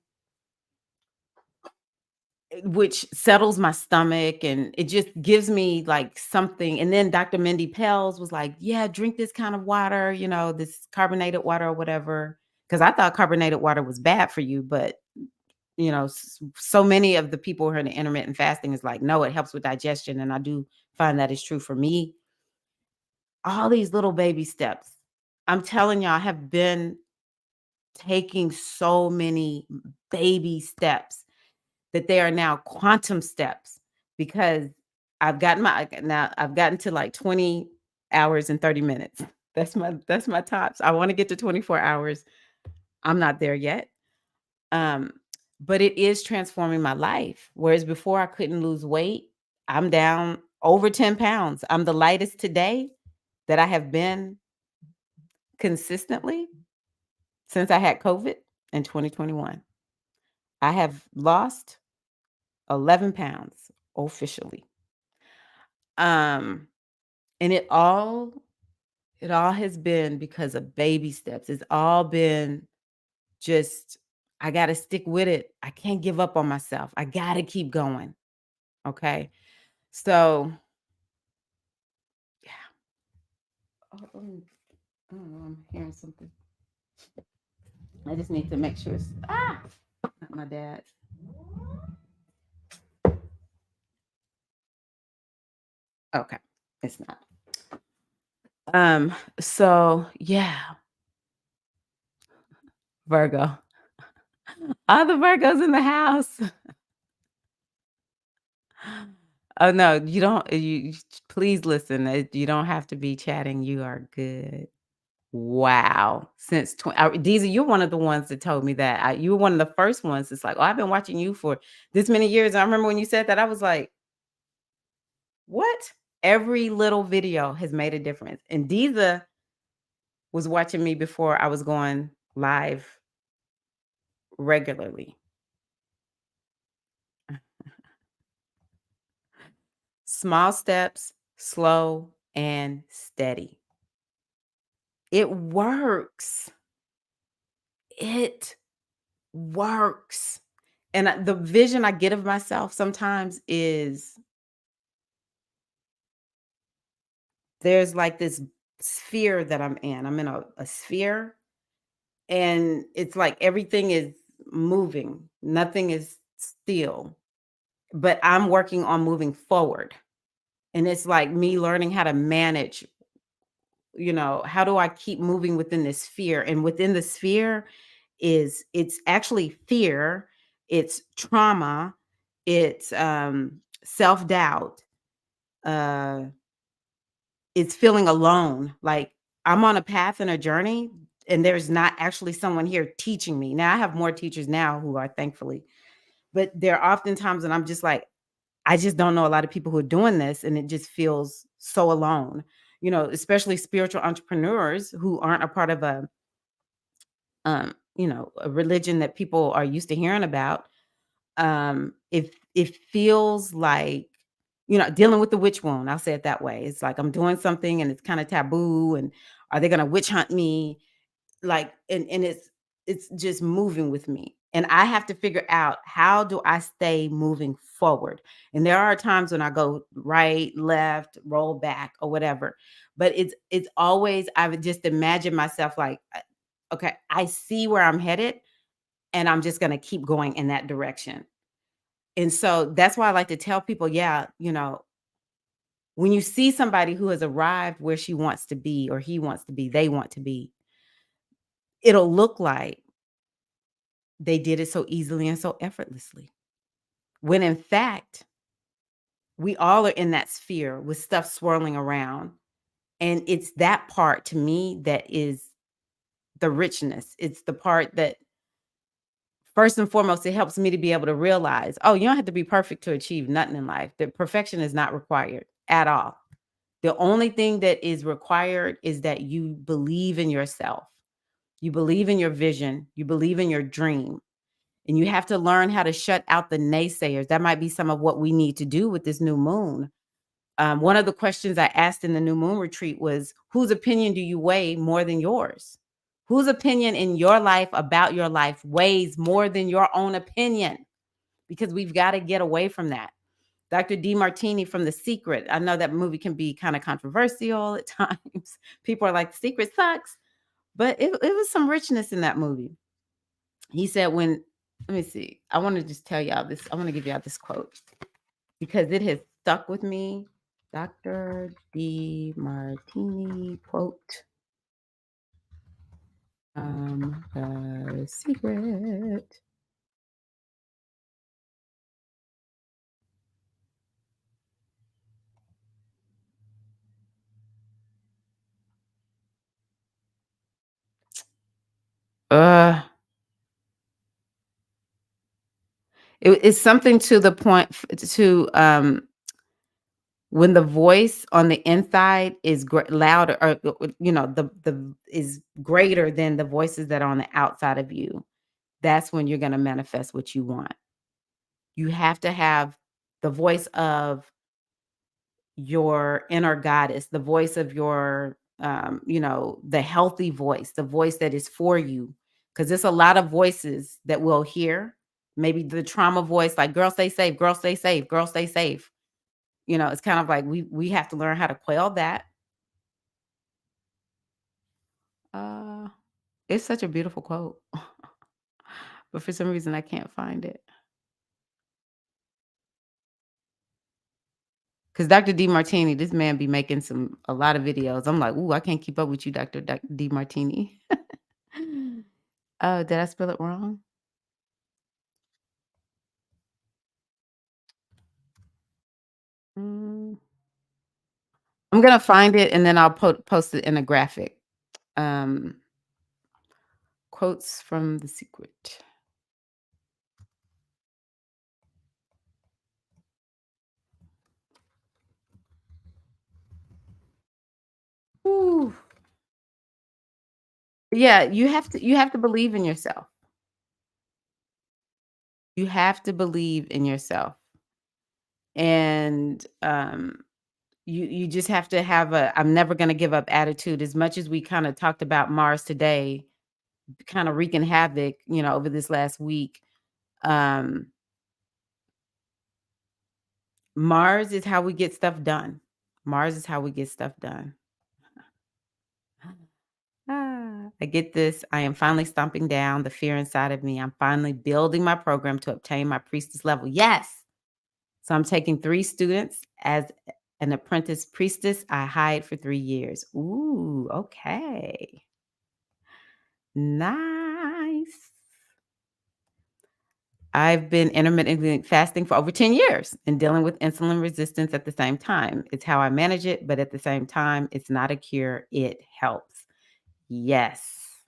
which settles my stomach, and it just gives me like something. And then Dr. Mindy Pels was like, yeah, drink this kind of water, this carbonated water or whatever. Because I thought carbonated water was bad for you, but so many of the people who are in intermittent fasting is like, no, it helps with digestion. And I do find that is true for me. All these little baby steps. I'm telling y'all, I have been taking so many baby steps that they are now quantum steps, because I've gotten to like 20 hours and 30 minutes. That's my tops. I want to get to 24 hours. I'm not there yet. Um, but it is transforming my life. Whereas before I couldn't lose weight, I'm down over 10 pounds. I'm the lightest today that I have been consistently since I had COVID in 2021. I have lost 11 pounds officially. Um, and it all has been because of baby steps. It's all been just, I got to stick with it. I can't give up on myself. I got to keep going. Okay. So, yeah. I don't know. I'm hearing something. I just need to make sure it's, not my dad. Okay. It's not. So yeah, Virgo. All the Virgos in the house. Oh no, you don't. Please listen. You don't have to be chatting. You are good. Wow. Since Deezy, you're one of the ones that told me that. You were one of the first ones. It's like, oh, I've been watching you for this many years. I remember when you said that, I was like, what? Every little video has made a difference. And Deezy was watching me before I was going live regularly. Small steps, slow and steady. It works. It works. And the vision I get of myself sometimes is there's like this sphere that I'm in. I'm in a sphere, and it's like everything is moving, nothing is still, but I'm working on moving forward. And it's like me learning how to manage, how do I keep moving within this sphere? And within the sphere it's actually fear, it's trauma, it's self-doubt, uh it's feeling alone. Like I'm on a path and a journey, and there's not actually someone here teaching me. Now I have more teachers now who are, thankfully, but there are often times when I'm just like, I just don't know a lot of people who are doing this, and it just feels so alone. Especially spiritual entrepreneurs who aren't a part of a religion that people are used to hearing about. It feels like, dealing with the witch wound. I'll say it that way. It's like I'm doing something and it's kind of taboo, and are they going to witch hunt me? Like, and it's just moving with me. And I have to figure out, how do I stay moving forward? And there are times when I go right, left, roll back or whatever. But it's always, I would just imagine myself like, okay, I see where I'm headed, and I'm just going to keep going in that direction. And so that's why I like to tell people, yeah, when you see somebody who has arrived where she wants to be or he wants to be, they want to be, it'll look like they did it so easily and so effortlessly. When in fact, we all are in that sphere with stuff swirling around. And it's that part to me that is the richness. It's the part that, first and foremost, it helps me to be able to realize, oh, you don't have to be perfect to achieve nothing in life. The perfection is not required at all. The only thing that is required is that you believe in yourself. You believe in your vision. You believe in your dream. And you have to learn how to shut out the naysayers. That might be some of what we need to do with this new moon. One of the questions I asked in the new moon retreat was, whose opinion do you weigh more than yours? Whose opinion in your life about your life weighs more than your own opinion? because we've got to get away from that. Dr. DeMartini from The Secret. I know that movie can be kind of controversial at times. People are like, The Secret sucks, but it was some richness in that movie. He said, when, let me see, I want to just tell y'all this. I want to give y'all this quote because it has stuck with me. Dr. DeMartini quote. The Secret. Uh, it's something to the point to when the voice on the inside is louder, or the is greater than the voices that are on the outside of you. That's when you're going to manifest what you want. You have to have the voice of your inner goddess, the voice of your, the healthy voice, the voice that is for you. Because there's a lot of voices that we'll hear. Maybe the trauma voice, like, girl, stay safe, girl, stay safe, girl, stay safe. It's kind of like we have to learn how to quell that. Uh, it's such a beautiful quote, but for some reason I can't find it. Because Dr. DeMartini, this man be making a lot of videos. I'm like, ooh, I can't keep up with you, Dr. DeMartini. Oh, did I spell it wrong? Mm, I'm gonna find it and then I'll post it in a graphic. Um, Quotes from The Secret. Ooh. Yeah, you have to believe in yourself. You have to believe in yourself. And you just have to have a I'm never gonna give up attitude. As much as we kind of talked about Mars today, kind of wreaking havoc, over this last week. Um, Mars is how we get stuff done. Mars is how we get stuff done. I get this. I am finally stomping down the fear inside of me. I'm finally building my program to obtain my priestess level. Yes. So I'm taking 3 students as an apprentice priestess. I hired for 3 years. Ooh, okay. Nice. I've been intermittently fasting for over 10 years and dealing with insulin resistance at the same time. It's how I manage it, but at the same time, it's not a cure. It helps. Yes.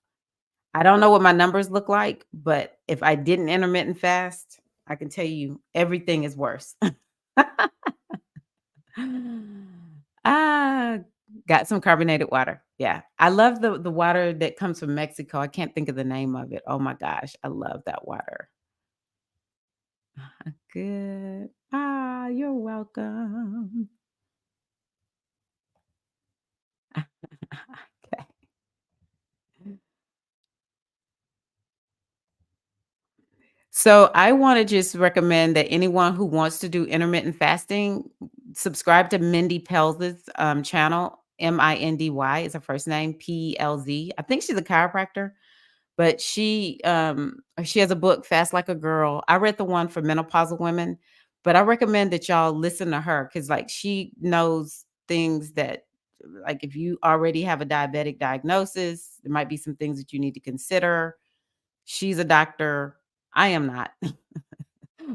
I don't know what my numbers look like, but if I didn't intermittent fast, I can tell you everything is worse. Ah, got some carbonated water. Yeah. I love the water that comes from Mexico. I can't think of the name of it. Oh my gosh, I love that water. Good. Ah, you're welcome. Okay. So I want to just recommend that anyone who wants to do intermittent fasting, subscribe to Mindy Pelz's channel. Mindy is her first name. Pelz. I think she's a chiropractor, but she has a book, Fast Like a Girl. I read the one for menopausal women, but I recommend that y'all listen to her because like she knows things that, like, if you already have a diabetic diagnosis, there might be some things that you need to consider. She's a doctor. I am not.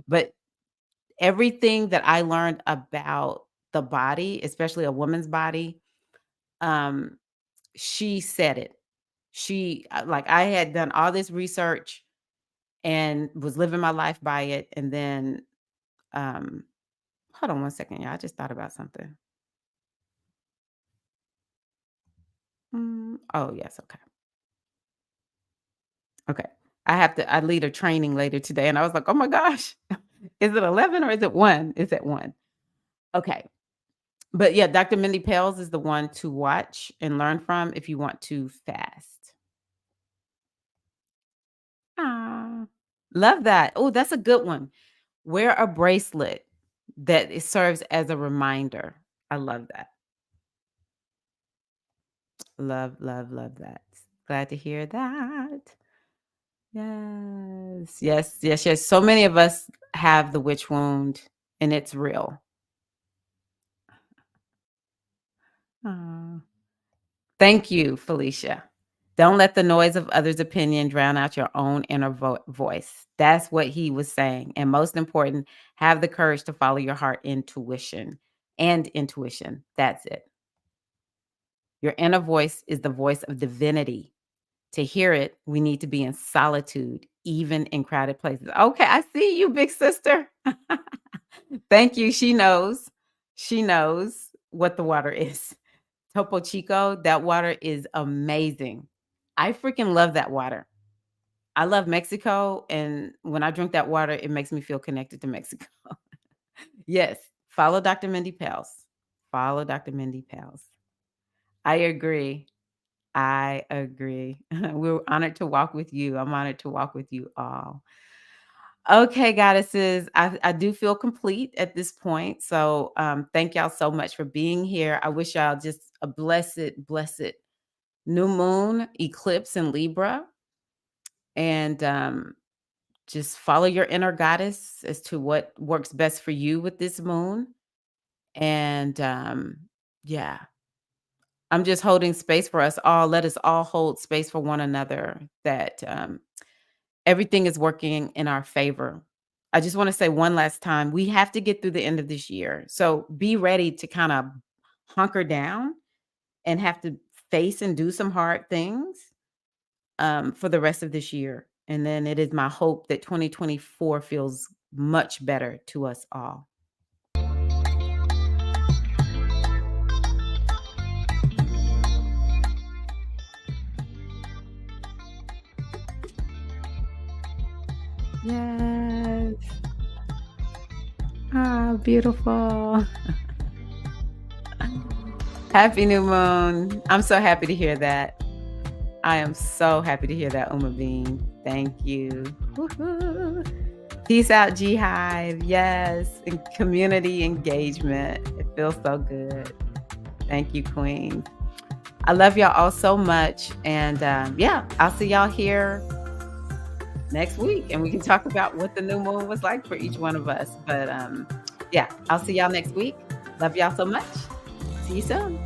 But everything that I learned about the body, especially a woman's body, um, she said it. Like, I had done all this research and was living my life by it. And then, um, hold on one second, y'all. I just thought about something. Oh, yes. Okay. Okay. I lead a training later today. And I was like, oh my gosh, is it 11 or is it 1? It's at 1. Okay. But yeah, Dr. Mindy Pales is the one to watch and learn from if you want to fast. Ah, love that. Oh, that's a good one. Wear a bracelet that it serves as a reminder. I love that. Love, love, love that. Glad to hear that. Yes, yes, yes, yes. So many of us have the witch wound, and it's real. Aw. Thank you, Felicia. Don't let the noise of others' opinion drown out your own inner voice. That's what he was saying. And most important, have the courage to follow your heart intuition and intuition. That's it. Your inner voice is the voice of divinity. To hear it, we need to be in solitude, even in crowded places. Okay, I see you, big sister. Thank you. She knows. She knows what the water is. Topo Chico, that water is amazing. I freaking love that water. I love Mexico, and when I drink that water, it makes me feel connected to Mexico. Yes, follow Dr. Mindy Pels. Follow Dr. Mindy Pels. I agree. I agree. We're honored to walk with you. I'm honored to walk with you all. Okay, goddesses, I do feel complete at this point. So thank y'all so much for being here. I wish y'all just a blessed, blessed new moon eclipse in Libra. And just follow your inner goddess as to what works best for you with this moon. And yeah, I'm just holding space for us all. Let us all hold space for one another, that everything is working in our favor. I just want to say one last time, we have to get through the end of this year. So be ready to kind of hunker down and have to face and do some hard things for the rest of this year. And then it is my hope that 2024 feels much better to us all. Yes. Ah, beautiful. Happy new moon. I'm so happy to hear that. I am so happy to hear that, Uma Bean. Thank you. Woo-hoo. Peace out, G Hive. Yes. And community engagement. It feels so good. Thank you, Queen. I love y'all all so much. And yeah, I'll see y'all here next week. And we can talk about what the new moon was like for each one of us. But yeah, I'll see y'all next week. Love y'all so much. See you soon.